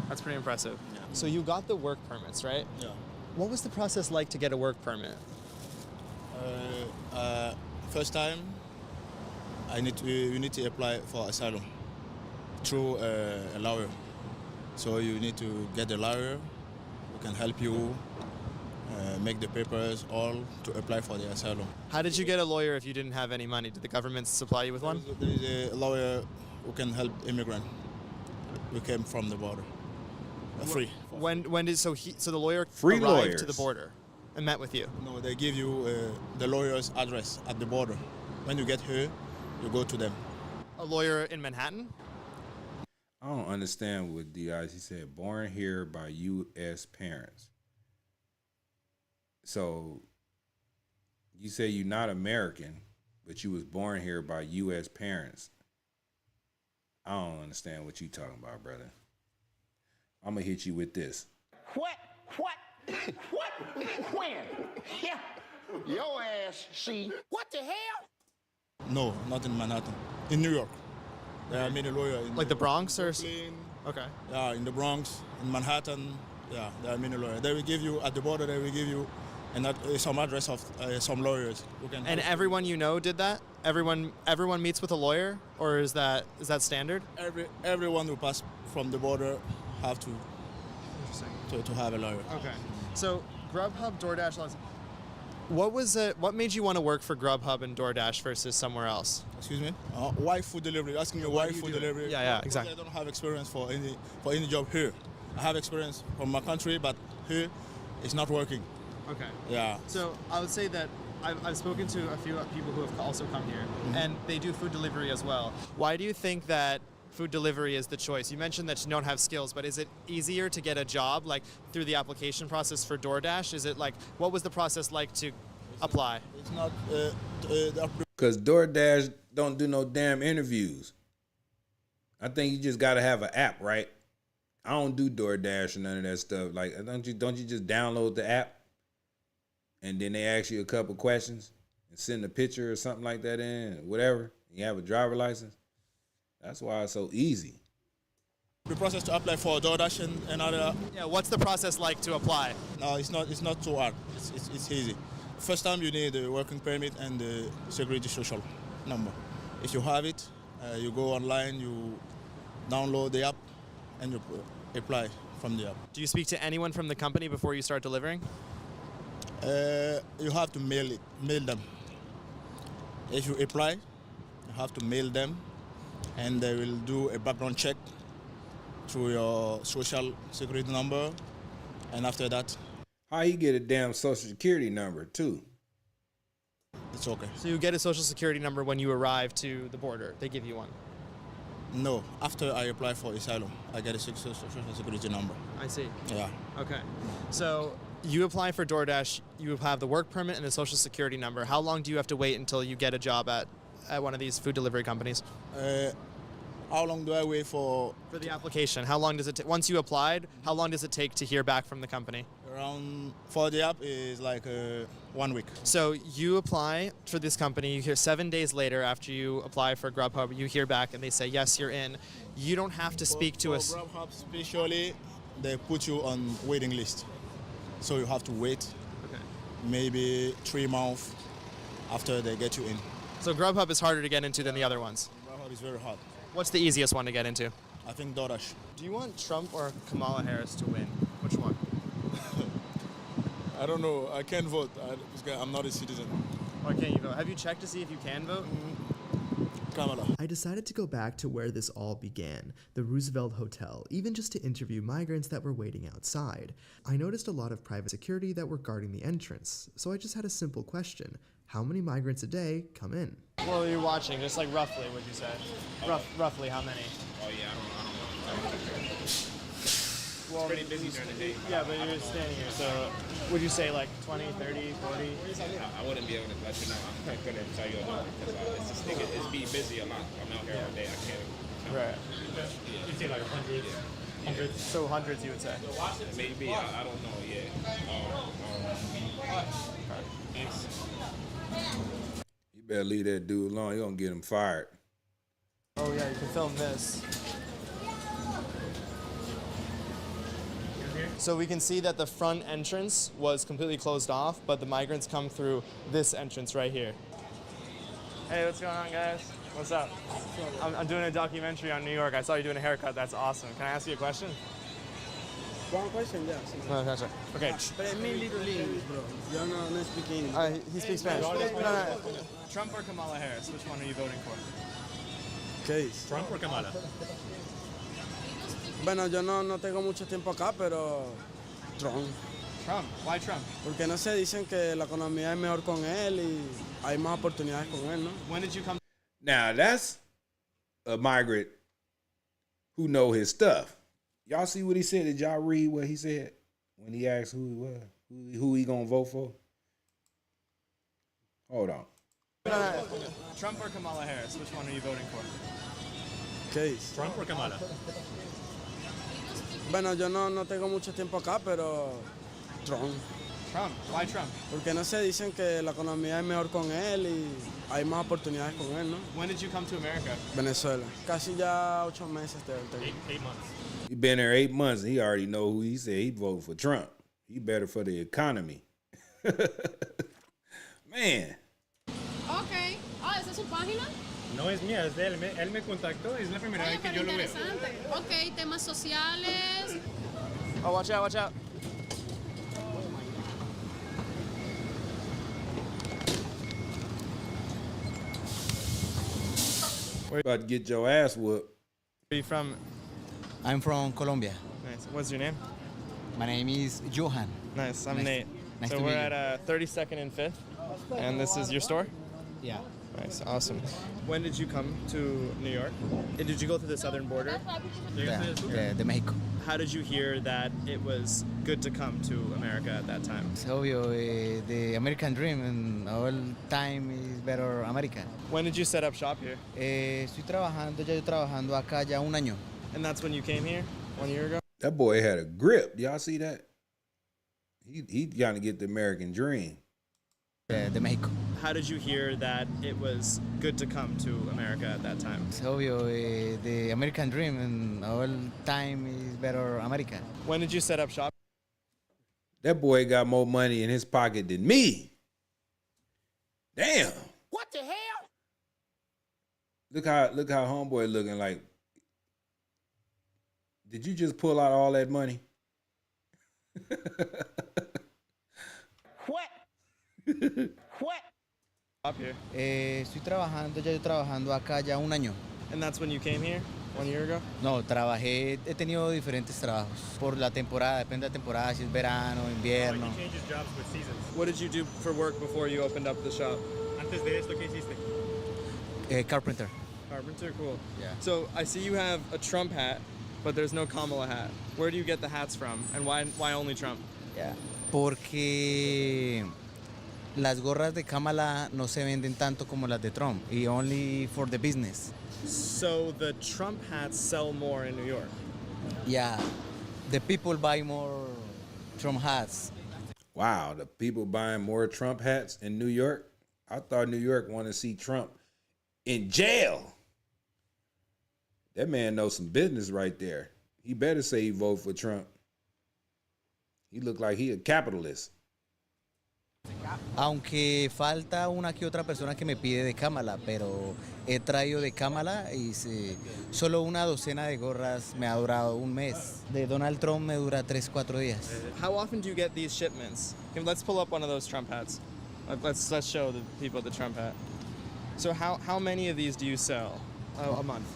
That's pretty impressive. Yeah. So you got the work permits, right? Yeah. What was the process like to get a work permit? First time, you need to apply for asylum through a lawyer. So you need to get a lawyer who can help you make the papers all to apply for the asylum. How did you get a lawyer if you didn't have any money? Did the government supply you with one? There is a lawyer who can help immigrant who came from the border. Free. When did so the lawyer free arrived lawyers to the border and met with you? No, they give you the lawyer's address at the border. When you get here, you go to them. A lawyer in Manhattan? I don't understand what DI. He said born here by U.S. parents. So you say you're not American, but you was born here by U.S. parents. I don't understand what you talking about, brother. I'm gonna hit you with this. What? When? Yeah. Your ass, see. What the hell? No, not in Manhattan. In New York. There are many lawyers. Like the Bronx or? Brooklyn, okay. Yeah, in the Bronx, in Manhattan. Yeah, there are many lawyers. They will give you, at the border, they will give you some address of some lawyers who can. And everyone you know did that? Everyone meets with a lawyer, or is that standard? Everyone who pass from the border have to have a lawyer. Okay. So Grubhub, DoorDash, what made you want to work for Grubhub and DoorDash versus somewhere else? Excuse me? Why food delivery? You're asking me why food delivery? Yeah, exactly. I don't have experience for any job here. I have experience from my country, but here it's not working. Okay. Yeah. So I would say that I've spoken to a few people who have also come here, and they do food delivery as well. Why do you think that food delivery is the choice? You mentioned that you don't have skills, but is it easier to get a job like through the application process for DoorDash? Is it like, what was the process like to apply? It's not because DoorDash don't do no damn interviews. I think you just gotta have an app, right? I don't do DoorDash or none of that stuff. Like, don't you just download the app and then they ask you a couple questions and send a picture or something like that in, whatever. You have a driver license. That's why it's so easy. The process to apply for DoorDash and other. Yeah, what's the process like to apply? No, it's not too hard. It's easy. First time you need a working permit and the security social number. If you have it, you go online, you download the app, and you apply from the app. Do you speak to anyone from the company before you start delivering? You have to mail them. If you apply, you have to mail them, and they will do a background check through your social security number, and after that. How you get a damn social security number too? It's okay. So you get a social security number when you arrive to the border. They give you one. No, after I apply for asylum, I get a social security number. I see. Yeah. Okay. So you apply for DoorDash, you have the work permit and a social security number. How long do you have to wait until you get a job at one of these food delivery companies? How long do I wait for? For the application, how long does it take? Once you applied, how long does it take to hear back from the company? Around, for the app is like 1 week. So you apply for this company, you hear 7 days later after you apply for Grubhub, you hear back and they say, yes, you're in. You don't have to speak to us. For Grubhub especially, they put you on waiting list. So you have to wait maybe 3 months after they get you in. So Grubhub is harder to get into than the other ones? Grubhub is very hard. What's the easiest one to get into? I think DoorDash. Do you want Trump or Kamala Harris to win? Which one? I don't know. I can't vote. I'm not a citizen. Why can't you vote? Have you checked to see if you can vote? Kamala. I decided to go back to where this all began, the Roosevelt Hotel, even just to interview migrants that were waiting outside. I noticed a lot of private security that were guarding the entrance, so I just had a simple question. How many migrants a day come in? Well, you're watching, just like roughly, would you say? Roughly how many? Oh yeah, I don't know. Well, pretty busy during the day. Yeah, but you're staying here, so would you say like 20, 30, 40? I wouldn't be able to let you know. I couldn't tell you a number because it's just it's be busy a lot. I'm out here all day. I can't. Right. You'd say like hundreds. Hundreds. So hundreds, you would say? Maybe. I don't know yet. Thanks. You better leave that dude alone. You're gonna get him fired. Oh yeah, you can film this. So we can see that the front entrance was completely closed off, but the migrants come through this entrance right here. Hey, what's going on, guys? What's up? I'm doing a documentary on New York. I saw you doing a haircut. That's awesome. Can I ask you a question? One question, yeah. No, gotcha. Okay. But I mean little English, bro. Yo no speak English. He speaks Spanish. No. Trump or Kamala Harris? Which one are you voting for? ¿Qué dice? Trump or Kamala? Bueno, yo no tengo mucho tiempo acá, pero Trump. Trump. Why Trump? Porque no sé, dicen que la economía es mejor con él y hay más oportunidades con él, ¿no? When did you come? Now that's a migrant who know his stuff. Y'all see what he said? Did y'all read what he said when he asked who he was, who he gonna vote for? Hold on. No. Trump or Kamala Harris? Which one are you voting for? ¿Qué dice? Trump or Kamala? Bueno, yo no tengo mucho tiempo acá, pero Trump. Trump. Why Trump? Porque no sé, dicen que la economía es mejor con él y hay más oportunidades con él, ¿no? When did you come to America? Venezuela. Casi ya 8 meses tengo. 8 months. He been there 8 months. And he already know who he said he voted for Trump. He better for the economy. Man. Ok. ¿Esa es su página? No es mía, es de él. Él me contactó y es la primera vez que yo lo veo. Interesante. Ok, temas sociales. Oh, watch out, watch out. About to get your ass whooped. Where are you from? I'm from Colombia. Nice. What's your name? My name is Johan. Nice. I'm Nate. Nice so to we're meet at 32nd and 5th, and this is your store? Yeah. Nice. Awesome. When did you come to New York? Did you go through the southern border? De México. How did you hear that it was good to come to America at that time? Es obvio, the American dream and all time is better America. When did you set up shop here? Estoy trabajando acá ya un año. And that's when you came here, 1 year ago? That boy had a grip. Y'all see that? He trying to get the American dream. De México. How did you hear that it was good to come to America at that time? Es obvio, the American dream and all time is better America. When did you set up shop? That boy got more money in his pocket than me. Damn. What the hell? Look how homeboy looking like. Did you just pull out all that money? What? What? Up here. Estoy trabajando acá ya un año. And that's when you came here, 1 year ago? No, he tenido diferentes trabajos por la temporada, depende de la temporada, si es verano, invierno. Like he changes jobs with seasons. What did you do for work before you opened up the shop? Antes de esto, ¿qué hiciste? Carpenter. Carpenter, cool. Yeah. So I see you have a Trump hat, but there's no Kamala hat. Where do you get the hats from, and why only Trump? Yeah. Porque las gorras de Kamala no se venden tanto como las de Trump, y only for the business. So the Trump hats sell more in New York? Yeah, the people buy more Trump hats. Wow, the people buying more Trump hats in New York? I thought New York wanted to see Trump in jail. That man knows some business right there. He better say he vote for Trump. He look like he a capitalist. Aunque falta una que otra persona que me pide de Kamala, pero he traído de Kamala y solo una docena de gorras me ha durado un mes. De Donald Trump me dura 3-4 días. How often do you get these shipments? Let's pull up one of those Trump hats. Let's show the people the Trump hat. So how many of these do you sell a month?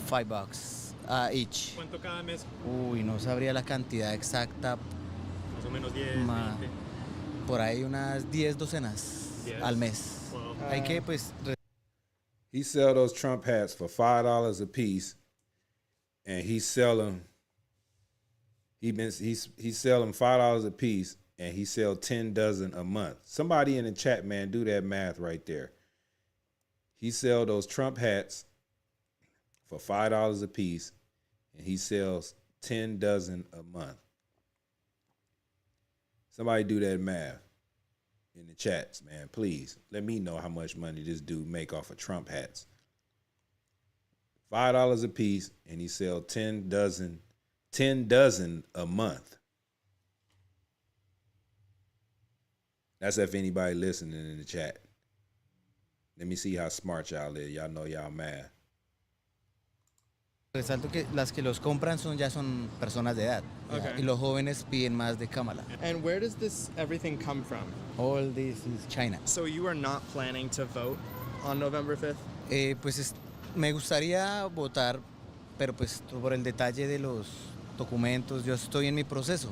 $5 each. ¿Cuánto cada mes? Uy, no sabría la cantidad exacta. Más o menos 10, 20. Por ahí unas 10 docenas al mes. Well, Hay que pues. He sell those Trump hats for $5 a piece, and he sell them He's selling $5 a piece, and he sell 10 dozen a month. Somebody in the chat, man, do that math right there. He sell those Trump hats for $5 a piece, and he sells 10 dozen a month. Somebody do that math in the chats, man. Please let me know how much money this dude make off of Trump hats. $5 a piece, and he sell 10 dozen a month. That's if anybody listening in the chat. Let me see how smart y'all is. Y'all know y'all math. Resalto que las que los compran ya son personas de edad. Okay. Y los jóvenes piden más de Kamala. And where does this everything come from? All this is China. So you are not planning to vote on November 5th? Pues me gustaría votar, pero pues por el detalle de los documentos, yo estoy en mi proceso.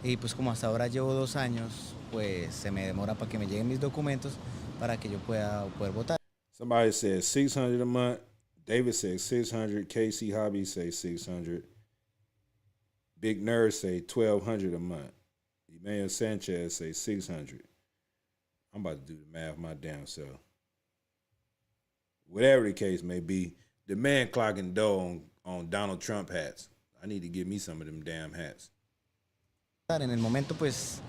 Y pues como hasta ahora llevo 2 años, pues se me demora para que me lleguen mis documentos para que yo pueda poder votar. Somebody says $600 a month. David says $600. Casey Hobby say $600. Big Nerd say $1,200 a month. Emmanuel Sanchez say $600. I'm about to do the math my damn self. Whatever the case may be, the man clocking dough on Donald Trump hats. I need to get me some of them damn hats. En el momento, pues.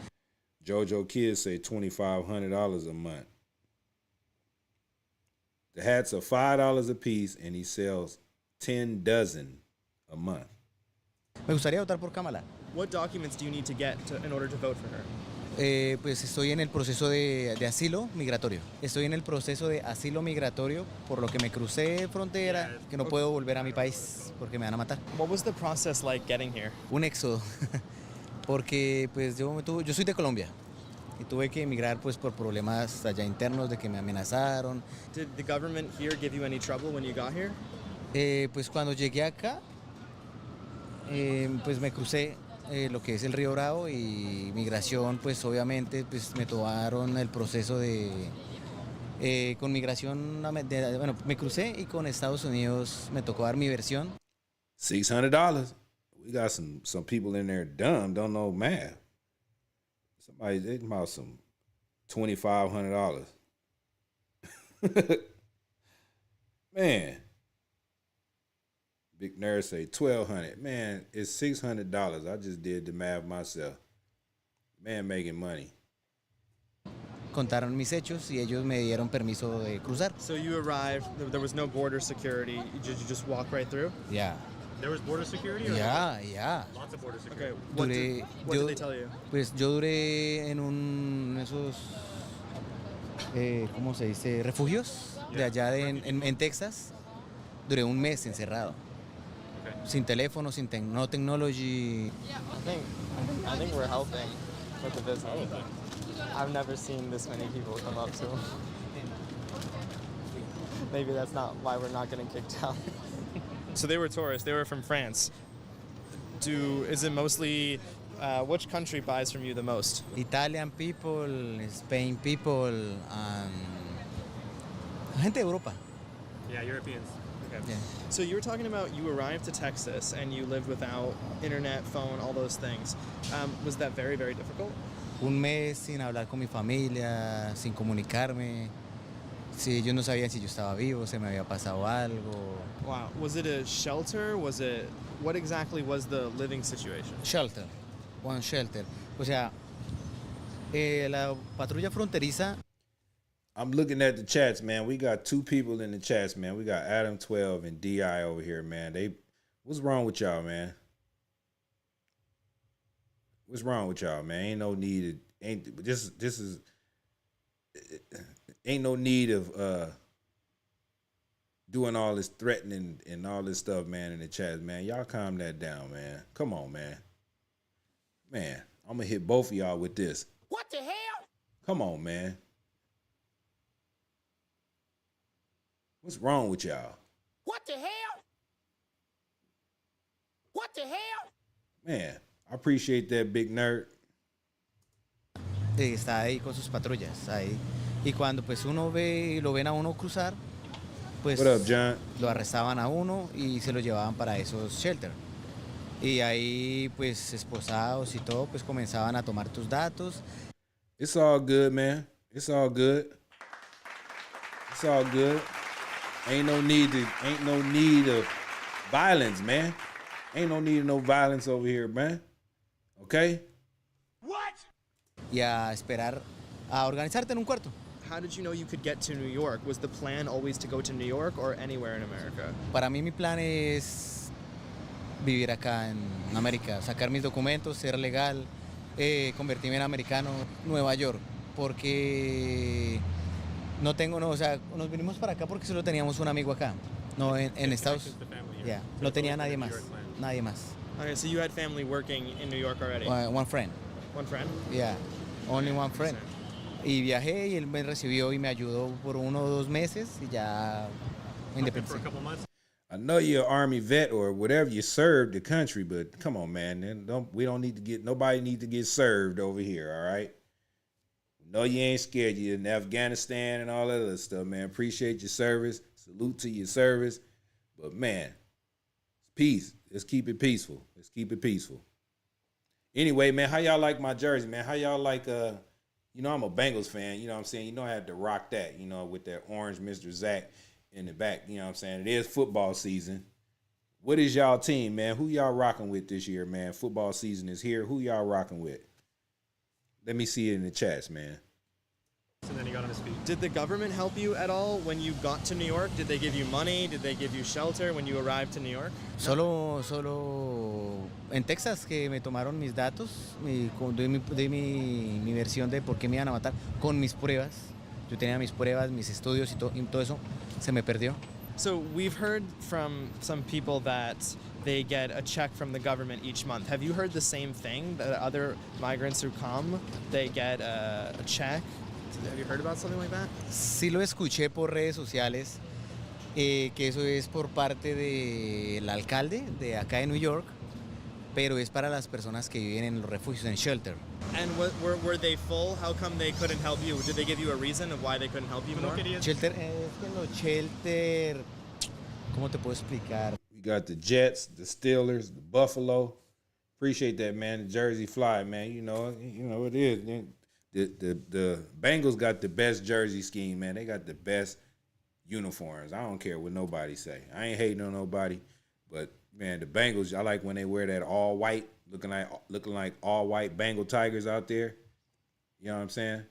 JoJo Kids say $2,500 a month. The hats are $5 a piece, and he sells 10 dozen a month. Me gustaría votar por Kamala. What documents do you need to get in order to vote for her? Pues estoy en el proceso de asilo migratorio. Estoy en el proceso de asilo migratorio, por lo que me crucé frontera, que no puedo volver a mi país porque me van a matar. What was the process like getting here? Un éxodo, porque pues yo soy de Colombia y tuve que emigrar pues por problemas allá internos de que me amenazaron. Did the government here give you any trouble when you got here? Pues cuando llegué acá, pues me crucé lo que es el Río Bravo y migración, pues obviamente pues me tomaron el proceso con migración, bueno, me crucé y con Estados Unidos me tocó dar mi versión. $600. We got some people in there dumb, don't know math. Somebody, they about some $2,500. Man. Big Nerd say $1,200. Man, it's $600. I just did the math myself. Man making money. Contaron mis hechos y ellos me dieron permiso de cruzar. So you arrived, there was no border security, you just walk right through? Yeah. There was border security? Yeah. Lots of border security. Okay, what did they tell you? Pues yo duré en esos, ¿cómo se dice? Refugios de allá en Texas. Duré un mes encerrado. Sin teléfono, no technology. I think we're helping with the business. I've never seen this many people come up to him. Maybe that's not why we're not getting kicked out. So they were tourists, they were from France. Is it mostly, which country buys from you the most? Italian people, Spain people, gente de Europa. Yeah, Europeans. Okay. Yeah. So you were talking about you arrived to Texas and you lived without internet, phone, all those things. Was that very, very difficult? Un mes sin hablar con mi familia, sin comunicarme. Si ellos no sabían si yo estaba vivo, se me había pasado algo. Wow. Was it a shelter? What exactly was the living situation? Shelter. One shelter. O sea, la patrulla fronteriza. I'm looking at the chats, man. We got 2 people in the chats, man. We got Adam 12 and DI over here, man. What's wrong with y'all, man? What's wrong with y'all, man? Ain't no need of doing all this threatening and all this stuff, man, in the chat, man. Y'all calm that down, man. Come on, man. Man, I'm gonna hit both of y'all with this. What the hell? Come on, man. What's wrong with y'all? What the hell? What the hell? Man, I appreciate that, Big Nerd. Está ahí con sus patrullas, ahí. Y cuando pues lo ven a uno cruzar, pues What up, John? lo arrestaban a uno y se lo llevaban para esos shelters. Y ahí, pues, esposados y todo, pues comenzaban a tomar tus datos. It's all good, man. It's all good. It's all good. Ain't no need of violence, man. Ain't no need of no violence over here, man. Okay? Y a esperar a organizarte en un cuarto. How did you know you could get to New York? Was the plan always to go to New York or anywhere in America? Para mí mi plan es vivir acá en América, sacar mis documentos, ser legal, convertirme en americano, Nueva York, porque no tengo, no, o sea, nos vinimos para acá porque solo teníamos un amigo acá, no en Estados Unidos, no tenía nadie más. Okay, so you had family working in New York already? One friend. One friend? Yeah, only one friend. Y viajé y él me recibió y me ayudó por 1 o 2 meses y ya me independicé. I know you're an Army vet or whatever, you served the country, but come on, man. Nobody need to get served over here, all right? No, you ain't scared. You're in Afghanistan and all that other stuff, man. Appreciate your service. Salute to your service. But, man, peace. Let's keep it peaceful. Let's keep it peaceful. Anyway, man, how y'all like my jersey, man? How y'all like, you know, I'm a Bengals fan. You know what I'm saying? You know I had to rock that, you know, with that orange Mr. Zac in the back. You know what I'm saying? It is football season. What is y'all team, man? Who y'all rocking with this year, man? Football season is here. Who y'all rocking with? Let me see it in the chats, man. And then he got on his feet. Did the government help you at all when you got to New York? Did they give you money? Did they give you shelter when you arrived to New York? Solo en Texas que me tomaron mis datos, de mi versión de por qué me iban a matar, con mis pruebas. Yo tenía mis pruebas, mis estudios y todo eso se me perdió. So we've heard from some people that they get a check from the government each month. Have you heard the same thing? That other migrants who come, they get a check? Have you heard about something like that? Sí lo escuché por redes sociales, que eso es por parte del alcalde de acá de New York, pero es para las personas que viven en los refugios, en shelter. And were they full? How come they couldn't help you? Did they give you a reason of why they couldn't help you more? Shelter, es que en los shelter, ¿cómo te puedo explicar? We got the Jets, the Steelers, the Buffalo. Appreciate that, man. The Jersey fly, man. You know it is. The Bengals got the best jersey scheme, man. They got the best uniforms. I don't care what nobody say. I ain't hating on nobody, but man, the Bengals, I like when they wear that all white, looking like all white Bengal Tigers out there. You know what I'm saying?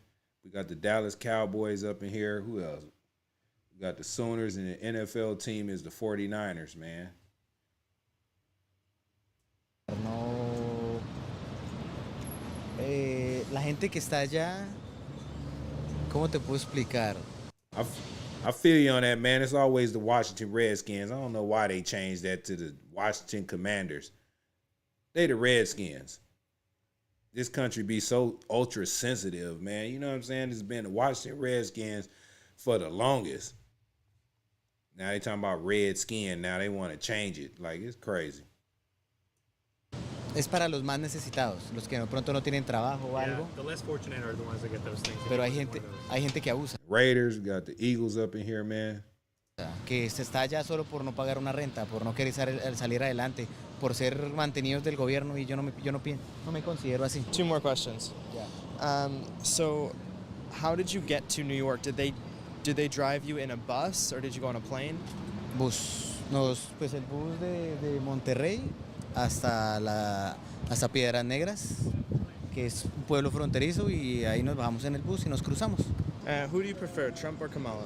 We got the Dallas Cowboys up in here. Who else? We got the Sooners, and the NFL team is the 49ers, man. La gente que está allá, ¿cómo te puedo explicar? I feel you on that, man. It's always the Washington Redskins. I don't know why they changed that to the Washington Commanders. They the Redskins. This country be so ultra sensitive, man. You know what I'm saying? It's been the Washington Redskins for the longest. Now they talking about red skin. Now they want to change it. Like, it's crazy. Es para los más necesitados, los que de pronto no tienen trabajo o algo. The less fortunate are the ones that get those things. Pero hay gente que abusa. Raiders, we got the Eagles up in here, man. Que se está allá solo por no pagar una renta, por no querer salir adelante, por ser mantenidos del gobierno, y yo no me considero así. 2 more questions. Yeah. So how did you get to New York? Did they drive you in a bus or did you go on a plane? Pues el bus de Monterrey hasta Piedras Negras, que es un pueblo fronterizo, y ahí nos bajamos en el bus y nos cruzamos. Who do you prefer, Trump or Kamala?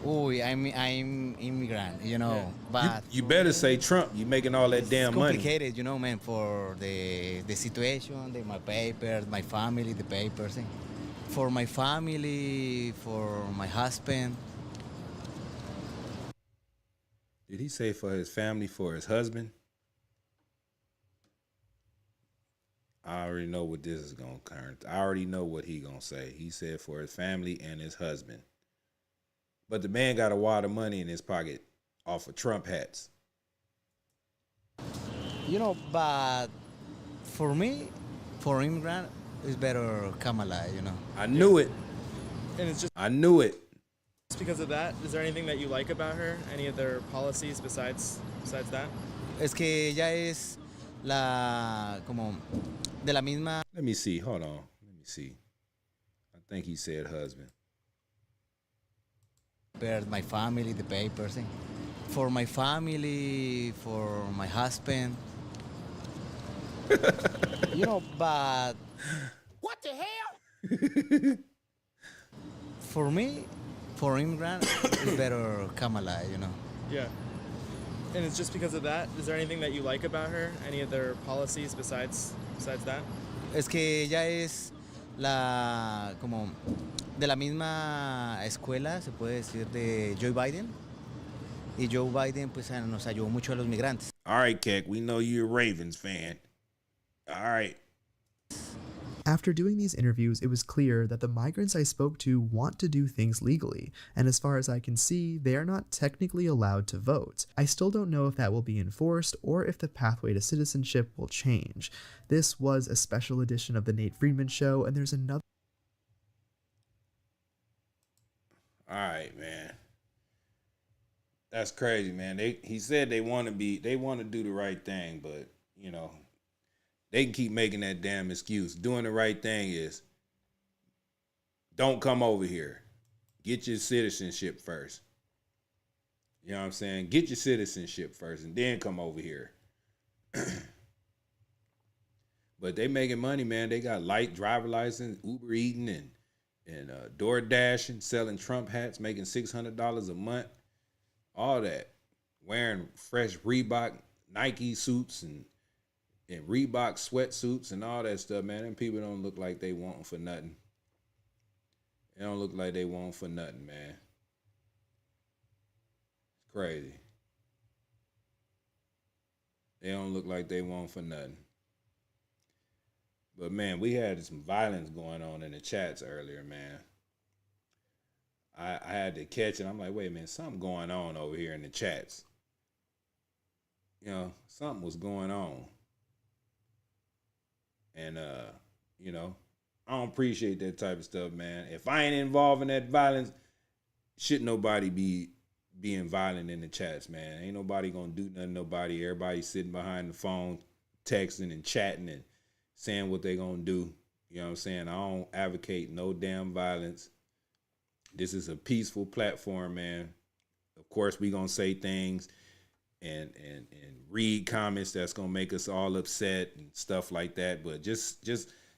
Uy, I'm immigrant, you know. Yeah. But you better say Trump. You making all that damn money. It's complicated, you know, man, for the situation, my papers, my family, the papers. For my family, for my husband. Did he say for his family, for his husband? I already know what this is going to turn. I already know what he going to say. He said for his family and his husband. But the man got a wad of money in his pocket off of Trump hats. You know, but for me, for immigrant, it's better Kamala, you know. I knew it. And it's just I knew it. Just because of that, is there anything that you like about her? Any of their policies besides that? Es que ella es como de la misma. Let me see. Hold on. Let me see. I think he said husband. Prepared my family, the papers, for my family, for my husband. You know, but What the hell? for me, for immigrant, it's better Kamala, you know. Yeah. And it's just because of that? Is there anything that you like about her? Any other policies besides that? Es que ella es como de la misma escuela, se puede decir, de Joe Biden. Y Joe Biden pues nos ayudó mucho a los migrantes. All right, Keck, we know you're a Ravens fan. All right. After doing these interviews, it was clear that the migrants I spoke to want to do things legally, and as far as I can see, they are not technically allowed to vote. I still don't know if that will be enforced or if the pathway to citizenship will change. This was a special edition of The Nate Friedman Show, and there's another. All right, man. That's crazy, man. He said they want to do the right thing, but, you know, they can keep making that damn excuse. Doing the right thing is don't come over here. Get your citizenship first. You know what I'm saying? Get your citizenship first and then come over here. But they making money, man. They got light driver license, Uber eating and DoorDash and selling Trump hats, making $600 a month. All that. Wearing fresh Reebok Nike suits and Reebok sweatsuits and all that stuff, man. Them people don't look like they want for nothing. They don't look like they want for nothing, man. It's crazy. They don't look like they want for nothing. But, man, we had some violence going on in the chats earlier, man. I had to catch it. I'm like, wait a minute, something going on over here in the chats. You know, something was going on. And, you know, I don't appreciate that type of stuff, man. If I ain't involved in that violence, shouldn't nobody be being violent in the chats, man. Ain't nobody gonna do nothing to nobody. Everybody sitting behind the phone, texting and chatting and saying what they gonna do. You know what I'm saying? I don't advocate no damn violence. This is a peaceful platform, man. Of course, we gonna say things and read comments that's gonna make us all upset and stuff like that. But just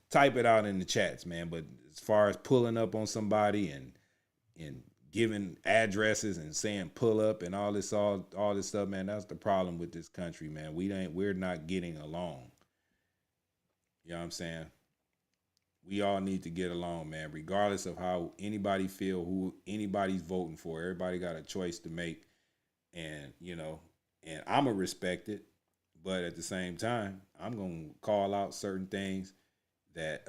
type it out in the chats, man. But as far as pulling up on somebody and giving addresses and saying pull up and all this stuff, man, that's the problem with this country, man. We're not getting along. You know what I'm saying? We all need to get along, man, regardless of how anybody feel, who anybody's voting for. Everybody got a choice to make, and, you know, and I'm going to respect it, but at the same time, I'm going to call out certain things that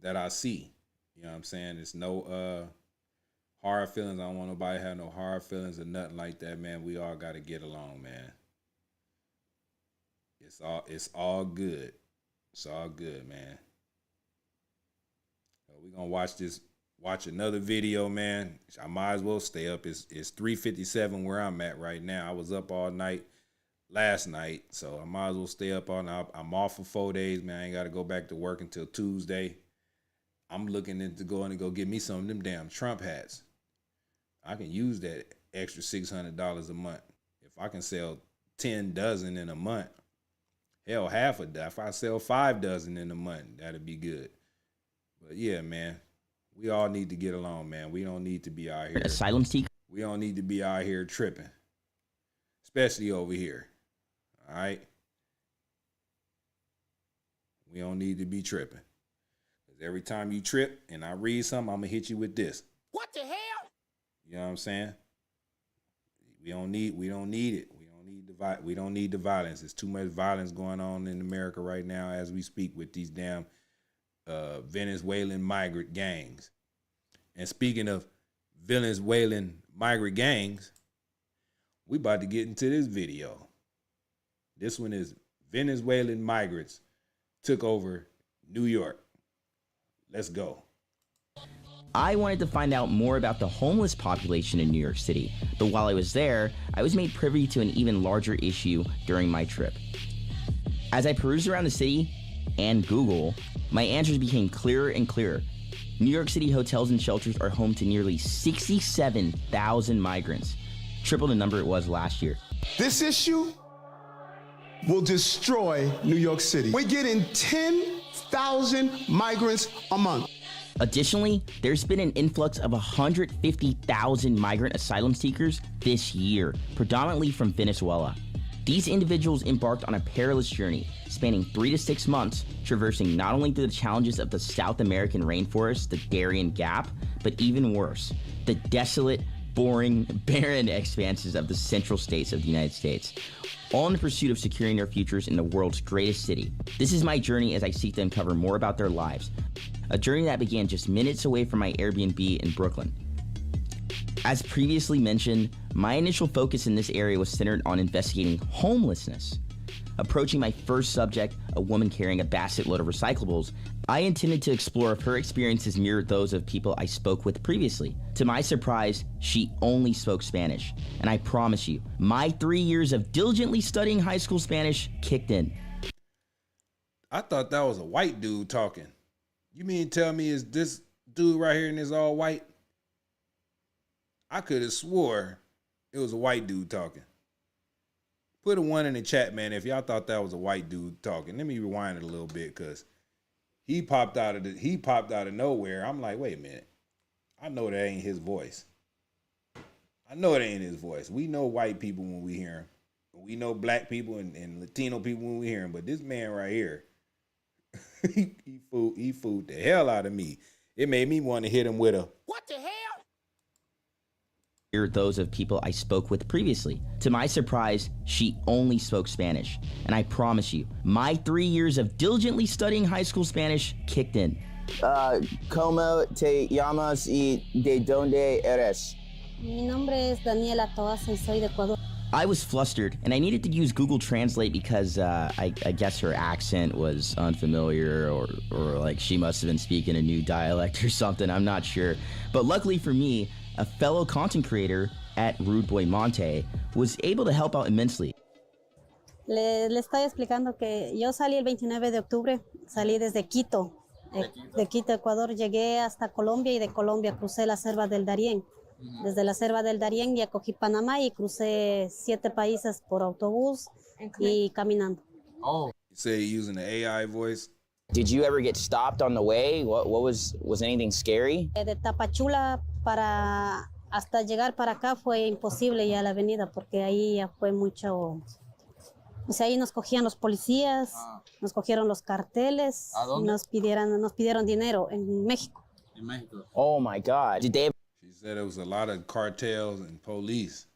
I see. You know what I'm saying? It's no hard feelings. I don't want nobody to have no hard feelings or nothing like that, man. We all got to get along, man. It's all good. It's all good, man. So we're going to watch another video, man. I might as well stay up. It's 3:57 where I'm at right now. I was up all night last night, so I might as well stay up all night. I'm off for 4 days, man. I ain't got to go back to work until Tuesday. I'm looking into going to go get me some of them damn Trump hats. I can use that extra $600 a month. If I can sell 10 dozen in a month, hell, half a dozen. If I sell 5 dozen in a month, that'd be good. But yeah, man, we all need to get along, man. We don't need to be out here. Asylum seeker. We don't need to be out here tripping, especially over here. All right? We don't need to be tripping. Because every time you trip and I read something, I'm going to hit you with this. What the hell? You know what I'm saying? We don't need it. We don't need the violence. There's too much violence going on in America right now as we speak with these damn Venezuelan migrant gangs. And speaking of Venezuelan migrant gangs, we about to get into this video. This one is Venezuelan migrants took over New York. Let's go. I wanted to find out more about the homeless population in New York City, but while I was there, I was made privy to an even larger issue during my trip. As I perused around the city and Google, my answers became clearer and clearer. New York City hotels and shelters are home to nearly 67,000 migrants, triple the number it was last year. This issue will destroy New York City. We're getting 10,000 migrants a month. Additionally, there's been an influx of 150,000 migrant asylum seekers this year, predominantly from Venezuela. These individuals embarked on a perilous journey, spanning 3 to 6 months, traversing not only through the challenges of the South American rainforest, the Darien Gap, but even worse, the desolate, boring, barren expanses of the central states of the United States, all in the pursuit of securing their futures in the world's greatest city. This is my journey as I seek to uncover more about their lives, a journey that began just minutes away from my Airbnb in Brooklyn. As previously mentioned, my initial focus in this area was centered on investigating homelessness. Approaching my first subject, a woman carrying a basket load of recyclables, I intended to explore if her experiences mirrored those of people I spoke with previously. To my surprise, she only spoke Spanish, and I promise you, my 3 years of diligently studying high school Spanish kicked in. I thought that was a white dude talking. You mean tell me is this dude right here and is all white? I could have swore it was a white dude talking. Put a 1 in the chat, man, if y'all thought that was a white dude talking. Let me rewind it a little bit, because he popped out of nowhere. I'm like, wait a minute. I know that ain't his voice. I know it ain't his voice. We know white people when we hear him. We know black people and Latino people when we hear him. But this man right here, he fooled the hell out of me. It made me want to hit him with a, What the hell? Those of people I spoke with previously. To my surprise, she only spoke Spanish. And I promise you, my 3 years of diligently studying high school Spanish kicked in. ¿Cómo te llamas y de dónde eres? Mi nombre es Daniela Toas y soy de Ecuador. I was flustered, and I needed to use Google Translate because I guess her accent was unfamiliar, or like she must have been speaking a new dialect or something, I'm not sure. But luckily for me, a fellow content creator at Rude Boy Monte was able to help out immensely. Le estoy explicando que yo salí el 29 de octubre, salí desde Quito, de Quito, Ecuador, llegué hasta Colombia y de Colombia crucé la selva del Darién. Desde la selva del Darién ya cogí Panamá y crucé 7 países por autobús y caminando. Oh. You say using the AI voice? Did you ever get stopped on the way? What was anything scary? De Tapachula para hasta llegar para acá fue imposible ya la avenida porque ahí ya fue mucho. O sea, ahí nos cogían los policías, nos cogieron los carteles, y nos pidieron dinero en México. In Mexico. Oh my God! Did they She said it was a lot of cartels and police.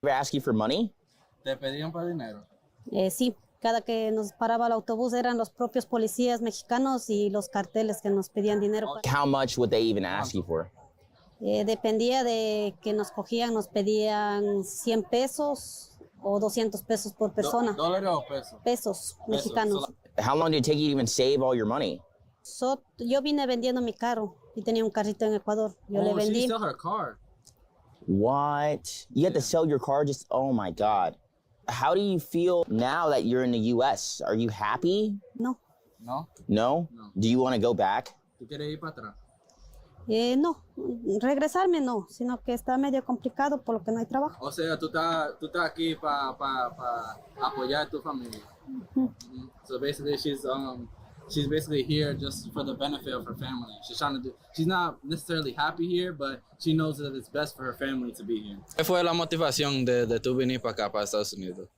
ever ask you for money? ¿Te pedían para dinero? Sí. Cada que nos paraba el autobús eran los propios policías mexicanos y los carteles que nos pedían dinero. How much would they even ask you for? Dependía de que nos cogían, nos pedían 100 pesos o 200 pesos por persona. ¿Dólares o pesos? Pesos mexicanos. How long did it take you to even save all your money? Yo vine vendiendo mi carro y tenía un carrito en Ecuador. Yo le vendí. She sold her car. What? You had to sell your car just, oh my God. How do you feel now that you're in the U.S.? Are you happy? No. No? No? Do you want to go back? ¿Tú quieres ir para atrás? No, regresarme no, sino que está medio complicado por lo que no hay trabajo. O sea, tú estás aquí para apoyar a tu familia. So basically, she's basically here just for the benefit of her family. She's not necessarily happy here, but she knows that it's best for her family to be here. ¿Qué fue la motivación de tú venir para acá, para Estados Unidos?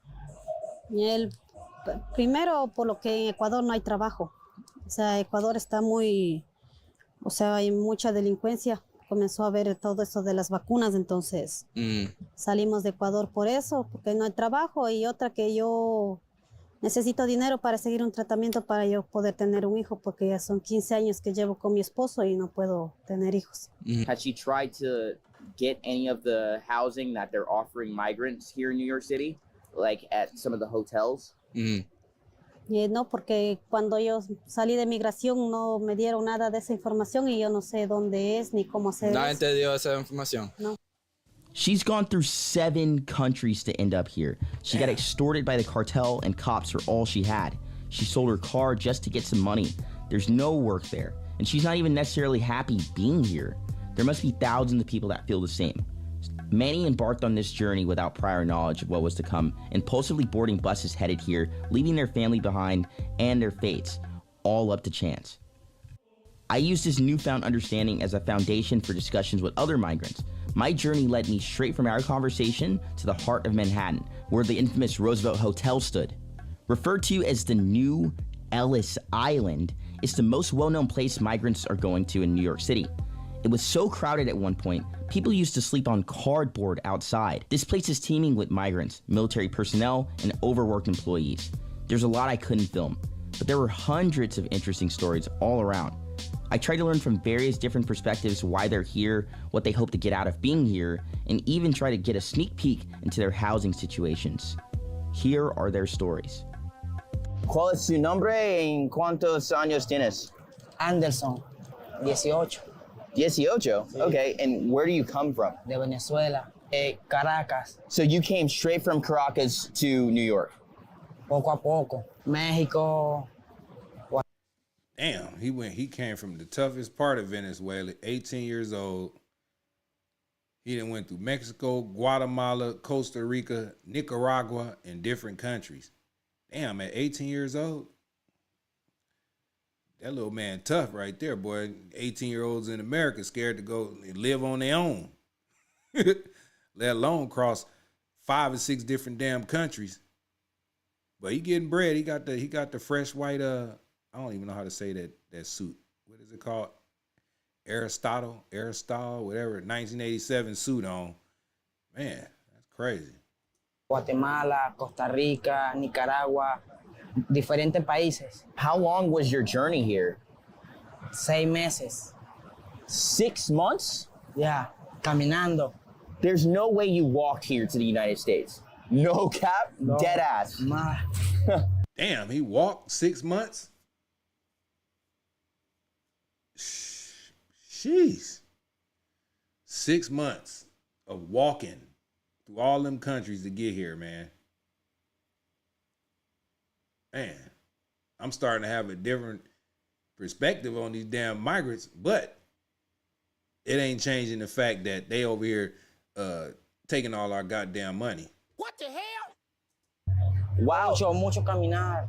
Primero, por lo que en Ecuador no hay trabajo. O sea, Ecuador está muy... O sea, hay mucha delincuencia. Comenzó a haber todo eso de las vacunas, entonces salimos de Ecuador por eso, porque no hay trabajo. Y otra que yo necesito dinero para seguir un tratamiento para yo poder tener un hijo, porque ya son 15 años que llevo con mi esposo y no puedo tener hijos. Has she tried to get any of the housing that they're offering migrants here in New York City, like at some of the hotels? No, porque cuando yo salí de migración no me dieron nada de esa información y yo no sé dónde es ni cómo hacer Nadie eso. te dio esa información. No. She's gone through 7 countries to end up here. She got extorted by the cartel and cops for all she had. She sold her car just to get some money. There's no work there, and she's not even necessarily happy being here. There must be thousands of people that feel the same. Many embarked on this journey without prior knowledge of what was to come, impulsively boarding buses headed here, leaving their family behind and their fates, all up to chance. I use this newfound understanding as a foundation for discussions with other migrants. My journey led me straight from our conversation to the heart of Manhattan, where the infamous Roosevelt Hotel stood. Referred to as the New Ellis Island, it's the most well-known place migrants are going to in New York City. It was so crowded at one point, people used to sleep on cardboard outside. This place is teeming with migrants, military personnel, and overworked employees. There's a lot I couldn't film, but there were hundreds of interesting stories all around. I try to learn from various different perspectives why they're here, what they hope to get out of being here, and even try to get a sneak peek into their housing situations. Here are their stories. ¿Cuál es su nombre y cuántos años tienes? Anderson, 18. 18? Okay, and where do you come from? De Venezuela, Caracas. So you came straight from Caracas to New York? Poco a poco. México. Damn, he came from the toughest part of Venezuela, 18 years old. He then went through Mexico, Guatemala, Costa Rica, Nicaragua, and different countries. Damn, at 18 years old, that little man tough right there, boy. 18-year-olds in America scared to go and live on their own, let alone cross 5 or 6 different damn countries. But he getting bread. He got the fresh white I don't even know how to say that suit. What is it called? Aristotle, whatever. 1987 suit on. Man, that's crazy. Guatemala, Costa Rica, Nicaragua, diferentes países. How long was your journey here? 6 meses. 6 months? Yeah, caminando. There's no way you walked here to the United States. No cap? No. Dead ass. Damn, he walked 6 months? Jeez. 6 months of walking through all them countries to get here, man. Man, I'm starting to have a different perspective on these damn migrants, but it ain't changing the fact that they over here taking all our goddamn money. What the hell? Wow. Mucho caminar.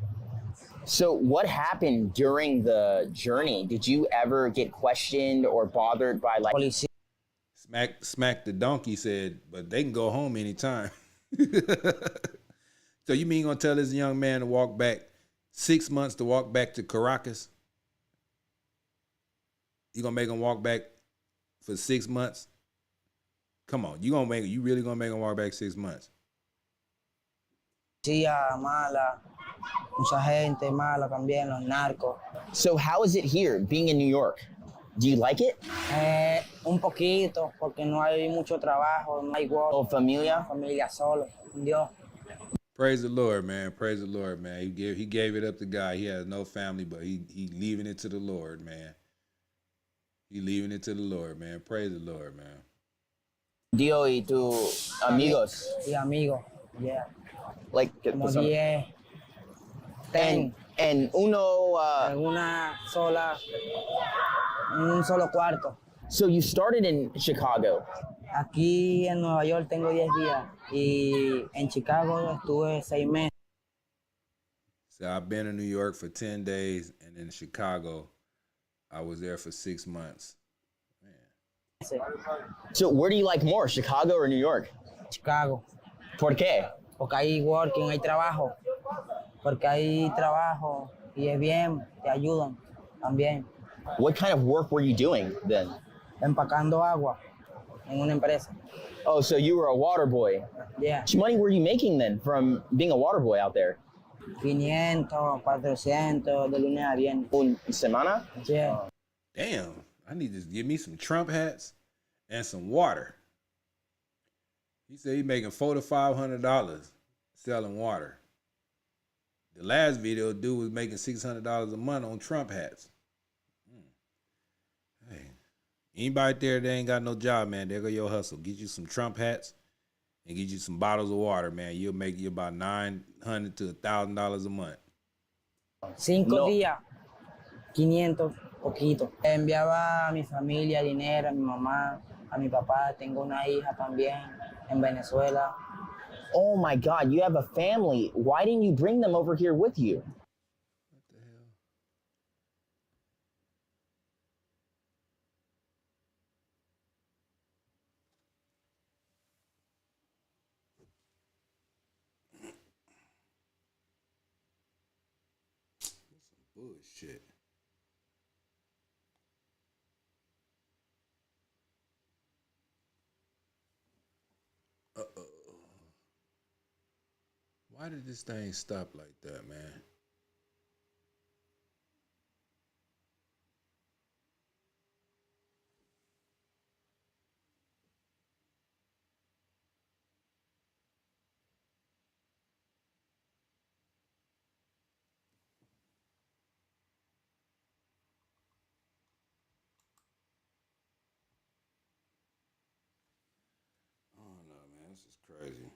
So what happened during the journey? Did you ever get questioned or bothered by like Policía? Smack the donkey said, but they can go home anytime. So you mean you're gonna tell this young man to walk back 6 months to walk back to Caracas? You gonna make him walk back for 6 months? Come on, you really gonna make him walk back 6 months? Policía mala, mucha gente mala también, los narcos. So how is it here, being in New York? Do you like it? Un poquito, porque no hay mucho trabajo, no hay work. Oh, familia? Familia solo, Dios. Praise the Lord, man. Praise the Lord, man. He gave it up to God. He has no family, but he leaving it to the Lord, man. He leaving it to the Lord, man. Praise the Lord, man. Dio y tus amigos. Y amigos, yeah. Like, Como 10. And uno... Una sola, un solo cuarto. So you started in Chicago. Aquí en Nueva York tengo 10 días y en Chicago estuve 6 meses. So I've been in New York for 10 days, and in Chicago, I was there for 6 months. Man. So where do you like more, Chicago or New York? Chicago. ¿Por qué? Porque hay working, hay trabajo. Porque hay trabajo y es bien, te ayudan también. What kind of work were you doing then? Empacando agua en una empresa. Oh, so you were a water boy. Yeah. How much money were you making then from being a water boy out there? 500, 400 de lunes a viernes. Un semana? Yeah. Damn, I need to give me some Trump hats and some water. He said he's making $400 to $500 selling water. The last video, dude was making $600 a month on Trump hats. Hey, anybody there that ain't got no job, man, there go your hustle. Get you some Trump hats and get you some bottles of water, man. You'll make you about $900 to $1,000 a month. 5 días, 500, poquito. Enviaba a mi familia dinero, a mi mamá, a mi papá. Tengo una hija también en Venezuela. Oh my God, you have a family. Why didn't you bring them over here with you? What the hell? Some bullshit. Why did this thing stop like that, man? I don't know, man. This is crazy.